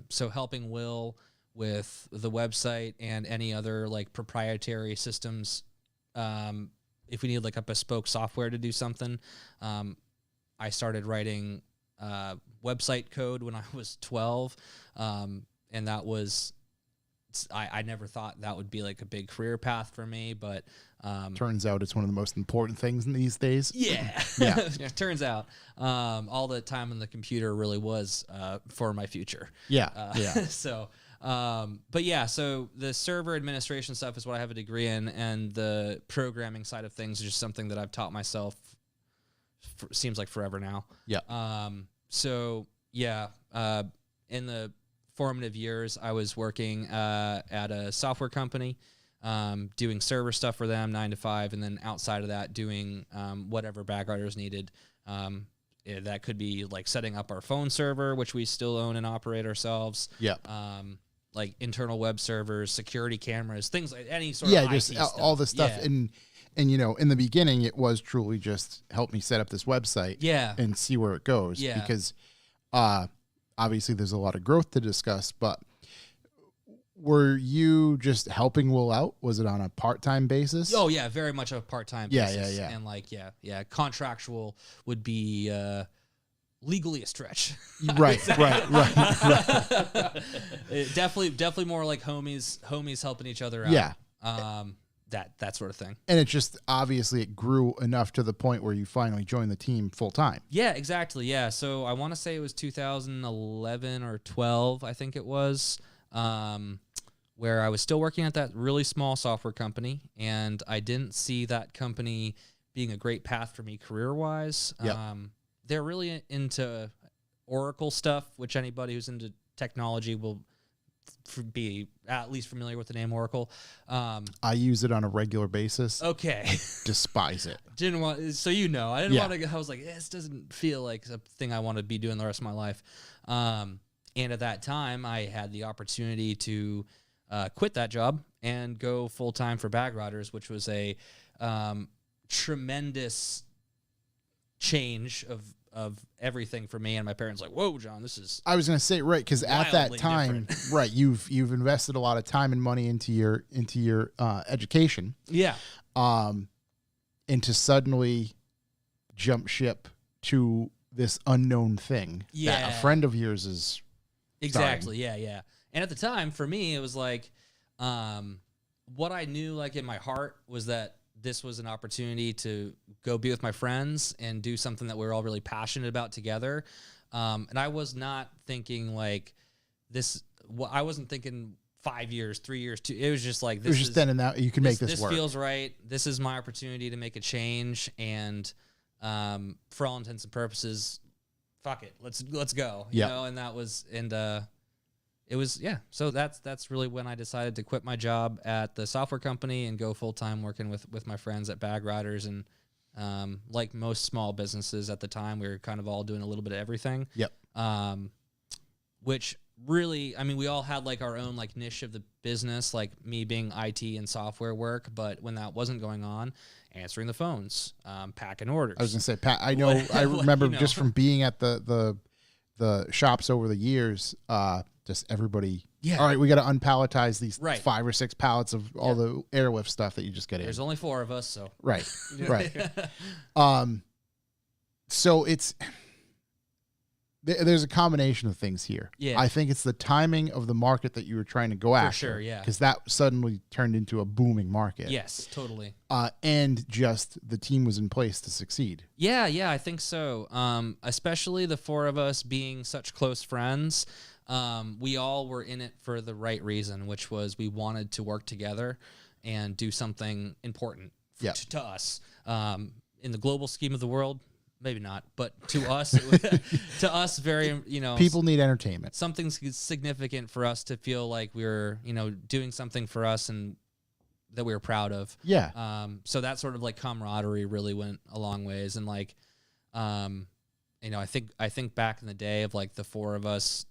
So helping Will with the website and any other like proprietary systems. If we need like a bespoke software to do something, I started writing website code when I was 12. And that was, I never thought that would be like a big career path for me, but turns out it's one of the most important things in these days. Yeah. Turns out all the time on the computer really was for my future. So so the server administration stuff is what I have a degree in, and the programming side of things is just something that I've taught myself seems like forever now. In the formative years, I was working at a software company, doing server stuff for them 9 to 5, and then outside of that doing whatever BAGRIDERS needed. That could be like setting up our phone server, which we still own and operate ourselves. Like internal web servers, security cameras, things like any sort of IT stuff. All the stuff. And in the beginning, it was truly just help me set up this website and see where it goes. Because obviously there's a lot of growth to discuss, but were you just helping Will out? Was it on a part-time basis? Oh yeah, very much a part-time basis. Yeah. And like, contractual would be legally a stretch. Right. Definitely more like homies helping each other out. That sort of thing. And it just obviously it grew enough to the point where you finally joined the team full time. Yeah, exactly. Yeah. So I want to say it was 2011 or 12, I think it was, where I was still working at that really small software company, and I didn't see that company being a great path for me career-wise. They're really into Oracle stuff, which anybody who's into technology will be at least familiar with the name Oracle. I use it on a regular basis. Okay. Despise it. Didn't want, so you know, I didn't want to, I was like, this doesn't feel like a thing I want to be doing the rest of my life. And at that time, I had the opportunity to quit that job and go full time for BAGRIDERS, which was a tremendous change of everything for me. And my parents like, whoa, John, this is. I was going to say, right, because at that wildly time, right, you've invested a lot of time and money into your education. Yeah. And to suddenly jump ship to this unknown thing that a friend of yours is exactly starting. Yeah. And at the time for me it was like what I knew like in my heart was that this was an opportunity to go be with my friends and do something that we were all really passionate about together. And I was not thinking like this I wasn't thinking 5 years, 3 years, it was just like this. It was just then and now you can make this work. This feels right. This is my opportunity to make a change, and for all intents and purposes, fuck it, let's go. You know, and that was it was So that's really when I decided to quit my job at the software company and go full time working with my friends at BAGRIDERS. And like most small businesses at the time, we were kind of all doing a little bit of everything. Yep. Which really, I mean, we all had like our own like niche of the business, like me being IT and software work. But when that wasn't going on, answering the phones, packing orders. I was gonna say, Pat, I know, I remember just from being at the shops over the years, just everybody. Yeah. All right, we got to unpalletize these 5 or 6 pallets of all the airlift stuff that you just get in. There's only 4 of us, so right, right. So it's. There's a combination of things here. Yeah. I think it's the timing of the market that you were trying to go after. For sure, yeah. Because that suddenly turned into a booming market. Yes, totally. And just the team was in place to succeed. Yeah, I think so. Especially the 4 of us being such close friends. We all were in it for the right reason, which was we wanted to work together and do something important to us. In the global scheme of the world, maybe not, but to us, to us, very, people need entertainment. Something significant for us to feel like we were, doing something for us and that we were proud of. Yeah. So that sort of like camaraderie really went a long ways. And like, I think back in the day of like the 4 of us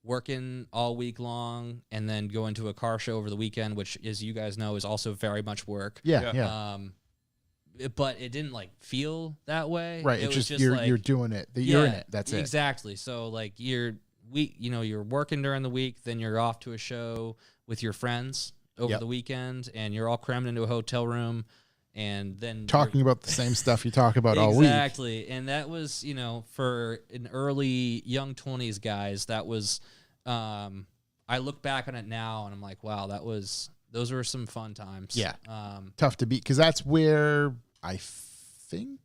working all week long and then going to a car show over the weekend, which, as you guys know, is also very much work. Yeah. But it didn't like feel that way. Right. It's just you're doing it. You're in it. That's it. Exactly. So like you're working during the week, then you're off to a show with your friends over the weekend, and you're all crammed into a hotel room, and then talking about the same stuff you talk about all week. Exactly. And that was, for an early young 20s guys, that was I look back on it now and I'm like, wow, those were some fun times. Yeah. Tough to beat, because that's where I think,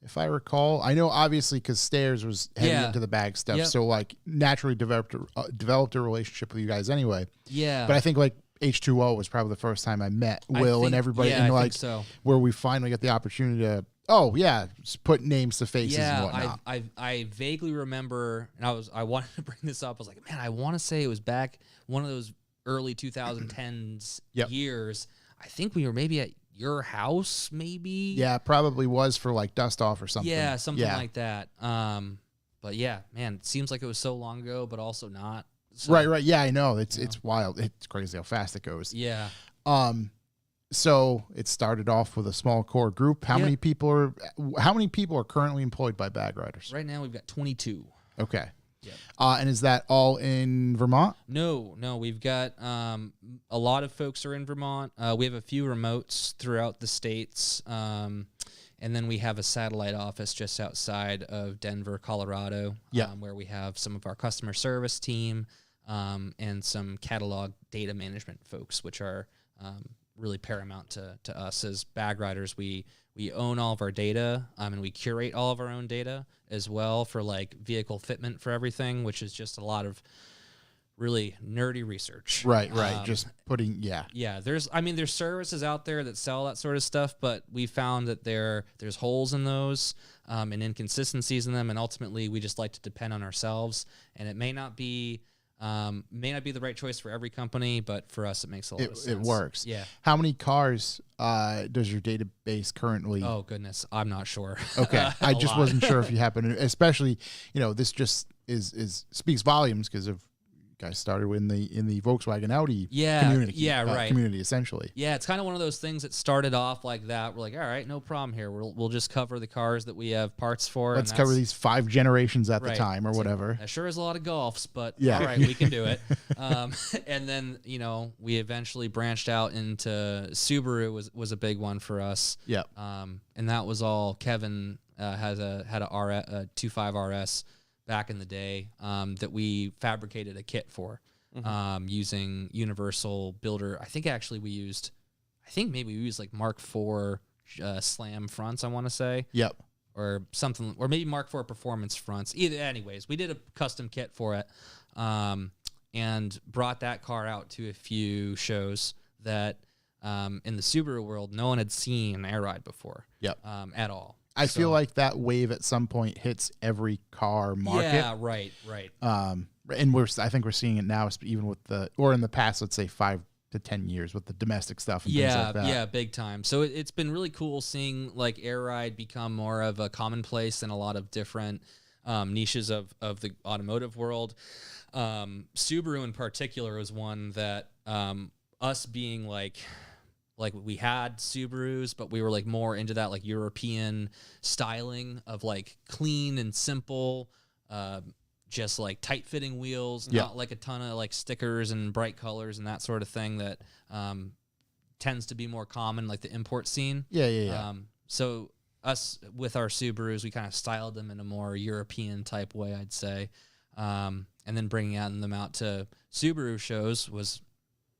if I recall, I know obviously because Stairs was heading into the bag stuff, so like naturally developed a relationship with you guys anyway. Yeah. But I think like H2O was probably the first time I met Will and everybody, and like where we finally got the opportunity to put names to faces and whatnot. I vaguely remember, and I wanted to bring this up. I was like, man, I want to say it was back one of those early 2010s years. I think we were maybe at your house, maybe. Yeah, probably was for like dust off or something. Yeah, something like that. But yeah, man, it seems like it was so long ago, but also not. So, right. Yeah, I know. It's wild. It's crazy how fast it goes. Yeah. So it started off with a small core group. How many people are currently employed by BAGRIDERS? Right now we've got 22. Okay. Yep. And is that all in Vermont? No, we've got a lot of folks are in Vermont. We have a few remotes throughout the states, and then we have a satellite office just outside of Denver, Colorado, where we have some of our customer service team and some catalog data management folks, which are really paramount to us as BAGRIDERS. We own all of our data, and we curate all of our own data as well for like vehicle fitment for everything, which is just a lot of really nerdy research. Right. Just putting, Yeah, there's services out there that sell that sort of stuff, but we found that there's holes in those and inconsistencies in them, and ultimately we just like to depend on ourselves, and it may not be the right choice for every company, but for us, it makes a lot of sense. It works. Yeah. How many cars does your database currently? Oh goodness, I'm not sure. Okay, I just wasn't sure if you happen to, especially, this just is speaks volumes because of guys started in the Volkswagen Audi right. community essentially. Yeah, it's kind of one of those things that started off like that. We're like, all right, no problem here. We'll just cover the cars that we have parts for. Let's cover these 5 generations at the time or whatever. That sure is a lot of Golfs, but Yeah. all right, we can do it. And then, we eventually branched out into Subaru was a big one for us. Yeah. And that was all Kevin had a 2.5 RS back in the day that we fabricated a kit for using Universal Builder. I think maybe we used like Mark IV slam fronts, I want to say. Yep. Or something, or maybe Mark IV performance fronts. Anyways, we did a custom kit for it and brought that car out to a few shows that in the Subaru world, no one had seen air ride before. Yep. At all. I feel like that wave at some point hits every car market. Yeah, right. And I think we're seeing it now, even with in the past, let's say 5 to 10 years with the domestic stuff and things like that. Yeah, big time. So it's been really cool seeing like air ride become more of a commonplace in a lot of different niches of the automotive world. Subaru in particular is one that us being like we had Subarus, but we were like more into that like European styling of like clean and simple, just like tight fitting wheels, not like a ton of like stickers and bright colors and that sort of thing that tends to be more common, like the import scene. Yeah. So us with our Subarus, we kind of styled them in a more European type way, I'd say. And then bringing them out to Subaru shows was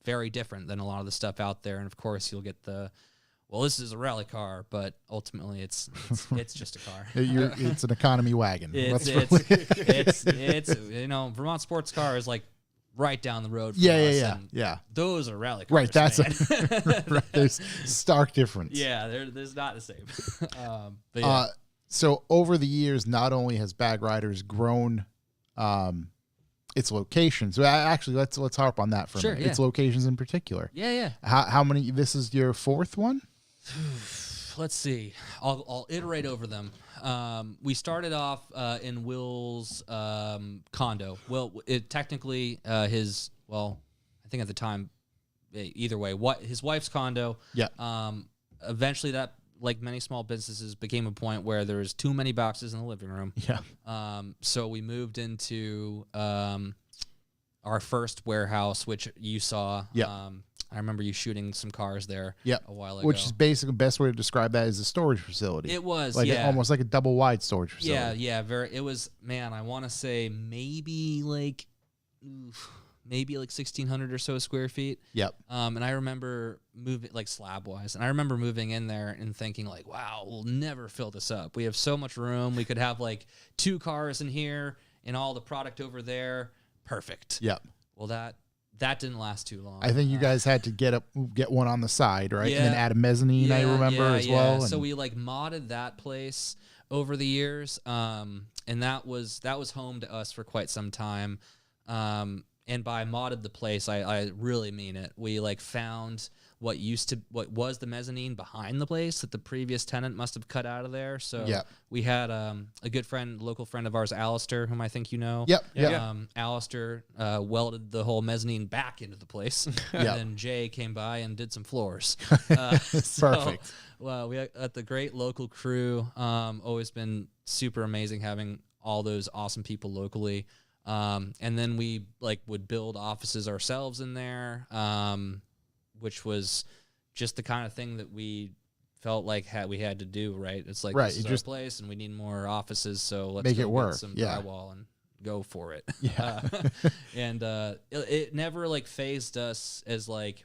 very different than a lot of the stuff out there. And of course you'll get this is a rally car, but ultimately it's just a car. It's an economy wagon. It's Vermont Sports Car is like right down the road from us. Yeah. Those are rally cars. Right, that's right, there's stark difference. Yeah, there's not the same. But yeah. So over the years, not only has BAGRIDERS grown its locations. So actually, let's harp on that for a minute. Yeah. Its locations in particular. Yeah. How many? This is your 4th one? Let's see. I'll iterate over them. We started off in Will's condo. Will, technically I think at the time, either way, his wife's condo. Yeah. Eventually, that, like many small businesses, became a point where there was too many boxes in the living room. Yeah. So we moved into our first warehouse, which you saw. Yeah. I remember you shooting some cars there a while ago. Which is basically the best way to describe that is a storage facility. It was, almost like a double wide storage facility. Yeah. It was, man, I want to say maybe like 1,600 or so square feet. Yep. And I remember moving, like slab wise, and I remember moving in there and thinking like, wow, we'll never fill this up. We have so much room. We could have like 2 cars in here and all the product over there. Perfect. Yep. Well, that didn't last too long. I think you guys had to get one on the side, right? Yeah. And then add a mezzanine, I remember, as well. So we like modded that place over the years. And that was home to us for quite some time. And by modded the place, I really mean it. We like found what was the mezzanine behind the place that the previous tenant must have cut out of there. So we had a good friend, local friend of ours, Alistair, whom I think you know. Yep. Alistair welded the whole mezzanine back into the place. And then Jay came by and did some floors. Perfect. Well, we at the great local crew, always been super amazing having all those awesome people locally. And then we like would build offices ourselves in there, which was just the kind of thing that we felt like we had to do, right? It's like, this is our place and we need more offices, so let's make go it work. Get some drywall and go for it. Yeah. And it never like phased us as like,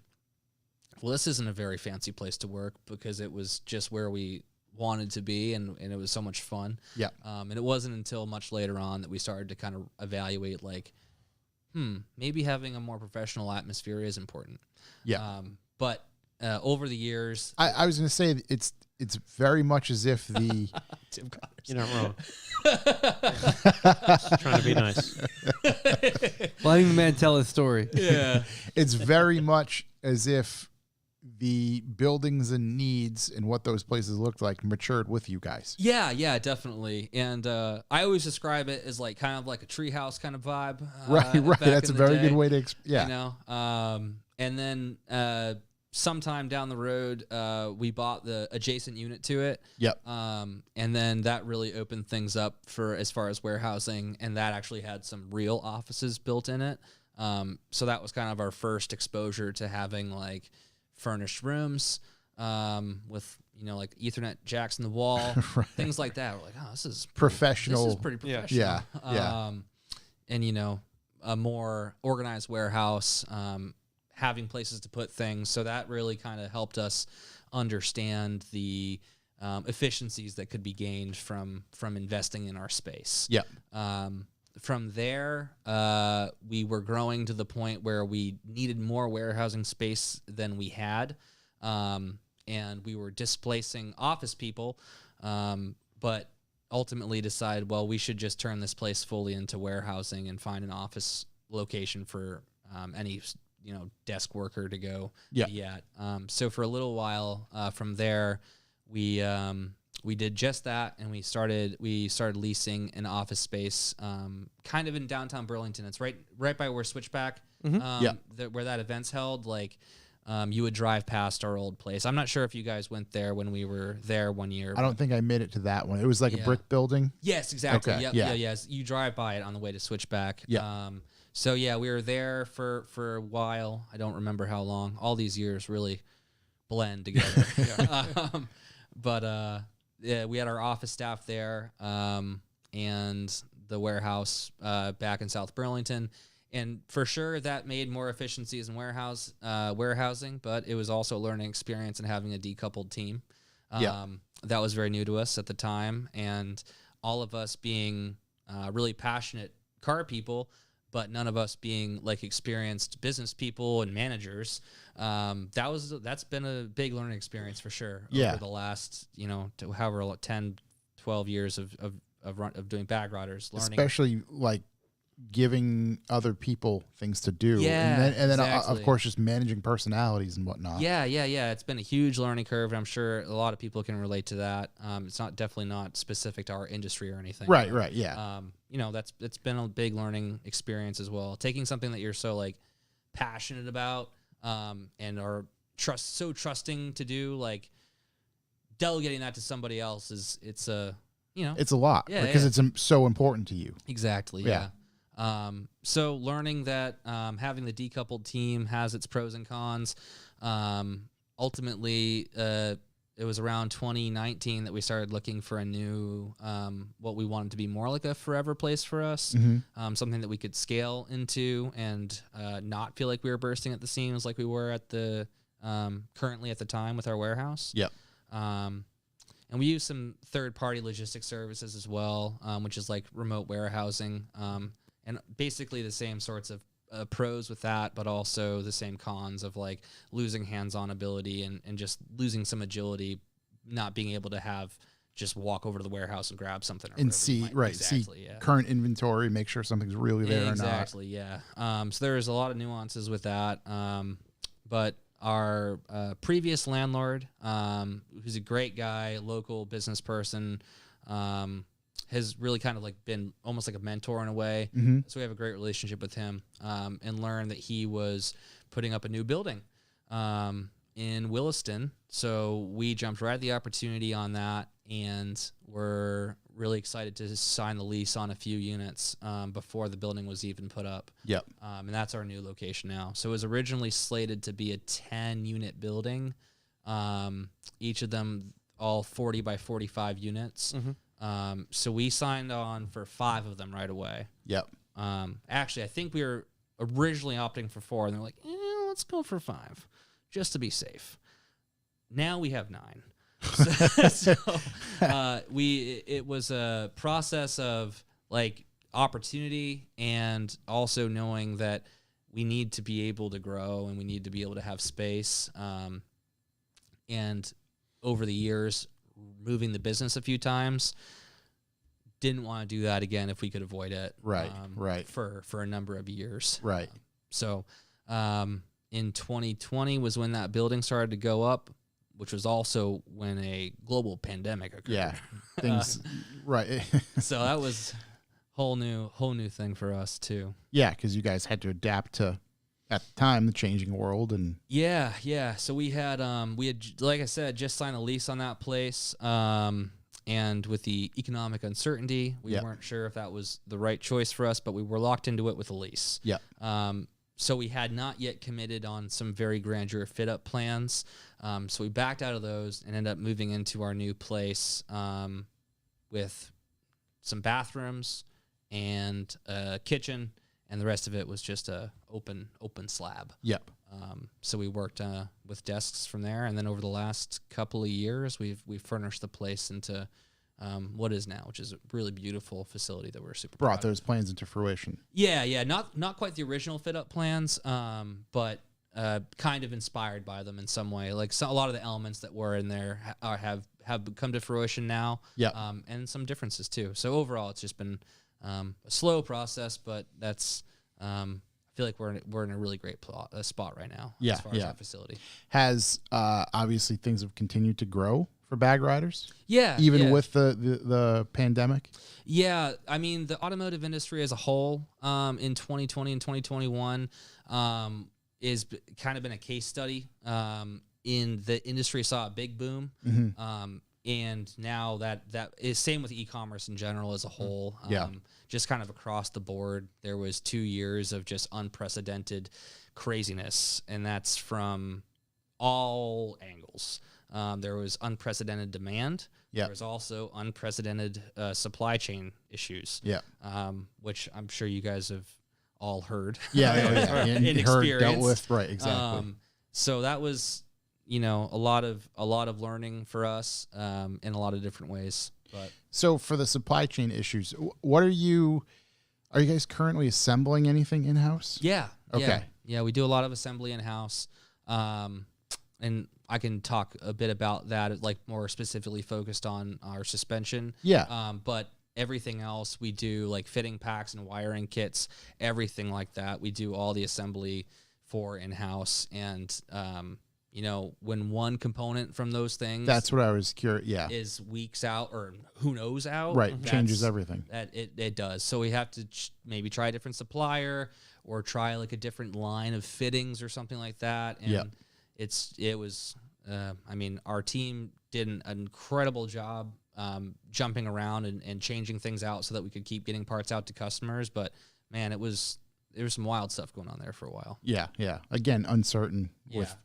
well, this isn't a very fancy place to work, because it was just where we wanted to be, and it was so much fun. Yeah. And it wasn't until much later on that we started to kind of evaluate like, maybe having a more professional atmosphere is important. Yeah. But over the years, I was going to say it's very much as if the Tim Connors. You're not wrong. Trying to be nice. Letting the man tell his story. Yeah. it's very much as if the buildings and needs and what those places looked like matured with you guys. Yeah, definitely. And I always describe it as like kind of like a treehouse kind of vibe. Right. back That's a in the very day, good way to, You know, and then sometime down the road, we bought the adjacent unit to it. Yep. And then that really opened things up for as far as warehousing, and that actually had some real offices built in it. So that was kind of our first exposure to having like furnished rooms with, you know, like Ethernet jacks in the wall, things like that. We're like, oh, this is professional. This is pretty professional. Yeah. And, you know, a more organized warehouse, having places to put things. So that really kind of helped us understand the efficiencies that could be gained from investing in our space. Yep. From there, we were growing to the point where we needed more warehousing space than we had, and we were displacing office people, but ultimately decided, well, we should just turn this place fully into warehousing and find an office location for any, you know, desk worker to go be at. So for a little while from there, we did just that, and we started leasing an office space, kind of in downtown Burlington. It's right by where Switchback, where that event's held. Like, you would drive past our old place. I'm not sure if you guys went there when we were there one year. I don't think I made it to that one. It was like a brick building. Yes, exactly. Okay. Yes. You drive by it on the way to Switchback. Yeah. So yeah, we were there for a while. I don't remember how long. All these years really blend together. But yeah, we had our office staff there, and the warehouse back in South Burlington, and for sure that made more efficiencies in warehousing. But it was also a learning experience and having a decoupled team. That was very new to us at the time, and all of us being really passionate car people, but none of us being like experienced business people and managers. That's been a big learning experience for sure over the last, you know, however 10, 12 years of doing BAGRIDERS, learning. Especially like giving other people things to do. Yeah, and then exactly. of course, just managing personalities and whatnot. Yeah. It's been a huge learning curve, and I'm sure a lot of people can relate to that. It's definitely not specific to our industry or anything. Right, yeah. You know, it's been a big learning experience as well. Taking something that you're so like passionate about, and are so trusting to do, like delegating that to somebody else it's a lot because it's so important to you. Exactly. Yeah. So learning that having the decoupled team has its pros and cons. Ultimately, it was around 2019 that we started looking for a new, what we wanted to be more like a forever place for us, something that we could scale into and not feel like we were bursting at the seams like we were at the currently at the time with our warehouse. Yep. And we use some third-party logistics services as well, which is like remote warehousing, and basically the same sorts of pros with that, but also the same cons of like losing hands-on ability and just losing some agility, not being able to just walk over to the warehouse and grab something and see current inventory, make sure something's really there or not. Exactly, yeah. So there's a lot of nuances with that, but our previous landlord, who's a great guy, local business person, has really kind of like been almost like a mentor in a way. So we have a great relationship with him, and learned that he was putting up a new building in Williston. So we jumped right at the opportunity on that, and we're really excited to sign the lease on a few units before the building was even put up. Yep. And that's our new location now. So it was originally slated to be a 10-unit building, each of them all 40 by 45 units. So we signed on for 5 of them right away. Yep. Actually, I think we were originally opting for 4, and they're like, let's go for 5, just to be safe. Now we have 9. It was a process of like opportunity, and also knowing that we need to be able to grow and we need to be able to have space. And over the years, moving the business a few times, didn't want to do that again if we could avoid it. Right. For a number of years. Right. So, in 2020 was when that building started to go up, which was also when a global pandemic occurred. Yeah, things right. So that was whole new thing for us too. Yeah, because you guys had to adapt to, at the time, the changing world. And Yeah. So we had like I said, just signed a lease on that place. And with the economic uncertainty, we weren't sure if that was the right choice for us, but we were locked into it with a lease. Yeah. So we had not yet committed on some very grandeur fit up plans. So we backed out of those and ended up moving into our new place with some bathrooms and a kitchen, and the rest of it was just a open slab. Yep. So we worked with desks from there, and then over the last couple of years, we've furnished the place into what is now, which is a really beautiful facility that we're super Brought proud of. those plans into fruition. Yeah, not quite the original fit up plans, but kind of inspired by them in some way. Like a lot of the elements that were in there have come to fruition now. Yeah. And some differences too. So overall, it's just been a slow process, but that's. I feel like we're in a really great spot right now as far as that facility. Has obviously things have continued to grow for BAGRIDERS? Yeah. Even with the pandemic? Yeah. I mean, the automotive industry as a whole in 2020 and 2021 is kind of been a case study. In the industry saw a big boom. Mm-hmm. And now that is same with e-commerce in general as a whole. Just kind of across the board, there was 2 years of just unprecedented craziness, and that's from all angles. There was unprecedented demand. There was also unprecedented supply chain issues. Which I'm sure you guys have all heard. And in heard, experience. dealt with, right? Exactly. So that was, a lot of learning for us in a lot of different ways. But so for the supply chain issues, what are you guys currently assembling anything in house? Yeah. Okay. Yeah, we do a lot of assembly in house, and I can talk a bit about that, like more specifically focused on our suspension. Yeah. But everything else we do, like fitting packs and wiring kits, everything like that, we do all the assembly for in house. And when one component from those things, that's what I was curious. Yeah. is weeks out or who knows out, right, changes everything. That it does. So we have to maybe try a different supplier or try like a different line of fittings or something like that. And our team did an incredible job jumping around and changing things out so that we could keep getting parts out to customers. But man, there was some wild stuff going on there for a while. Yeah. Again, uncertain with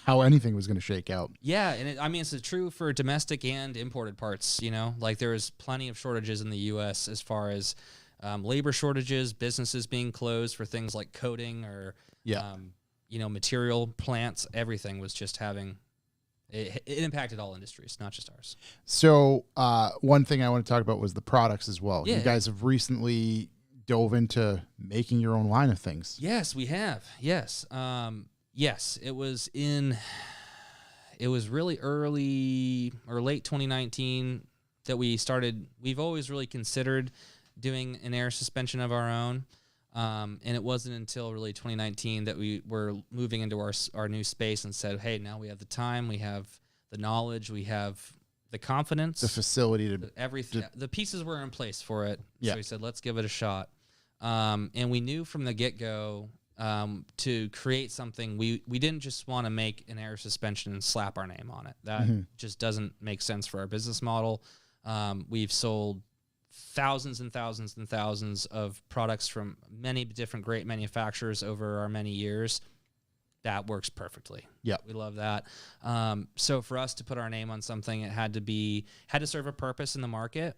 how anything was going to shake out. Yeah, and it's true for domestic and imported parts. Like there's plenty of shortages in the U.S. as far as labor shortages, businesses being closed for things like coating or material plants. Everything was just having it impacted all industries, not just ours. So one thing I want to talk about was the products as well. Yeah, you guys have recently dove into making your own line of things. Yes, we have. Yes. Yes, it was really early or late 2019 that we've always really considered doing an air suspension of our own. And it wasn't until really 2019 that we were moving into our new space and said, hey, now we have the time, we have the knowledge, we have the confidence, the facility everything. The pieces were in place for it. Yeah. So we said, let's give it a shot. And we knew from the get-go, to create something, we didn't just want to make an air suspension and slap our name on it. That just doesn't make sense for our business model. We've sold thousands and thousands and thousands of products from many different great manufacturers over our many years. That works perfectly. Yeah, we love that. So for us to put our name on something, it had to serve a purpose in the market,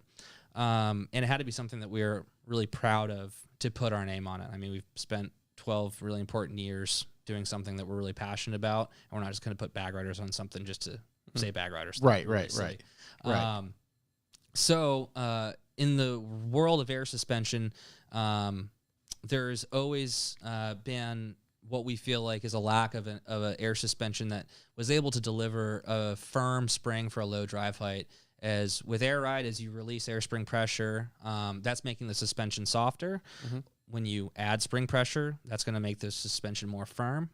and it had to be something that we were really proud of to put our name on it. I mean, we've spent 12 really important years doing something that we're really passionate about, and we're not just going to put BAGRIDERS on something just to say BAGRIDERS. Right. So in the world of air suspension, there's always been what we feel like is a lack of an air suspension that was able to deliver a firm spring for a low drive height. As with air ride, as you release air spring pressure, that's making the suspension softer. When you add spring pressure, that's going to make the suspension more firm.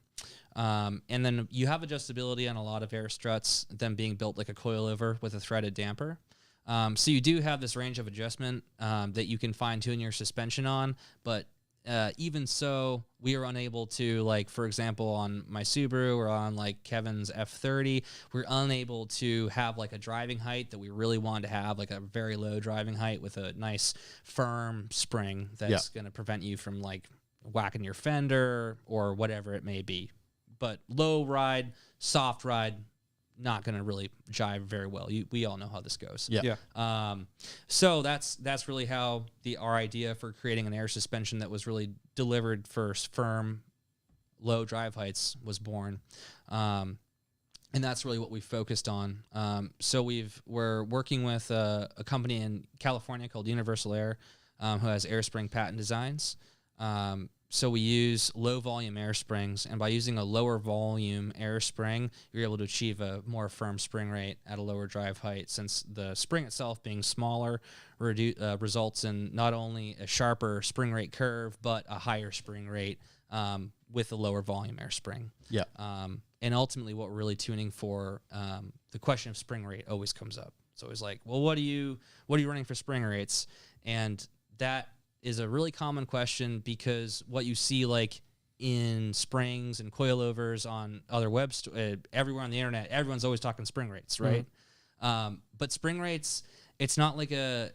And then you have adjustability on a lot of air struts, them being built like a coilover with a threaded damper. So you do have this range of adjustment that you can fine tune your suspension on, but even so, we are unable to, like, for example, on my Subaru or on like Kevin's F30, we're unable to have like a driving height that we really wanted to have, like a very low driving height with a nice firm spring that's going to prevent you from like whacking your fender or whatever it may be. But low ride, soft ride, not going to really jive very well. We all know how this goes. Yeah. So that's really how our idea for creating an air suspension that was really delivered for firm, low drive heights was born. And that's really what we focused on. So we're working with a company in California called Universal Air, who has air spring patent designs. So we use low volume air springs, and by using a lower volume air spring, you're able to achieve a more firm spring rate at a lower drive height, since the spring itself being smaller results in not only a sharper spring rate curve, but a higher spring rate with a lower volume air spring. Yeah. And ultimately what we're really tuning for, the question of spring rate always comes up. It's always like, well, what are you running for spring rates? And that is a really common question, because what you see like in springs and coilovers on other everywhere on the internet, everyone's always talking spring rates, right? But spring rates, it's not like a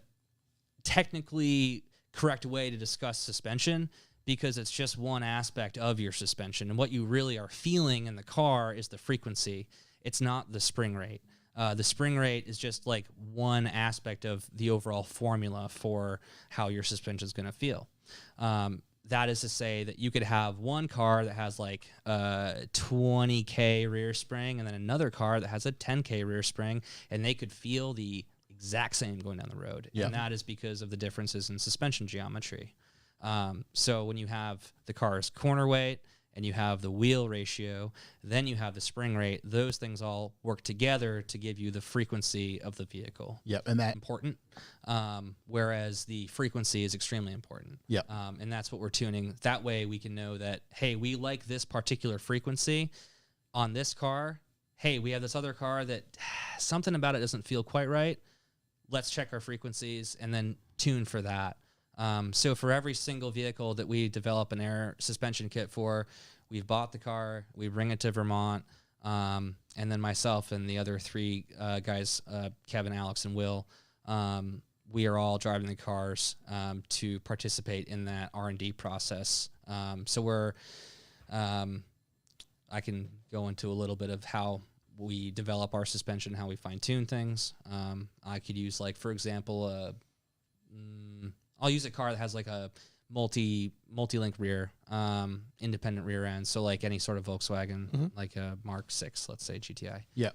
technically correct way to discuss suspension, because it's just one aspect of your suspension. And what you really are feeling in the car is the frequency. It's not the spring rate. The spring rate is just like one aspect of the overall formula for how your suspension is going to feel. That is to say that you could have one car that has like a 20K rear spring and then another car that has a 10K rear spring, and they could feel the exact same going down the road. Yeah. And that is because of the differences in suspension geometry. So when you have the car's corner weight, and you have the wheel ratio, then you have the spring rate, those things all work together to give you the frequency of the vehicle. Yep. And that Important. Whereas the frequency is extremely important. Yep. And that's what we're tuning. That way we can know that, hey, we like this particular frequency on this car. Hey, we have this other car that something about it doesn't feel quite right. Let's check our frequencies and then tune for that. So for every single vehicle that we develop an air suspension kit for, we've bought the car, we bring it to Vermont, and then myself and the other three guys, Kevin, Alex, and Will, we are all driving the cars to participate in that R&D process. So I can go into a little bit of how we develop our suspension, how we fine-tune things. I could use, like, for example, I'll use a car that has like a multi-link rear, independent rear end. So like any sort of Volkswagen, like a Mark 6, let's say GTI. Yeah.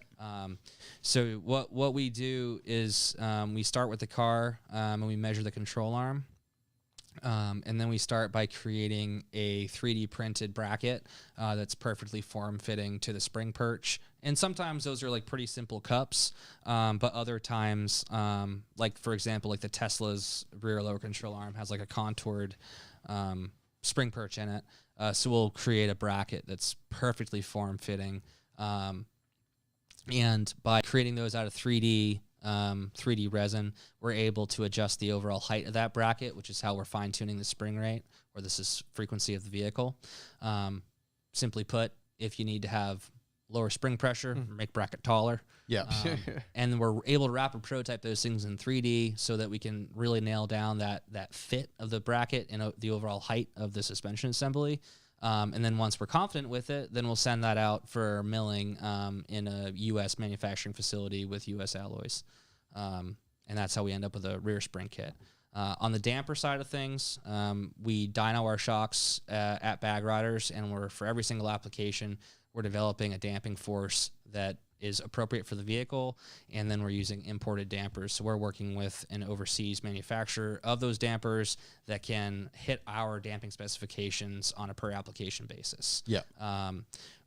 So what we do is we start with the car and we measure the control arm. And then we start by creating a 3D printed bracket that's perfectly form-fitting to the spring perch. And sometimes those are like pretty simple cups, but other times, like for example, like the Tesla's rear lower control arm has like a contoured spring perch in it. So we'll create a bracket that's perfectly form-fitting. And by creating those out of 3D resin, we're able to adjust the overall height of that bracket, which is how we're fine-tuning the spring rate, or this is frequency of the vehicle. Simply put, if you need to have lower spring pressure, make bracket taller. Yeah. And we're able to rapid prototype those things in 3D so that we can really nail down that fit of the bracket and the overall height of the suspension assembly. And then once we're confident with it, then we'll send that out for milling in a U.S. manufacturing facility with U.S. alloys. And that's how we end up with a rear spring kit. On the damper side of things, we dyno our shocks at BAGRIDERS, and for every single application, we're developing a damping force that is appropriate for the vehicle, and then we're using imported dampers. So we're working with an overseas manufacturer of those dampers that can hit our damping specifications on a per application basis. Yeah.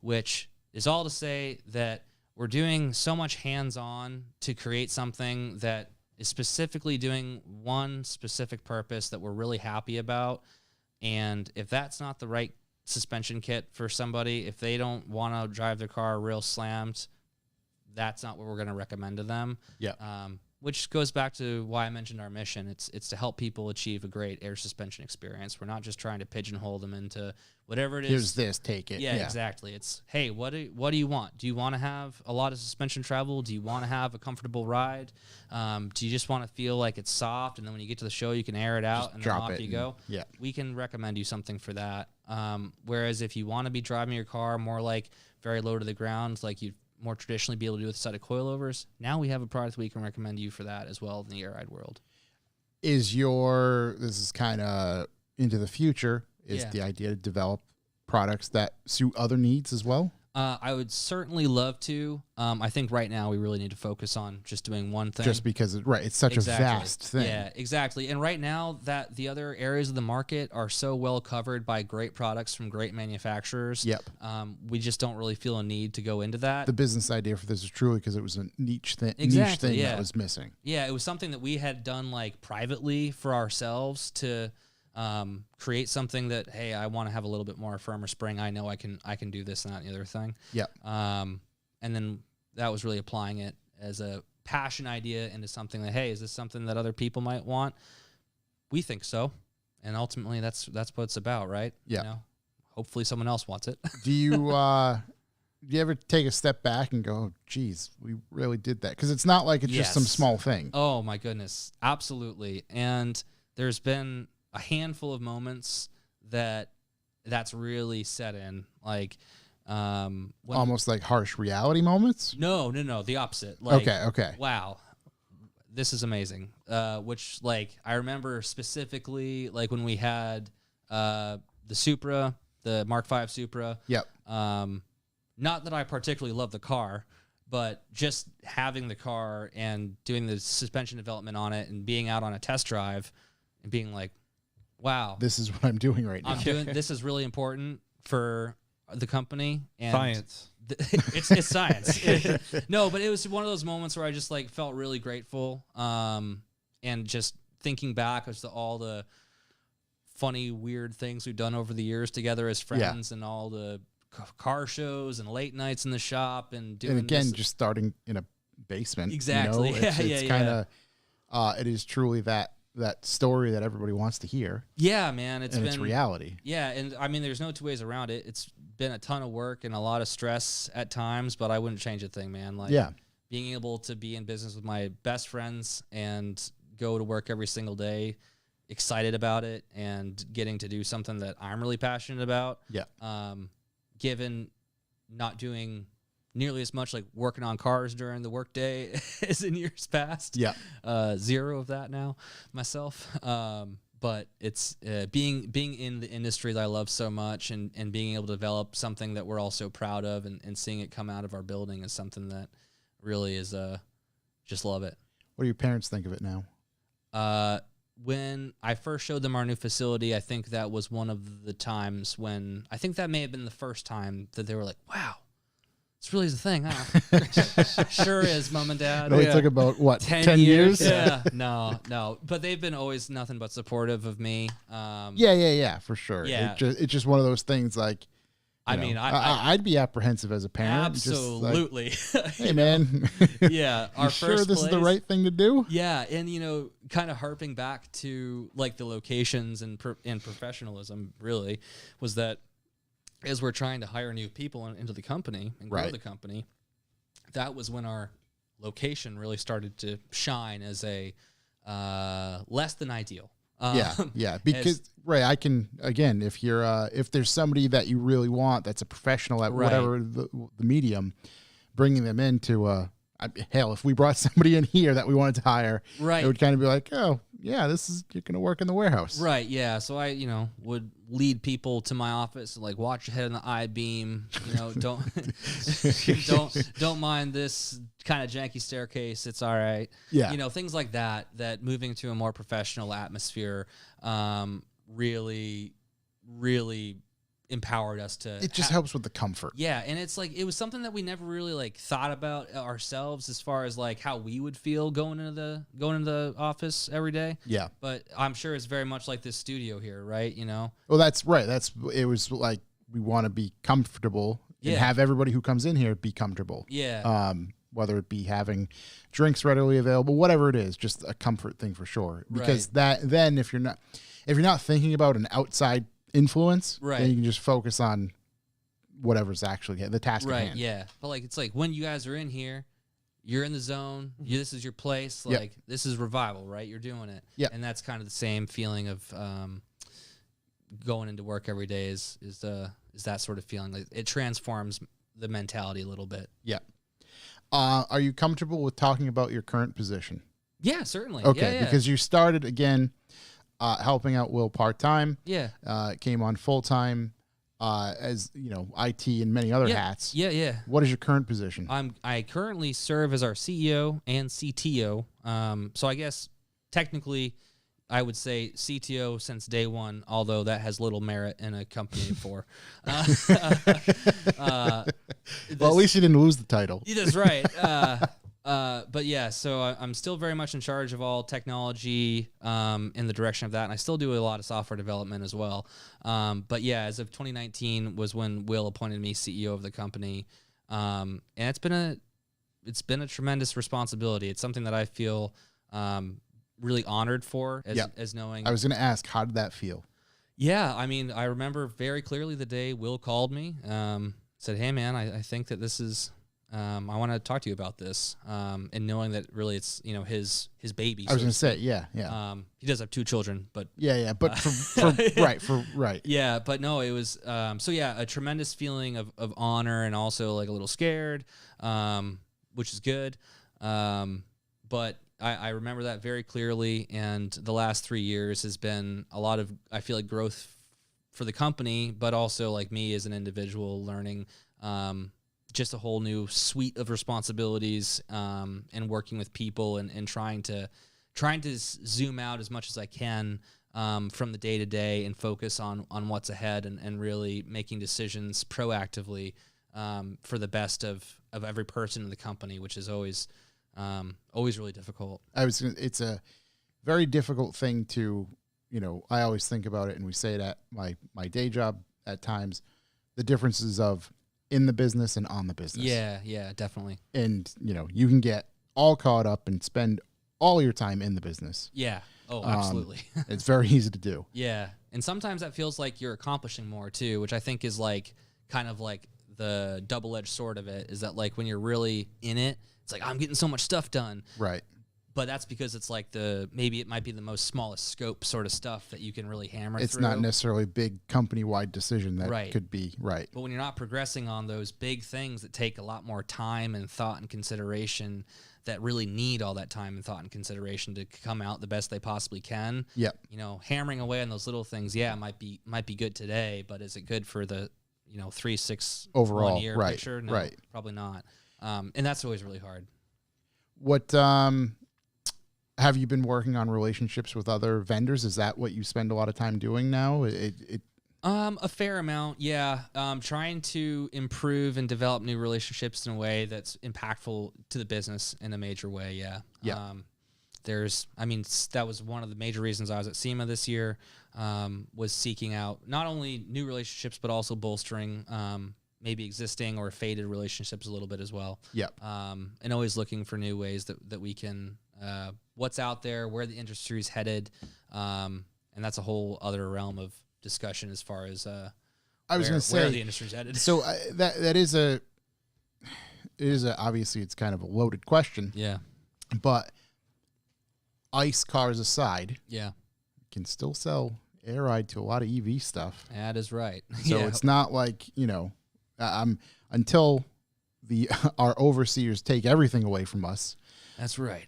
Which is all to say that we're doing so much hands-on to create something that is specifically doing one specific purpose that we're really happy about. And if that's not the right suspension kit for somebody. If they don't want to drive their car real slammed, that's not what we're going to recommend to them. Yeah. Which goes back to why I mentioned our mission. It's to help people achieve a great air suspension experience. We're not just trying to pigeonhole them into whatever it is. Here's this, take it. Yeah, exactly. It's, hey, what do you want? Do you want to have a lot of suspension travel? Do you want to have a comfortable ride? Do you just want to feel like it's soft, and then when you get to the show, you can air it out, and then off you go? Yeah. We can recommend you something for that. Whereas if you want to be driving your car more like very low to the ground, like you more traditionally be able to do with a set of coilovers, now we have a product we can recommend you for that as well in the air ride world. This is kind of into the future, is the idea to develop products that suit other needs as well? I would certainly love to. I think right now we really need to focus on just doing one thing. Just because, it's such a vast thing. Yeah, exactly. And right now that the other areas of the market are so well covered by great products from great manufacturers. Yep. We just don't really feel a need to go into that. The business idea for this is truly because it was a niche thing that was missing. Yeah, it was something that we had done like privately for ourselves to create something that, hey, I want to have a little bit more firmer spring. I know I can do this and that and the other thing. Yeah. And then that was really applying it as a passion idea into something that, hey, is this something that other people might want? We think so. And ultimately that's what it's about, right? Yeah. You know, hopefully someone else wants it. Do you ever take a step back and go, oh, geez, we really did that? Because it's not like it's just some small thing. Oh my goodness. Absolutely. And there's been a handful of moments that's really set in, like almost like harsh reality moments. No, the opposite. Like, okay. Wow, this is amazing. Which, like, I remember specifically, like when we had the Supra, the Mark V Supra. Yep. Not that I particularly love the car, but just having the car and doing the suspension development on it and being out on a test drive and being like, wow, this is what I'm doing right now. This is really important for the company. And Science. It's science. No, but it was one of those moments where I just like felt really grateful. And just thinking back as to all the funny, weird things we've done over the years together as friends, and all the car shows and late nights in the shop and doing. And again, just starting in a basement. Exactly. You know? It's kind of. It is truly that story that everybody wants to hear. Yeah, man. It's reality. Yeah, and I mean, there's no two ways around it. It's been a ton of work and a lot of stress at times, but I wouldn't change a thing, man. Like, being able to be in business with my best friends and go to work every single day, excited about it, and getting to do something that I'm really passionate about. Yeah. Given not doing nearly as much, like working on cars during the workday as in years past. Yeah. Zero of that now myself. But it's being in the industry that I love so much, and being able to develop something that we're all so proud of, and seeing it come out of our building is something that really is just love it. What do your parents think of it now? When I first showed them our new facility, I think that was one of the times when, I think that may have been the first time that they were like, wow, it's really the thing, huh? Sure is, Mom and Dad. It only took about, what, 10 years? Yeah. No. But they've been always nothing but supportive of me. Yeah, for sure. Yeah. It's just one of those things, like, I mean, I'd be apprehensive as a parent. Absolutely. Just like, hey, man. Yeah. You sure this is the right thing to do? Yeah. And, kind of harping back to, like, the locations and professionalism, really, was that as we're trying to hire new people into the company and grow the company, that was when our location really started to shine as a less than ideal. Because I can, again, if there's somebody that you really want that's a professional at whatever the medium, bringing them into hell, if we brought somebody in here that we wanted to hire, it would kind of be like, oh yeah, you're gonna work in the warehouse, right? Yeah, so I would lead people to my office, like, watch your head in the I-beam, don't mind this kind of janky staircase, it's all right. Yeah, things like that moving to a more professional atmosphere really empowered us to. It just helps with the comfort. Yeah, and it's like, it was something that we never really like thought about ourselves as far as like how we would feel going into the office every day. Yeah, but I'm sure it's very much like this studio here, right? Well, that's right. It was like we want to be comfortable and Yeah. have everybody who comes in here be comfortable. Yeah. Whether it be having drinks readily available, whatever it is, just a comfort thing for sure. Because then if you're not thinking about an outside influence, then you can just focus on whatever's actually the task at hand. Yeah. But like, it's like when you guys are in here, you're in the zone. This is your place. Like this is revival, right? You're doing it. Yeah. And that's kind of the same feeling of going into work every day is that sort of feeling. Like it transforms the mentality a little bit. Yeah. Are you comfortable with talking about your current position? Yeah, certainly. Okay, Yeah. because you started again helping out Will part-time. Yeah. Came on full-time as, IT and many other hats. Yeah. What is your current position? I currently serve as our CEO and CTO. So I guess technically I would say CTO since day one, although that has little merit in a company of four. Well, at least you didn't lose the title. That's right. But yeah, so I'm still very much in charge of all technology in the direction of that, and I still do a lot of software development as well. But yeah, as of 2019 was when Will appointed me CEO of the company, and it's been a tremendous responsibility. It's something that I feel really honored for as knowing. I was going to ask, how did that feel? Yeah, I mean, I remember very clearly the day Will called me, said, "Hey man, I think that this is I want to talk to you about this," and knowing that really it's his baby. I was going to say, yeah. He does have 2 children, but But right. yeah, but no, it was a tremendous feeling of honor and also like a little scared, which is good. But I remember that very clearly, and the last 3 years has been a lot of, I feel like, growth for the company, but also like me as an individual learning just a whole new suite of responsibilities and working with people and trying to zoom out as much as I can from the day to day and focus on what's ahead and really making decisions proactively for the best of every person in the company, which is always really difficult. It's a very difficult thing to, I always think about it, and we say it at my day job at times, the differences of in the business and on the business. Yeah, definitely. And, you can get all caught up and spend all your time in the business. Yeah. Oh, absolutely. It's very easy to do. Yeah. And sometimes that feels like you're accomplishing more too, which I think is like kind of like the double-edged sword of it, is that like when you're really in it, it's like I'm getting so much stuff done. Right. But that's because it's like maybe it might be the most smallest scope sort of stuff that you can really hammer It's through. not necessarily a big company-wide decision that Right. could be right. But when you're not progressing on those big things that take a lot more time and thought and consideration, that really need all that time and thought and consideration to come out the best they possibly can. Yep. Hammering away on those little things, might be good today, but is it good for the 3-6 Overall, 1 year right, picture? No, right. probably not. And that's always really hard. What have you been working on relationships with other vendors? Is that what you spend a lot of time doing now? A fair amount, yeah. Trying to improve and develop new relationships in a way that's impactful to the business in a major way, yeah. Yeah. That was one of the major reasons I was at SEMA this year, was seeking out not only new relationships, but also bolstering maybe existing or faded relationships a little bit as well. Yep. And always looking for new ways that we can, what's out there, where the industry is headed. And that's a whole other realm of discussion as far as I was going to say where the industry's headed. So that is obviously it's kind of a loaded question. Yeah. But ICE cars aside, Yeah. can still sell air ride to a lot of EV stuff. That is right. So Yeah. it's not like, until our overseers take everything away from us. That's right.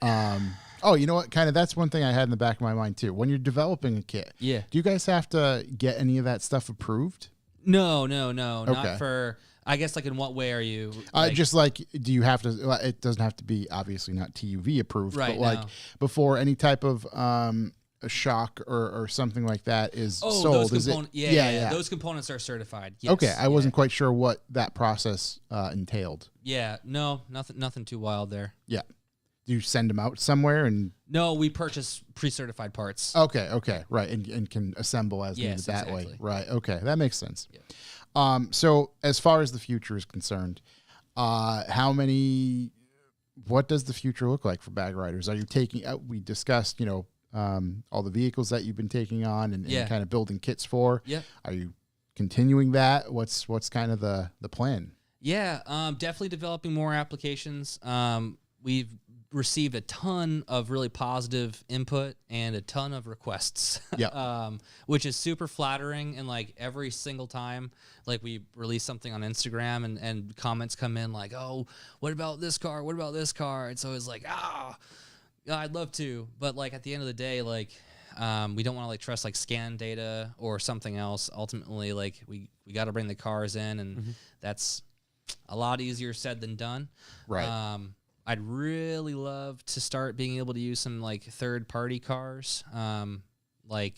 Oh, you know what? Kind of that's one thing I had in the back of my mind too. When you're developing a kit, Yeah. do you guys have to get any of that stuff approved? No. Okay. Not for, I guess, like, in what way are you? Just like, do you have to, it doesn't have to be obviously not TUV approved, Right, but like no. before any type of a shock or something like that is sold. Those is components. it? Yeah. Those components are certified. Yes. Okay. I wasn't quite sure what that process entailed. Yeah. No, nothing too wild there. Yeah. Do you send them out somewhere and? No, we purchase pre-certified parts. Okay, right, and can assemble as Yes, needed that way. exactly. Right, okay, that makes sense. Yeah. So as far as the future is concerned, what does the future look like for Bag Riders? Are you taking out, we discussed, all the vehicles that you've been taking on and kind of building kits for. Yeah. Are you continuing that? What's kind of the plan? Yeah, definitely developing more applications. We've received a ton of really positive input and a ton of requests. Yeah. Which is super flattering. And like every single time, like we release something on Instagram and comments come in like, oh, what about this car? What about this car? And so it's like, I'd love to, but like at the end of the day, like we don't want to like trust like scan data or something else. Ultimately, like we got to bring the cars in, and that's a lot easier said than done. Right. I'd really love to start being able to use some like third party cars. Like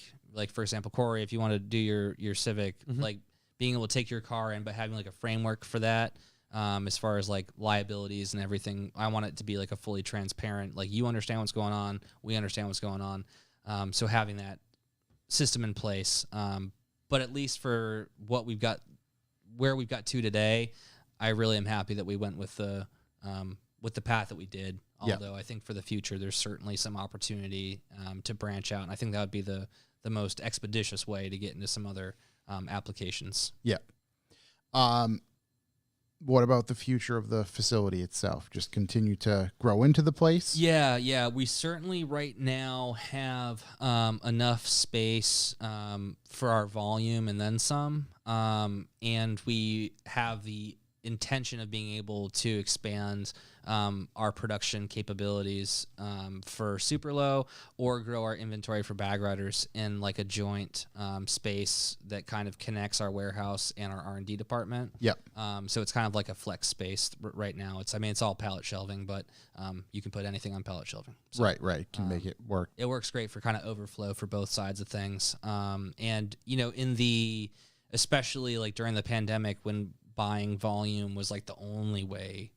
for example, Corey, if you want to do your Civic, like being able to take your car in, but having like a framework for that. As far as like liabilities and everything, I want it to be like a fully transparent, like you understand what's going on, we understand what's going on. So having that system in place, but at least for what we've got, where we've got to today, I really am happy that we went with the path that we did. Although I think for the future, there's certainly some opportunity to branch out, and I think that would be the most expeditious way to get into some other applications. Yeah. What about the future of the facility itself? Just continue to grow into the place? Yeah. We certainly right now have enough space for our volume and then some. And we have the intention of being able to expand our production capabilities for Super Low, or grow our inventory for Bag Riders in like a joint space that kind of connects our warehouse and our R&D department. Yep. So it's kind of like a flex space right now. It's all pallet shelving, but you can put anything on pallet shelving. So, right. Can make it work. It works great for kind of overflow for both sides of things. And especially like during the pandemic when buying volume was like the only way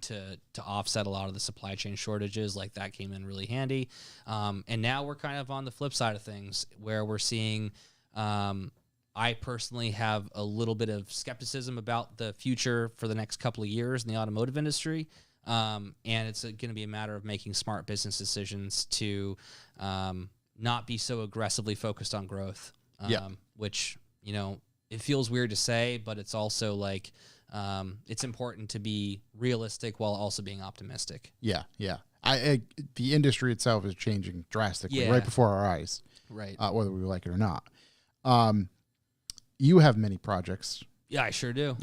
to offset a lot of the supply chain shortages, like that came in really handy. And now we're kind of on the flip side of things where we're seeing, I personally have a little bit of skepticism about the future for the next couple of years in the automotive industry. And it's going to be a matter of making smart business decisions to not be so aggressively focused on growth, which, it feels weird to say, but it's also like it's important to be realistic while also being optimistic. Yeah. The industry itself is changing drastically right before our eyes, right? Whether we like it or not. You have many projects. Yeah, I sure do.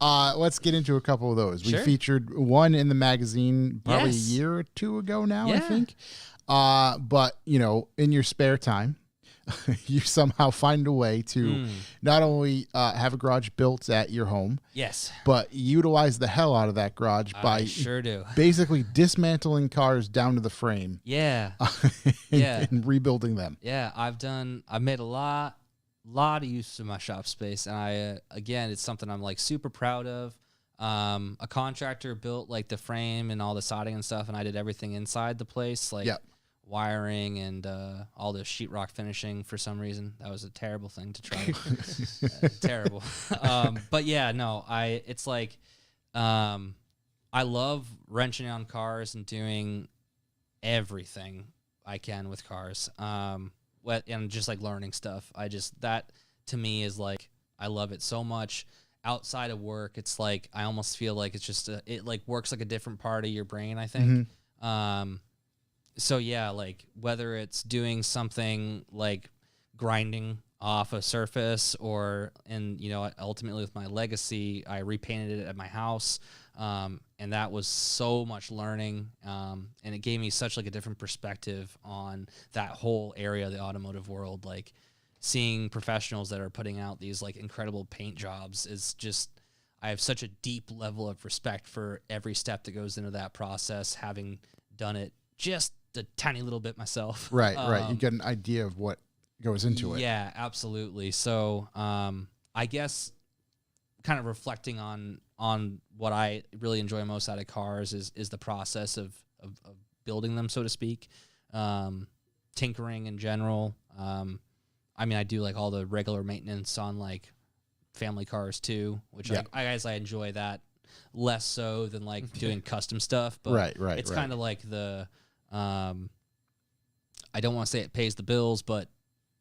Let's get into a couple of those. We Sure. featured one in the magazine probably Yes. a year or two ago now, I Yeah. think. But, in your spare time, you somehow find a way to not only have a garage built at your home, Yes, but utilize the hell out of that garage I by sure do. basically dismantling cars down to the frame Yeah, and rebuilding them. yeah. I've made a lot of use of my shop space, and again, it's something I'm like super proud of. A contractor built like the frame and all the siding and stuff, and I did everything inside the place, like wiring and all the sheetrock finishing. For some reason, that was a terrible thing to try. Terrible. But yeah, no, it's like I love wrenching on cars and doing everything I can with cars. And just like learning stuff. That to me is like, I love it so much. Outside of work, it's like, I almost feel like it's just, it like works like a different part of your brain, I think. So yeah, like whether it's doing something like grinding off a surface ultimately with my legacy, I repainted it at my house. And that was so much learning. And it gave me such like a different perspective on that whole area of the automotive world. Like seeing professionals that are putting out these like incredible paint jobs is just, I have such a deep level of respect for every step that goes into that process, having done it just a tiny little bit myself. Right. You get an idea of what goes into it. Yeah, absolutely. So I guess kind of reflecting on what I really enjoy most out of cars is the process of building them, so to speak. Tinkering in general. I mean, I do like all the regular maintenance on like family cars too, which I guess I enjoy that less so than like doing custom stuff. But it's kind of like the I don't want to say it pays the bills, but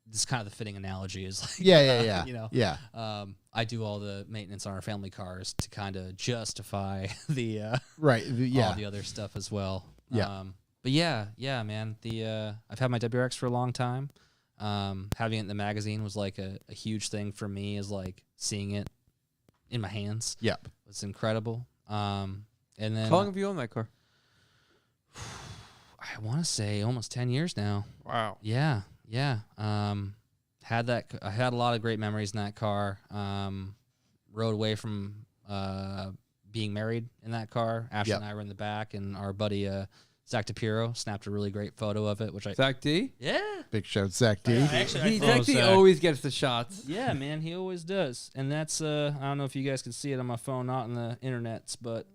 this is kind of the fitting analogy is like you know, I do all the maintenance on our family cars to kind of justify the all the other stuff as well. But yeah, man. I've had my WRX for a long time. Having it in the magazine was like a huge thing for me, is like seeing it in my hands. Yep. It's incredible. And then How long have you owned that car? I want to say almost 10 years now. Wow. Yeah. I had a lot of great memories in that car. Rode away from being married in that car. Ashley and I were in the back, and our buddy Zach DePiro snapped a really great photo of it, which Zach D? Yeah. Big shout, Zach D. Zach D always gets the shots. Yeah, man, he always does. And that's I don't know if you guys can see it on my phone, not on the internets, but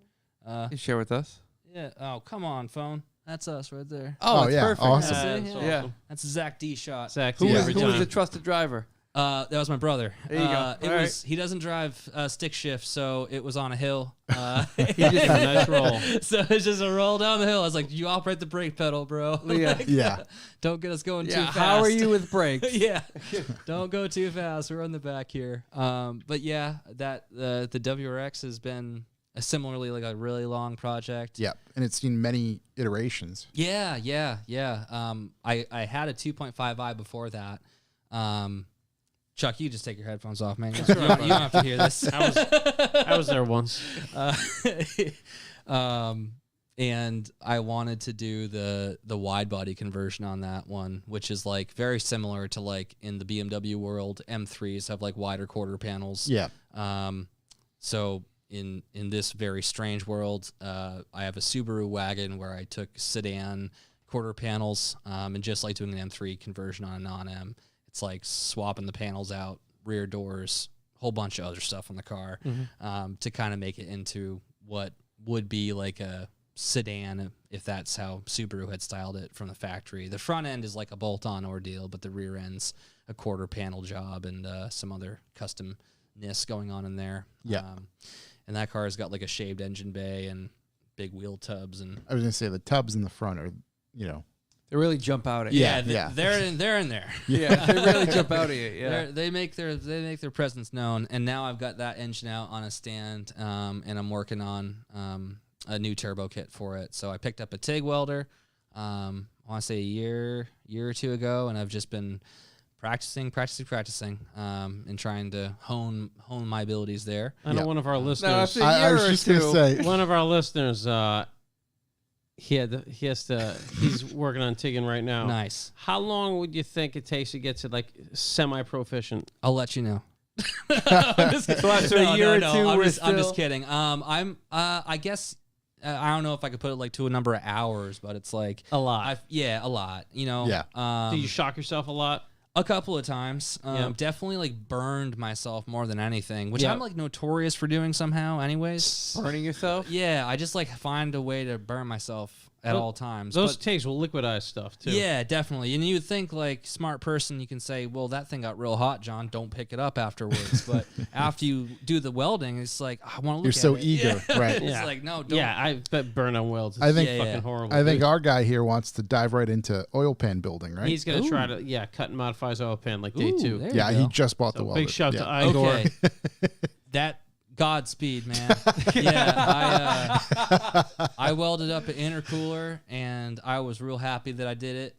You share with us. yeah. Oh, come on, phone. That's us right there. Oh, that's yeah, perfect. awesome. Yeah. That's a Zach D shot. Zach, Who every was time. the trusted driver? That was my brother. There you go. It All was. He doesn't drive stick shift, so it was on a hill. He just a nice roll. So it's just a roll down the hill. I was like, "You operate the brake pedal, bro. Yeah. Yeah. Don't get us going too Yeah. fast." How are you with brakes? Yeah. Don't go too fast. We're on the back here. But yeah, that the WRX has been similarly like a really long project. Yep. And it's seen many iterations. Yeah. I had a 2.5i before that. Chuck, you just take your headphones off, man. You don't have to hear this. I was there once. And I wanted to do the wide body conversion on that one, which is like very similar to like in the BMW world, M3s have like wider quarter panels. Yeah. So in this very strange world, I have a Subaru wagon where I took sedan quarter panels, and just like doing an M3 conversion on a non-M. It's like swapping the panels out, rear doors, whole bunch of other stuff on the car, to kind of make it into what would be like a sedan, if that's how Subaru had styled it from the factory. The front end is like a bolt-on ordeal, but the rear end's a quarter panel job and some other customness going on in there. Yeah. And that car has got like a shaved engine bay and big wheel tubs. And I was going to say the tubs in the front are, you know. They really jump out at you. they're in there. Yeah, they really jump out at you. Yeah. They make their presence known. And now I've got that engine out on a stand, and I'm working on a new turbo kit for it. So I picked up a TIG welder, I want to say a year or two ago, and I've just been practicing, and trying to hone my abilities there. I know one of our listeners. I was just going to say. One of our listeners. He's working on TIGging right now. Nice. How long would you think it takes to get to like semi-proficient? I'll let you know. I'm just, so after a year or two, I'm we're just kidding. I guess I don't know if I could put it like to a number of hours, but it's like A lot. a lot. You know. Yeah. Do you shock yourself a lot? A couple of times. Yeah. Definitely like burned myself more than anything, which Yeah. I'm like notorious for doing somehow anyways. burning yourself. Yeah, I just like find a way to burn myself at all times. Those But- TIGs will liquidize stuff too. yeah, definitely. And you'd think like smart person, you can say, well, that thing got real hot, John. Don't pick it up afterwards. But after you do the welding, it's like, I want to look You're at so it. eager, Yeah. right? It's Yeah. like, no, don't. Yeah, I bet burn on welds. I think- fucking Yeah. horrible. I think our guy here wants to dive right into oil pan building, right? he's gonna try to cut and modify his oil pan like day Ooh, two. there you yeah, go. he just bought the So welder. big shout yeah. to Igor. Okay. That Godspeed, man. Yeah, I welded up an intercooler, and I was real happy that I did it.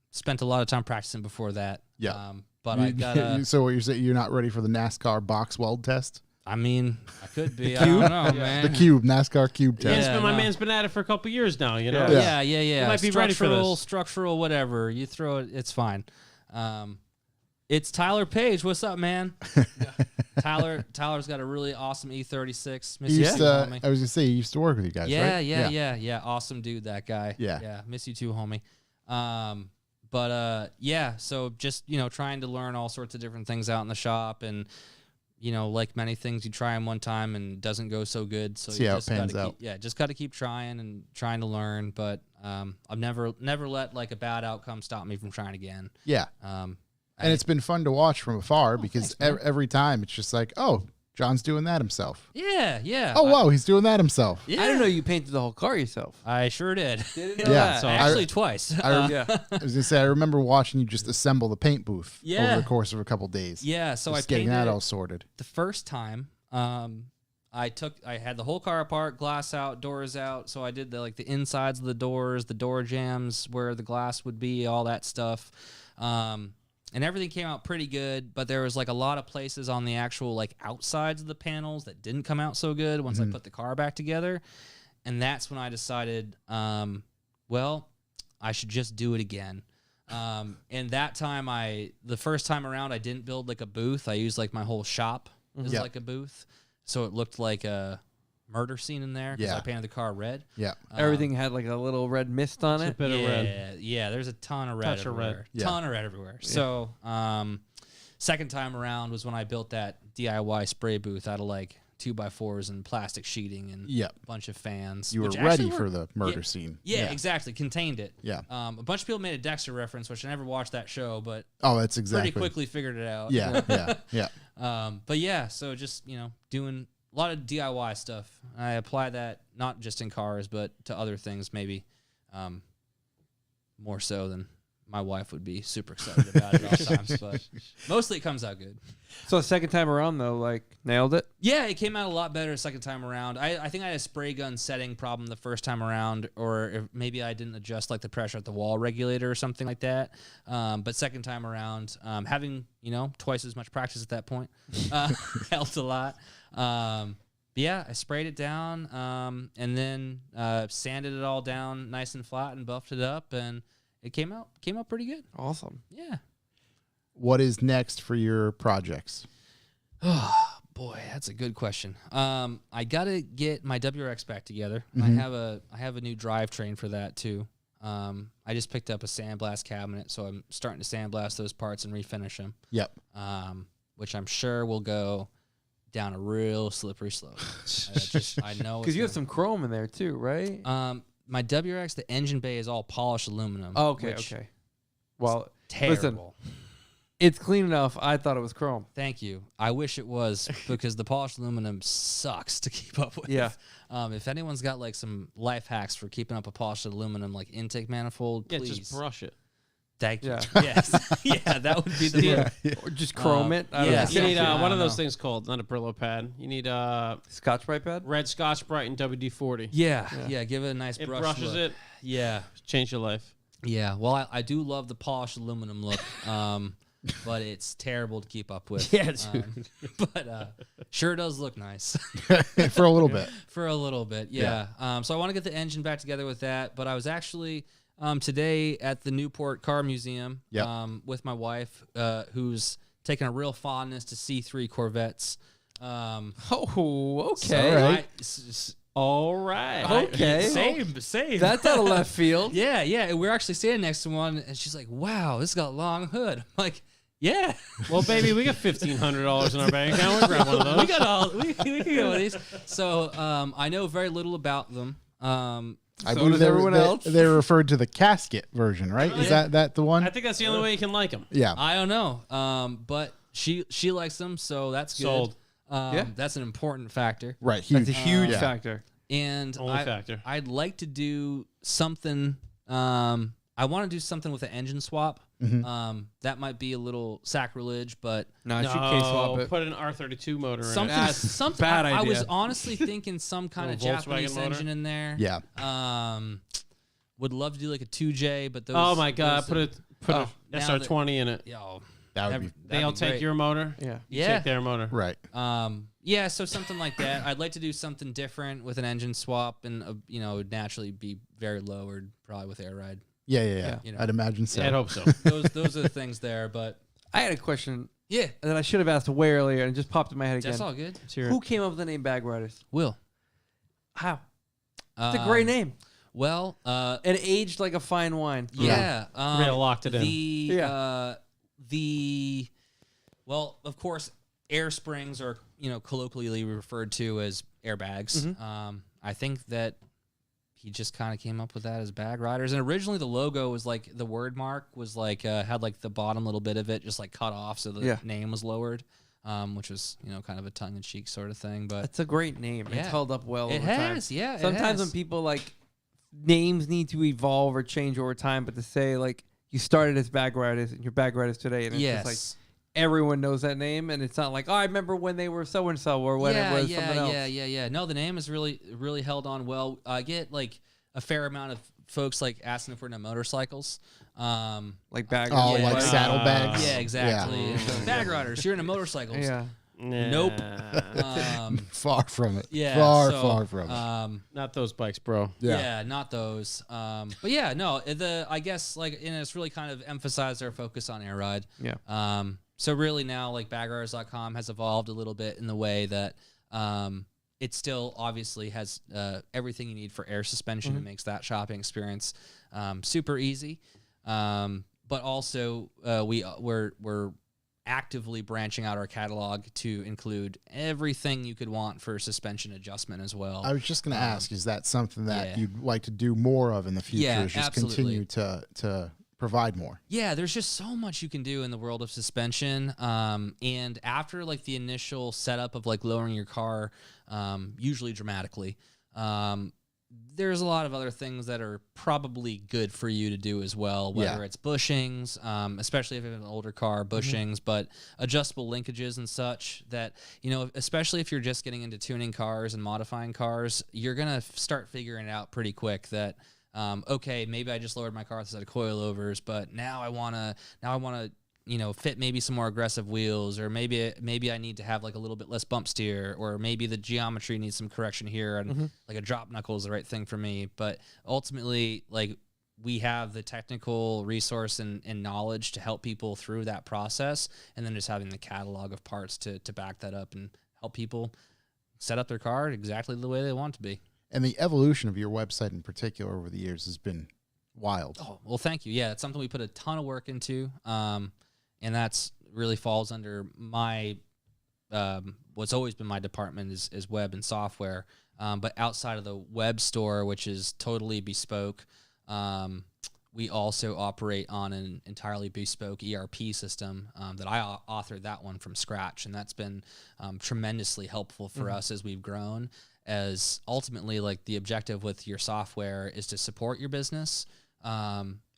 Spent a lot of time practicing before that. Yeah. But I got So what you're saying, you're not ready for the NASCAR box weld test? I mean, I could be. I don't know, man. The cube, NASCAR cube test. Yeah, my no. man's been at it for a couple years now. You know. Yeah. You might be ready for this. Structural, whatever. You throw it, it's fine. It's Tyler Page. What's up, man? Tyler's got a really awesome E36. Miss He you used too, to, homie. I was going to say, he used to work with you guys, right? Yeah. Awesome dude, that guy. Yeah. Miss you too, homie. So just, trying to learn all sorts of different things out in the shop, and, like many things, you try them one time and it doesn't go so good. So See you how it just pans gotta out. just got to keep trying and trying to learn. But I've never let like a bad outcome stop me from trying again. Yeah. And it's been fun to watch from afar because every time it's just like, oh, John's doing that himself. Yeah. Oh, wow, he's doing that himself. Yeah. I didn't know you painted the whole car yourself. I sure did. Didn't know Yeah. that. So Actually, twice. Yeah. I was gonna say I remember watching you just assemble the paint booth Yeah. over the course of a couple days. Yeah, so Just I getting painted that it all sorted. the first time. I had the whole car apart, glass out, doors out. So I did the insides of the doors, the door jambs where the glass would be, all that stuff. And everything came out pretty good, but there was a lot of places on the actual outsides of the panels that didn't come out so good once I put the car back together. And that's when I decided, well, I should just do it again. And that time the first time around, I didn't build a booth. I used my whole shop as Yep. a booth. So it looked like a murder scene in there because I Yeah. painted the car red. Yeah. Everything had a little red mist on it. bit of red. Yeah, there's a ton of red Touch of red. everywhere. Yeah. Ton of red everywhere. So, second time around was when I built that DIY spray booth out of 2x4s and plastic sheeting and Yep. a bunch of fans. You were which ready actually for the murder scene. Yeah, exactly. Contained it. Yeah. A bunch of people made a Dexter reference, which I never watched that show, but Oh, that's exactly. pretty quickly figured it out. Yeah. But yeah, so just doing a lot of DIY stuff. I apply that not just in cars, but to other things maybe more so than my wife would be super excited about it all times. But mostly it comes out good. So the second time around, though, nailed it. Yeah, it came out a lot better the second time around. I think I had a spray gun setting problem the first time around, or if maybe I didn't adjust the pressure at the wall regulator or something like that. But second time around, having twice as much practice at that point helped a lot. But yeah, I sprayed it down and then sanded it all down nice and flat and buffed it up, and it came out pretty good. Awesome. Yeah. What is next for your projects? Oh boy, that's a good question. I gotta get my WRX back together. I have a new drivetrain for that too. I just picked up a sandblast cabinet, so I'm starting to sandblast those parts and refinish them. Yep. Which I'm sure will go down a real slippery slope. I know Because you have some chrome in there, too, right? my WRX, the engine bay is all polished aluminum. Oh, okay, which- okay. Well, Terrible. it's clean enough. I thought it was chrome. Thank you. I wish it was because the polished aluminum sucks to keep up with. Yeah. If anyone's got some life hacks for keeping up a polished aluminum intake manifold, Yeah, please. just brush it. Thank you. Yeah. Yes. Yeah, that would be the Or just chrome it. I don't yeah. know. You need I what are don't those know. things called? Not a Brillo pad. You need Scotch-Brite pad? red Scotch Brite and WD-40. Yeah. Give it a nice It brush brushes look. it. Yeah. Change your life. Yeah. Well, I do love the polished aluminum look, but it's terrible to keep up with. Yeah, dude. But sure does look nice. For a little bit. For a little bit, yeah. So I want to get the engine back together with that. But I was actually today at the Newport Car Museum Yep. with my wife, who's taken a real fondness to C3 Corvettes. Oh, okay. So All right. All right. Okay. Same. That's out of left field. Yeah. And we're actually standing next to one, and she's like, "Wow, this got a long hood." I'm like, "Yeah, Well, baby, we got $1,500 in our bank account. We'll grab one of those. we got all we can go with these." So I know very little about them. I So believe does everyone else. They referred to the casket version, right? Is that the one? I think that's the only way you can like them. Yeah. I don't know. But she likes them, so that's good. Sold. Yeah. That's an important factor. Right. Huge. That's a huge Yeah. factor. And Only factor. I'd like to do something. I want to do something with an engine swap. That might be a little sacrilege, but No, you should case swap it. Put an R32 motor in something. it. That's Something. bad I was idea. honestly thinking some kind of Little Volkswagen Japanese motor? engine in there. Yeah. Would love to do like a 2J, but those. Oh my God! those- Put Oh, a now SR20 in it. Yo, That would be They'll take great. your motor. Yeah. You Yeah. take their motor. right. Yeah, so something like that. I'd like to do something different with an engine swap, and it would naturally be very lowered, probably with air ride. Yeah. You know. I'd imagine so. Yeah, I'd hope so. Those are the things there, but I had a question yeah, that I should have asked way earlier and it just popped in my head again. that's all good. Who came up with the name Bagriders? Will. How? It's a great name. Well, It aged like a fine wine. yeah, Real locked it in. Well, of course, air springs are colloquially referred to as airbags. Mm-hmm. I think that he just kind of came up with that as Bag Riders. And originally the logo was like the word mark was like had like the bottom little bit of it just like cut off, so the name was lowered, which was kind of a tongue in cheek sort of thing. But it's a great name. Yeah. It's held up well. It over has, time. yeah. Sometimes when people like names need to evolve or change over time, but to say like you started as Bag Riders and you're Bag Riders today, and it's just like everyone knows that name, and it's not like, oh, I remember when they were so and so or when it was something else. Yeah. No, the name is really held on well. I get like a fair amount of folks like asking if we're into motorcycles, Like bag. Oh, like saddlebags. Yeah, exactly. So, Bag Riders, you're into motorcycles. Yeah. Nope. Far from it. Yeah, far from it. Not those bikes, bro. Yeah, not those. But yeah, no. I guess like, and it's really kind of emphasized our focus on air ride. Yeah. So really now, like BAGRIDERS.com has evolved a little bit in the way that it still obviously has everything you need for air suspension and makes that shopping experience super easy. But also we're actively branching out our catalog to include everything you could want for suspension adjustment as well. I was just going to ask, is that something that you'd like to do more of in the future? Yeah, is just absolutely. continue to provide more? Yeah, there's just so much you can do in the world of suspension. And after like the initial setup of like lowering your car, usually dramatically, there's a lot of other things that are probably good for you to do as well, whether it's bushings, especially if you have an older car, bushings, but adjustable linkages and such that, especially if you're just getting into tuning cars and modifying cars, you're going to start figuring it out pretty quick that, okay, maybe I just lowered my car with a set of coilovers, but now I want to, fit maybe some more aggressive wheels, or maybe I need to have like a little bit less bump steer, or maybe the geometry needs some correction here, and like a drop knuckle is the right thing for me. But ultimately, like, we have the technical resource and knowledge to help people through that process, and then just having the catalog of parts to back that up and help people set up their car exactly the way they want it to be. And the evolution of your website in particular over the years has been wild. Oh, well, thank you. Yeah, it's something we put a ton of work into. And that's really falls under my, what's always been my department is web and software. But outside of the web store, which is totally bespoke, we also operate on an entirely bespoke ERP system that I authored that one from scratch. And that's been tremendously helpful for us as we've grown, as ultimately like the objective with your software is to support your business.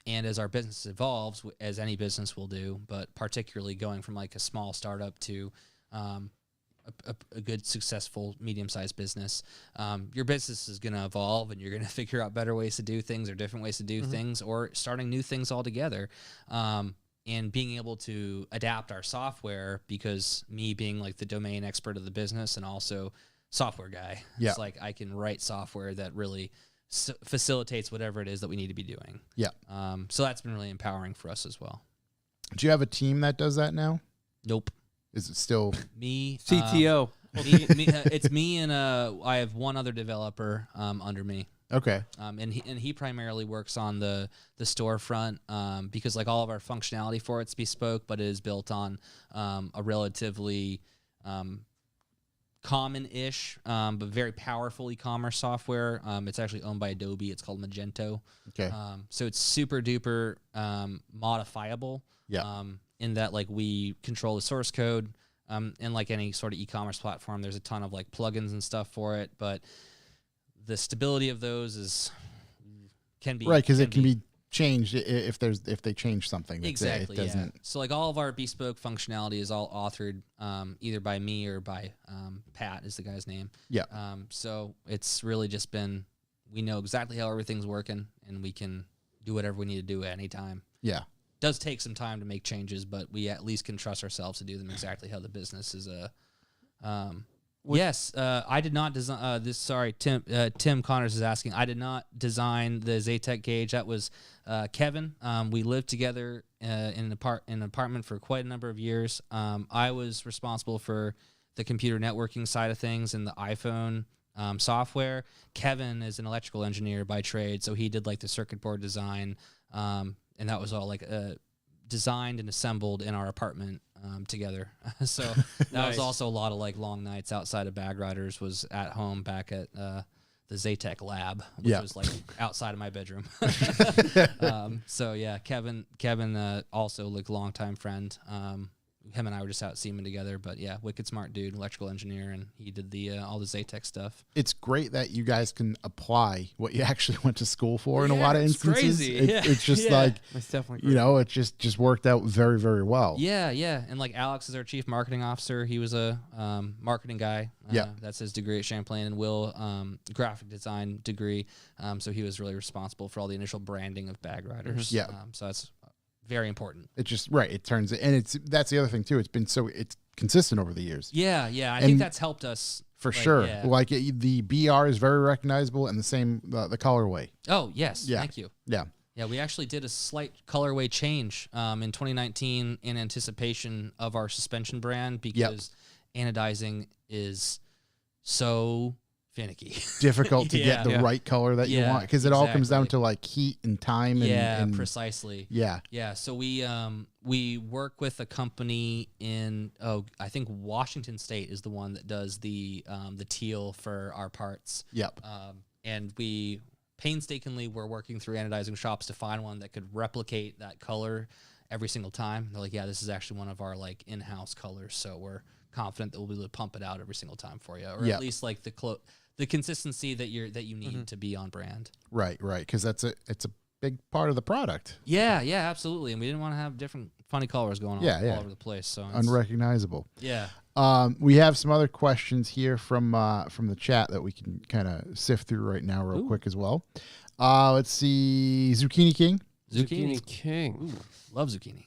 And as our business evolves, as any business will do, but particularly going from like a small startup to a good, successful, medium-sized business, your business is going to evolve, and you're going to figure out better ways to do things or different ways to do things, or starting new things altogether. And being able to adapt our software, because me being like the domain expert of the business and also software guy, it's like I can write software that really facilitates whatever it is that we need to be doing. Yeah. So that's been really empowering for us as well. Do you have a team that does that now? Nope. Is it still Me, CTO? it's me and I have one other developer under me. okay? And he primarily works on the storefront because like all of our functionality for it's bespoke, but it is built on a relatively common-ish, but very powerful e-commerce software. It's actually owned by Adobe. It's called Magento. Okay. So it's super duper modifiable. Yeah. In that like we control the source code. And like any sort of e-commerce platform, there's a ton of like plugins and stuff for it, but the stability of those can be right, because it can be changed if they change something. Exactly. It doesn't. Yeah. So like all of our bespoke functionality is all authored either by me or by Pat is the guy's name. Yeah. So it's really just been, we know exactly how everything's working, and we can do whatever we need to do at any time. Yeah. Does take some time to make changes, but we at least can trust ourselves to do them exactly how the business is. Yes, I did not design this. Sorry, Tim Connors is asking. I did not design the Zatec gauge. That was Kevin. We lived together in an apartment for quite a number of years. I was responsible for the computer networking side of things and the iPhone software. Kevin is an electrical engineer by trade, so he did like the circuit board design. And that was all like designed and assembled in our apartment together. So that was also a lot of like long nights outside of BAGRIDERS, was at home back at the Zaytech lab, which Yeah. was like outside of my bedroom. So yeah, Kevin also like longtime friend. Him and I were just out seaming together, but yeah, wicked smart dude, electrical engineer, and he did the all the Zaytech stuff. It's great that you guys can apply what you actually went to school for in a Yeah, lot of it's instances. crazy. It's just Yeah. like, It's definitely you know, it just worked out very, very well. Yeah, and like Alex is our chief marketing officer. He was a marketing guy. Yeah. That's his degree at Champlain, and Will graphic design degree. So he was really responsible for all the initial branding of BAGRIDERS. Yeah. So that's very important. It just it turns, and that's the other thing too. It's consistent over the years. Yeah, I think that's helped us For like, sure. yeah. Like the BR is very recognizable, and the same the colorway. Oh yes, Yeah. thank you. Yeah. Yeah, we actually did a slight colorway change in 2019 in anticipation of our suspension brand because anodizing is so finicky. Difficult to get the Yeah. right color that you Yeah, want, because it all comes down exactly. to like heat and time. And Precisely. Yeah. Yeah, so we work with a company in I think Washington State is the one that does the teal for our parts. Yep. And we painstakingly were working through anodizing shops to find one that could replicate that color every single time. They're like, yeah, this is actually one of our like in-house colors, so we're confident that we'll be able to pump it out every single time for you, or Yeah. at least like the consistency that you need to be on brand. Right. Because it's a big part of the product. Yeah, absolutely. And we didn't want to have different funny colors going on all over the place. So it's- Unrecognizable. yeah. We have some other questions here from the chat that we can kind of sift through right now real quick as well. Let's see. Zucchini King Zucchini. King. Love zucchini.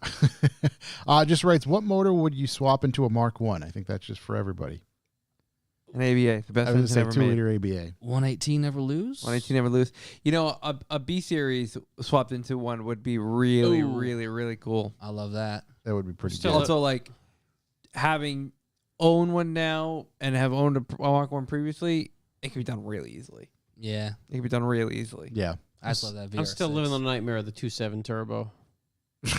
just writes, what motor would you swap into a Mark 1? I think that's just for everybody. An ABA, the best I was engine going to say ever made. 2-liter ABA. 118 never lose. 118 never lose. You know, a B series swapped into one would be really, Ooh. really, really cool. I love that. That would be pretty Still good. Also, like having owned one now and have owned a Mark 1 previously, it can be done really easily. Yeah. It can be done really easily. Yeah. I just love that VR6. I'm still living the nightmare of the 2.7 turbo.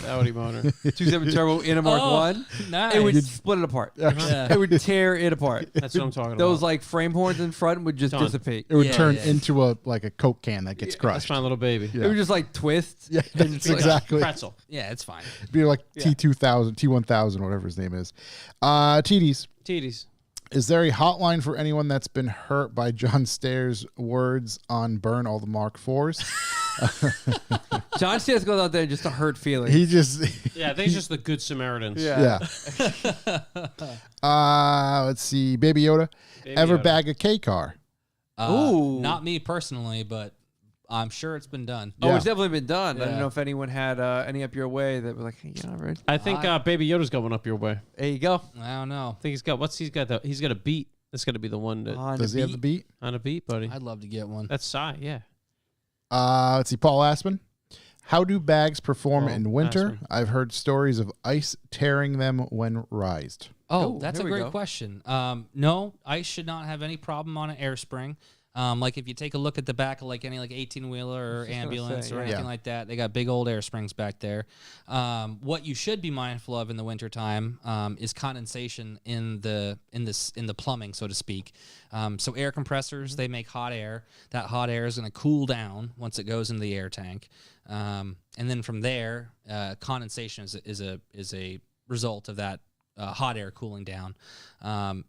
Audi motor. 2.7 turbo in a Mark 1, Nice. it would split it apart. Yeah. It would tear it apart. That's what I'm talking about. Those like frame horns in front would just Done. dissipate. It would Yeah, turn yeah. into a Coke can that gets That's crushed. my little baby. Yeah. It would just like twist. Yeah, that's exactly. Pretzel. Yeah, it's fine. It'd be like Yeah. T2000, T1000, whatever his name is. TDs. TDs. Is there a hotline for anyone that's been hurt by John Stayer's words on Burn All the Mark IVs? John Stairs goes out there just to hurt feelings. He just, Yeah, they're just the good Samaritans. Yeah. Let's see. Baby Yoda. Baby Ever Yoda. bag a K car? Ooh. Not me personally, but I'm sure it's been done. Oh, Yeah. it's definitely been done. I Yeah. don't know if anyone had any up your way that were like, hey, you know, right? I think Baby Yoda's going up your way. There you go. I don't know. I think he's got he's got a beat. That's got to be the one that On Does he have the beat? on a beat, buddy. I'd love to get one. That's Psy, yeah. Let's see. Paul Aspen. How do bags perform Oh, in winter? Aspen. I've heard stories of ice tearing them when rised. Oh, Oh, that's a here we great go. question. No, ice should not have any problem on an air spring. Like if you take a look at the back of like any like 18-wheeler or just gonna ambulance say, or yeah. anything like that, they got big old air springs back there. What you should be mindful of in the wintertime is condensation in the plumbing, so to speak. So air compressors, they make hot air. That hot air is going to cool down once it goes into the air tank, and then from there, condensation is a result of that. Hot air cooling down.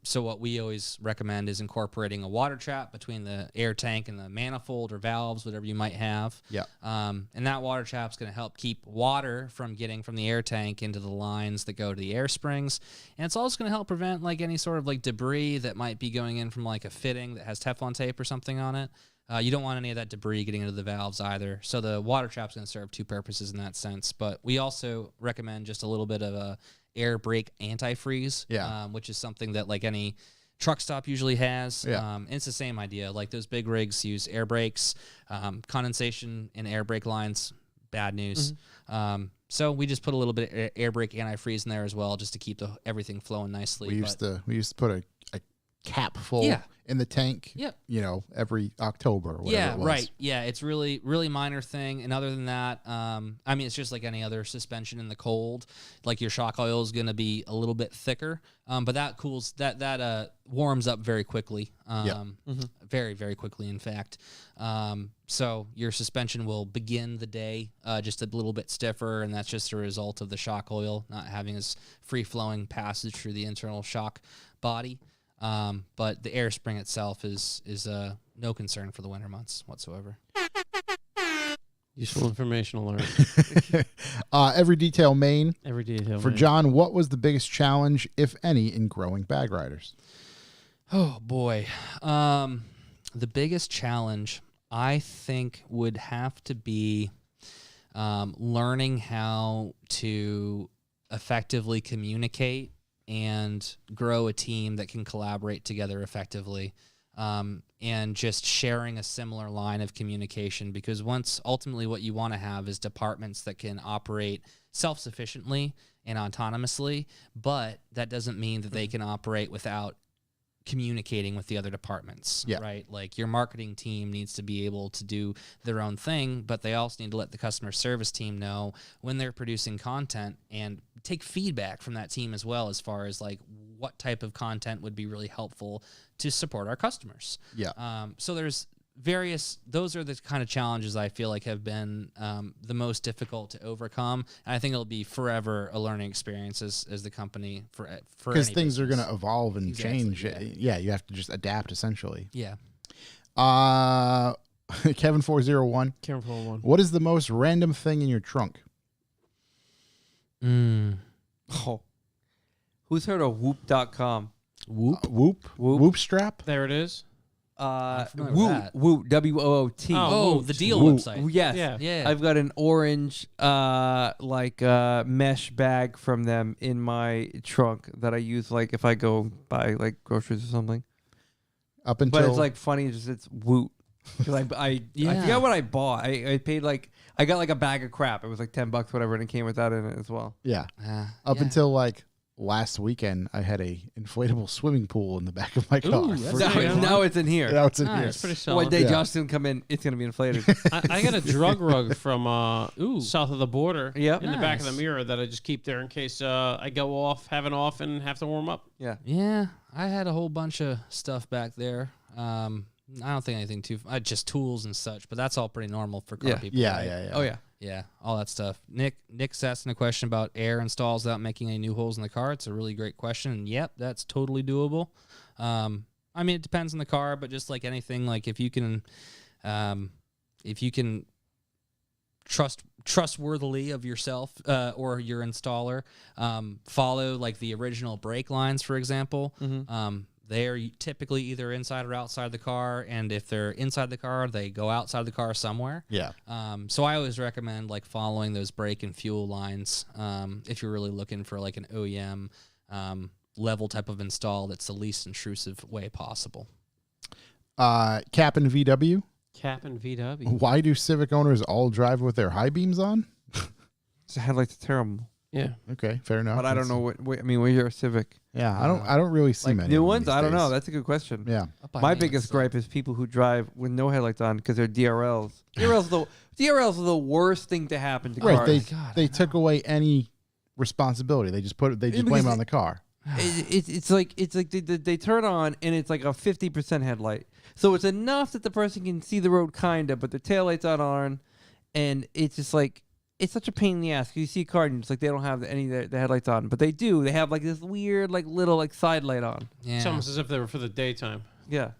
So what we always recommend is incorporating a water trap between the air tank and the manifold or valves, whatever you might have. Yeah. And that water trap's going to help keep water from getting from the air tank into the lines that go to the air springs. And it's also going to help prevent like any sort of like debris that might be going in from like a fitting that has Teflon tape or something on it. You don't want any of that debris getting into the valves either. So the water trap's going to serve two purposes in that sense. But we also recommend just a little bit of a air brake antifreeze, which is something that like any truck stop usually has. Yeah. And it's the same idea. Like those big rigs use air brakes, condensation in air brake lines, bad news. So we just put a little bit of air brake antifreeze in there as well, just to keep everything flowing nicely. We used to put a cap full Yeah. in the tank. Yep. Every October or whatever Yeah, it was. right. Yeah, it's really, really minor thing. And other than that, I mean, it's just like any other suspension in the cold. Like your shock oil is going to be a little bit thicker, but that cools that warms up very quickly. Very, very quickly, in fact. So your suspension will begin the day just a little bit stiffer, and that's just a result of the shock oil not having as free flowing passage through the internal shock body. But the air spring itself is no concern for the winter months whatsoever. Useful information alert. Every detail Maine. Every detail. For man. John, what was the biggest challenge, if any, in growing Bag Riders? Oh boy. The biggest challenge I think would have to be learning how to effectively communicate and grow a team that can collaborate together effectively, and just sharing a similar line of communication, because ultimately what you want to have is departments that can operate self-sufficiently and autonomously, but that doesn't mean that they can operate without communicating with the other departments, right? Like your marketing team needs to be able to do their own thing, but they also need to let the customer service team know when they're producing content and take feedback from that team as well, as far as like what type of content would be really helpful to support our customers. So there's those are the kind of challenges I feel like have been the most difficult to overcome. And I think it'll be forever a learning experience as the company for Because any things are business. going to evolve and change. Yeah. You have to just adapt, essentially. Yeah. Kevin401, Careful one. what is the most random thing in your trunk? Oh. Who's heard of Whoop.com? Whoop strap? There it is. familiar with Woot, that. Woot, W-O-O-T. Oh, the deal Woo. website. Yes. Yeah. I've got an orange mesh bag from them in my trunk that I use like if I go buy like groceries or something. Up until But it's like funny, just it's Woot. Because I forgot what I bought. I paid like I got like a bag of crap. It was like $10, whatever, and it came with that in it as well. up until like last weekend, I had a inflatable swimming pool in the back of my car. that's Now, pretty now it's in here. Now it's in Nice. here. That's pretty One solid. day Yeah. Josh didn't come in, it's gonna be inflated. I got a drug rug from south of the border Yep. in the back of the Nice. mirror that I just keep there in case I go off, have an off, and have to warm up. Yeah. Yeah, I had a whole bunch of stuff back there. I don't think anything just tools and such, but that's all pretty normal for car people. right? Oh yeah. Yeah, all that stuff. Nick's asking a question about air installs without making any new holes in the car. It's a really great question. And yep, that's totally doable. I mean, it depends on the car, but just like anything, like if you can trustworthily of yourself or your installer, follow like the original brake lines, for example. They are typically either inside or outside the car, and if they're inside the car, they go outside the car somewhere. Yeah. So I always recommend like following those brake and fuel lines if you're really looking for like an OEM level type of install that's the least intrusive way possible. Cap and VW. Cap and VW. Why do Civic owners all drive with their high beams on? So headlights are terrible. Yeah. Okay, fair enough. But I don't know what I mean. Where's your Civic? Yeah, I don't really see Like many new of them ones? these I don't know. days. That's a good question. Yeah. My biggest gripe is people who drive with no headlights on because they're DRLs. DRLs are the worst thing to happen to Right. cars. They took away any responsibility. They just blame it on the car. It's like they turn on and it's like a 50% headlight. So it's enough that the person can see the road kinda, but the taillight's not on, and it's just like it's such a pain in the ass. 'Cause you see a car and it's like they don't have any of the headlights on, but they do. They have like this weird like little like side light on. Yeah. It's almost as if they were for the daytime. Yeah.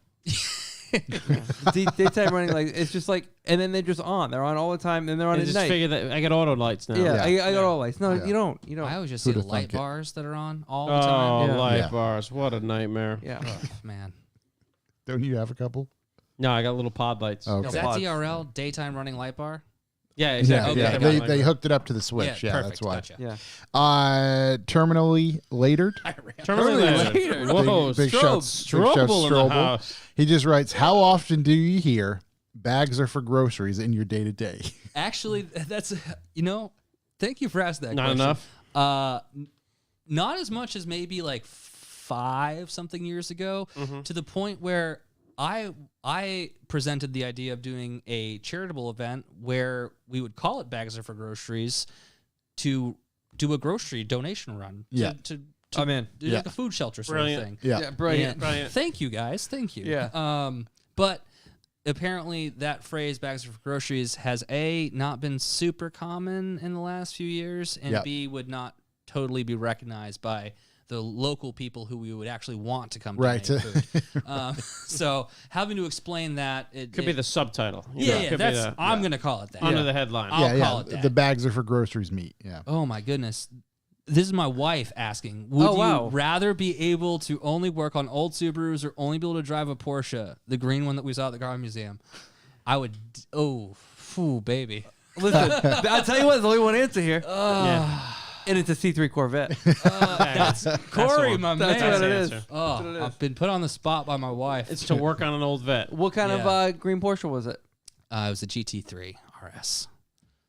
Daytime running like it's just like, and then they're just on. They're on all the time, and they're on I at just night. figured that I got auto lights now. Yeah, Yeah. I got all lights. No, Yeah. you don't. You I don't. always just see Who'da the light thunk it? bars that are on all the Oh, time. Yeah. light Yeah. bars. What a nightmare. Yeah. Ugh, man. Don't you have a couple? No, I got little pod lights. Okay. Is that Pods. DRL, daytime running light bar? Yeah, exactly. Yeah, Okay, they hooked it up to the switch. Yeah, perfect. that's why. Gotcha. Yeah. Terminally latered. Terminally later. Whoa, Big shouts. Big shouts, Strobel in the Strobel. house. He just writes, "How often do you hear bags are for groceries in your day to day?" Actually, that's thank you for asking that Not question. enough. Not as much as maybe like 5 something years ago, to the point where I presented the idea of doing a charitable event where we would call it Bags Are for Groceries to do a grocery donation run. Yeah. To I'm in. do like a food shelter sort of thing. Yeah. Brilliant. And thank you guys. Thank you. Yeah. But apparently that phrase "bags for groceries" has A, not been super common in the last few years, and Yep. B, would not totally be recognized by the local people who we would actually want to come Right. donate food. So having to explain that Could be the subtitle. yeah, that's I'm gonna call it that. under the headline. I'll call it that. The bags are for groceries meat. Yeah. Oh my goodness. This is my wife asking, would you rather be able to only work on old Subarus or only be able to drive a Porsche, the green one that we saw at the car museum? I would, baby. Listen, I'll tell you what, there's only one answer here. Yeah. And it's a C3 Corvette. That's Corey, my man. That's what it is. Answer. Oh, I've been put on the spot by my wife. It's to work on an old vet. What kind of green Porsche was it? It was a GT3 RS.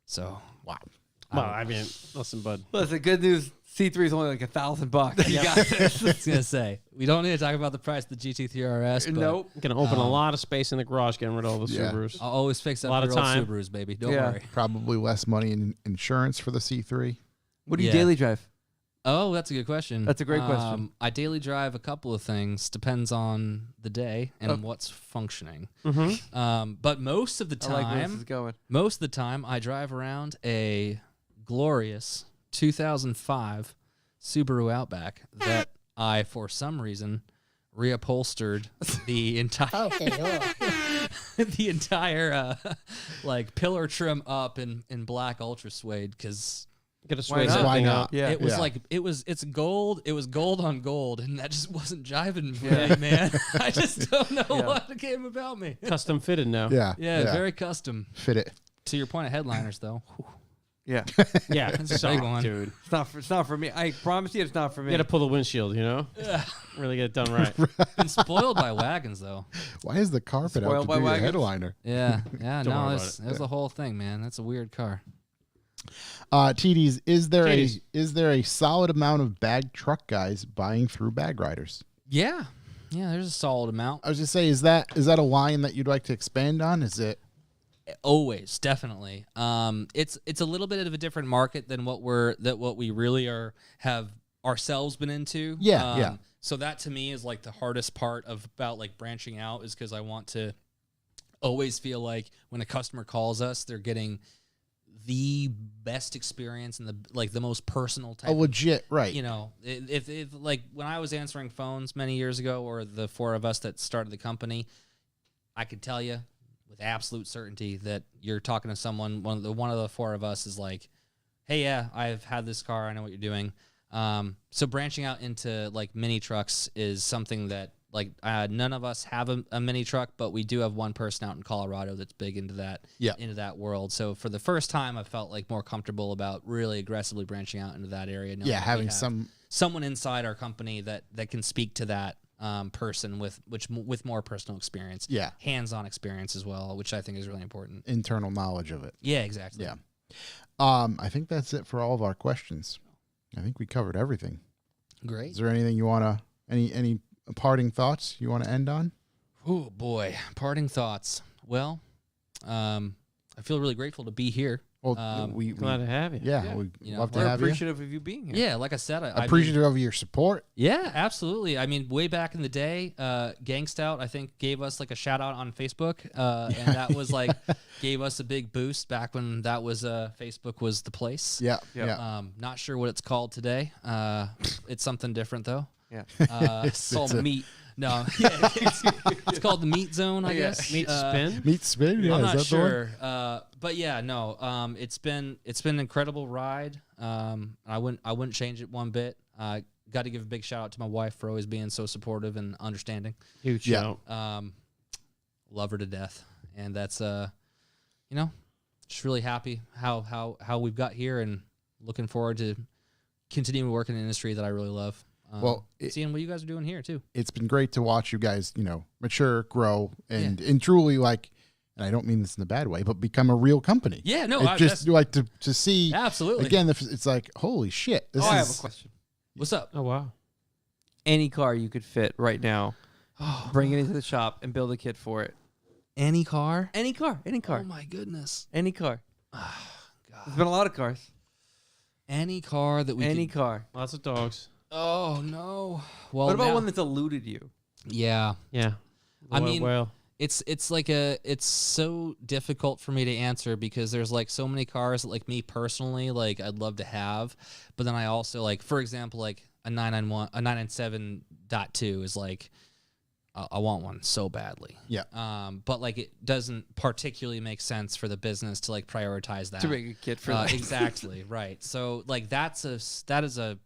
So, wow. Well, I mean, listen, bud. Listen, good news. C3 is only like $1,000. You got this. I was going to say, we don't need to talk about the price of the GT3 RS, but Nope. Going to open a lot of space in the garage getting rid of all the Yeah. Subarus. I'll always fix up A lot your of old time. Subarus, baby. Don't Yeah. worry. Probably less money in insurance for the C3. What do you Yeah. daily drive? Oh, that's a good question. That's a great question. I daily drive a couple of things. Depends on the day and what's functioning. But most of the I like where this is time, going. most of the time, I drive around a glorious 2005 Subaru Outback that I, for some reason, reupholstered the entire the entire like pillar trim up in black ultra suede because. Get to Why sway not? that Why thing not? out. Yeah. It was Yeah. like it's gold. It was gold on gold, and that just wasn't jiving for me, man. I just don't know what came about me. Custom fitted now. Yeah. Yeah, very custom. Fit it. To your point of headliners, though, Yeah. Yeah. That's a Suck, big one. dude. It's not for me. I promise you it's not for me. You got to pull the windshield, you know? Really get it done right. been spoiled by wagons, though. Why is the carpet out Spoiled to by be the wagons? headliner? Yeah, Don't no, worry there's about the whole thing, man. That's a weird car. TDs, is there TDs. a solid amount of bag truck guys buying through BAGRIDERS? Yeah, there's a solid amount. I was just saying, is that a line that you'd like to expand on? Is it? Always, definitely. It's a little bit of a different market than what we really have ourselves been into. Yeah. So that to me is like the hardest part about like branching out is because I want to always feel like when a customer calls us, they're getting the best experience and the most personal type. A legit, right? You know, if like when I was answering phones many years ago, or the 4 of us that started the company, I could tell you with absolute certainty that you're talking to someone. One of the 4 of us is like, "Hey, yeah, I've had this car. I know what you're doing." So branching out into like mini trucks is something that like none of us have a mini truck, but we do have one person out in Colorado that's big into that into that world. So for the first time, I felt like more comfortable about really aggressively branching out into that area. Yeah, having someone inside our company that can speak to that person with more personal experience. Yeah. Hands-on experience as well, which I think is really important. internal knowledge of it. Yeah, exactly. Yeah. I think that's it for all of our questions. I think we covered everything. Great. Is there anything you want to any parting thoughts you want to end on? Oh boy, parting thoughts. Well, I feel really grateful to be here. Well, we Glad to have you. yeah, Yeah. we You know, love to We're have you. appreciative of you being here. Yeah, like I said, I mean, Appreciative of your support. yeah, absolutely. I mean, way back in the day, Gang Stout, I think, gave us like a shout out on Facebook, and that was like gave us a big boost back when that was Facebook was the place. Yeah, Yeah. yeah. Not sure what it's called today. It's something different though. Yeah. It's called meat. No, yeah, it's called the Meat Zone, I guess. Meat spin. Meat spin. Yeah, I'm is not that the one? sure, but yeah, no. It's been an incredible ride. I wouldn't change it one bit. Got to give a big shout out to my wife for always being so supportive and understanding. Huge Yeah. shout. Love her to death, and that's just really happy how we've got here, and looking forward to continuing to work in an industry that I really love. Well, seeing what you guys are doing here too. It's been great to watch you guys, mature, grow, and truly like, and I don't mean this in a bad way, but become a real company. Yeah, no, It just like to see. absolutely. Again, it's like holy shit. This I have a is question. What's up? Oh, wow. any car you could fit right now. Bring it into the shop and build a kit for it. Any car? Any car. Oh my goodness. Any car. God. There's been a lot of cars. Any car that we Any could... car. Lots of dogs. Oh no. Well, What about now- one that's eluded you? Yeah. Yeah. I mean, well, it's so difficult for me to answer because there's like so many cars that like me personally like I'd love to have, but then I also like, for example, like a 997.2 is like I want one so badly. Yeah. But like it doesn't particularly make sense for the business to like prioritize that. To make a kit for that. Exactly, right. So like that is a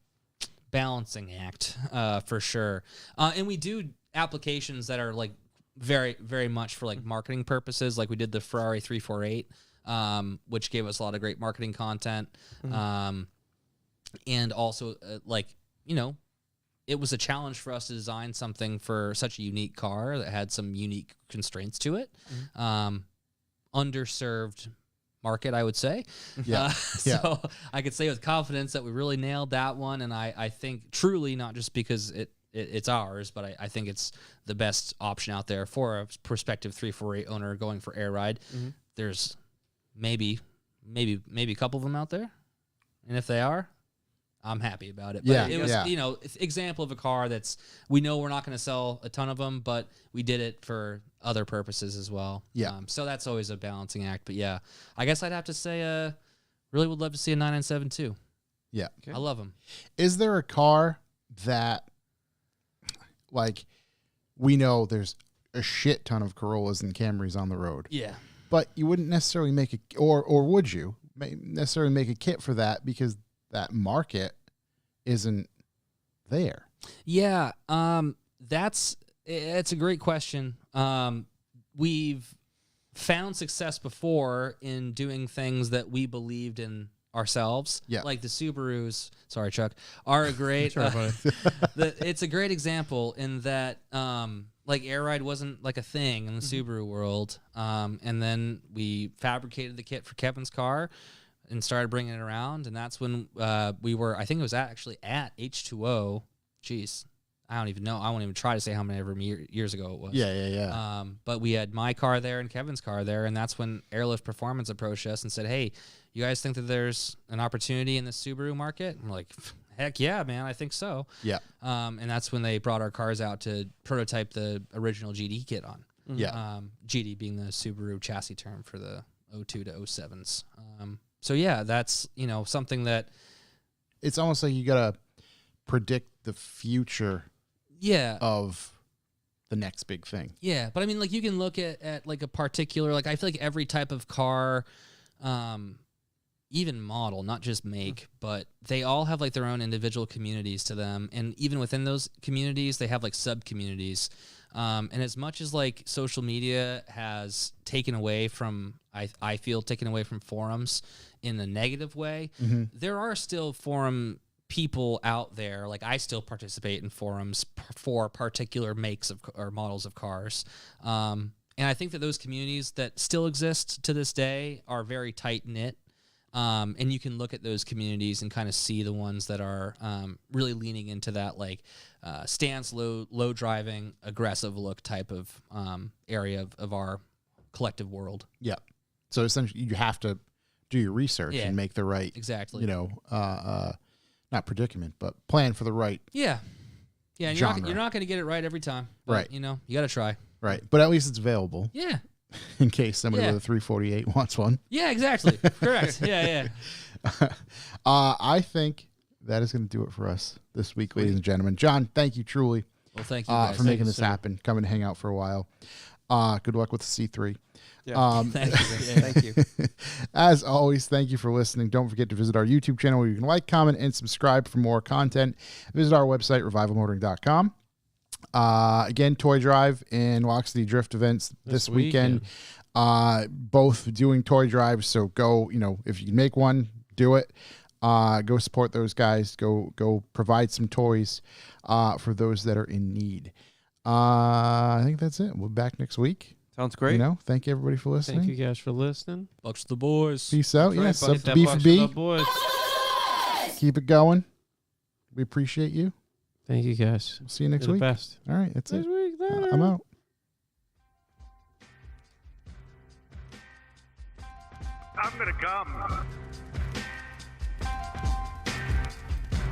balancing act for sure. And we do applications that are like very, very much for like marketing purposes. Like we did the Ferrari 348, which gave us a lot of great marketing content. And also like, you know, it was a challenge for us to design something for such a unique car that had some unique constraints to it. Underserved market, I would say. Yeah. So I could say with confidence that we really nailed that one. And I think truly, not just because it's ours, but I think it's the best option out there for a prospective 348 owner going for air ride. There's maybe a couple of them out there. And if they are, I'm happy about it. But it was, you know, example of a car that's, we know we're not going to sell a ton of them, but we did it for other purposes as well. Yeah. So that's always a balancing act. But yeah, I guess I'd have to say, really would love to see a 997 too. Yeah. I love them. Is there a car that, like, we know there's a shit ton of Corollas and Camrys on the road, Yeah. but you wouldn't necessarily make or would you necessarily make a kit for that because that market isn't there? Yeah, it's a great question. We've found success before in doing things that we believed in ourselves. Yeah. Like the Subarus, sorry Chuck, are a great it's a great example in that like air ride wasn't like a thing in the Subaru world. And then we fabricated the kit for Kevin's car and started bringing it around, and that's when we were, I think it was actually at H2O. Jeez, I don't even know. I won't even try to say how many ever years ago it was. Yeah. But we had my car there and Kevin's car there, and that's when Airlift Performance approached us and said, hey, you guys think that there's an opportunity in the Subaru market? And we're like, heck yeah, man, I think so. Yeah. And that's when they brought our cars out to prototype the original GD kit on. Yeah. GD being the Subaru chassis term for the 02 to 07s. So yeah, that's, you know, something that It's almost like you gotta predict the future of the next big thing. Yeah, but I mean, like, you can look at like a particular, like, I feel like every type of car, even model, not just make, but they all have like their own individual communities to them. And even within those communities, they have like sub communities. And as much as like social media has taken away from, I feel taken away from forums in a negative way, there are still forum people out there. Like, I still participate in forums for particular makes of or models of cars. And I think that those communities that still exist to this day are very tight knit. And you can look at those communities and kind of see the ones that are really leaning into that, like, stance, low driving, aggressive look type of area of our collective world. Yeah. So essentially, you have to do your research and make the right, exactly, you know, not predicament, but plan for the right. Yeah. And you're not going to get it right every time. But, right. You know, you got to try. Right. But at least it's available. Yeah. In case somebody with a 348 wants one. Yeah, exactly. Correct. Yeah. I think that is going to do it for us this week, ladies and gentlemen. John, thank you truly. Well, thank you guys. For making this happen, coming to hang out for a while. Good luck with the C3. Yeah. Thank you. Thank you. As always, thank you for listening. Don't forget to visit our YouTube channel where you can like, comment, and subscribe for more content. Visit our website, revivalmotoring.com. Again, Toy Drive and Lock City Drift events this weekend. Both doing toy drives, so go, you know, if you can make one, do it. Go support those guys. Go provide some toys for those that are in need. I think that's it. We'll be back next week. Sounds great. You know, thank you everybody for listening. Thank you guys for listening. Bucks to the boys. Peace out. That's Yeah, right, sub B for B. Boys. Keep it going. We appreciate you. Thank you, guys. We'll see you next You're week. the best. All right, that's Next it. week. Later. I'm out. I'm gonna come.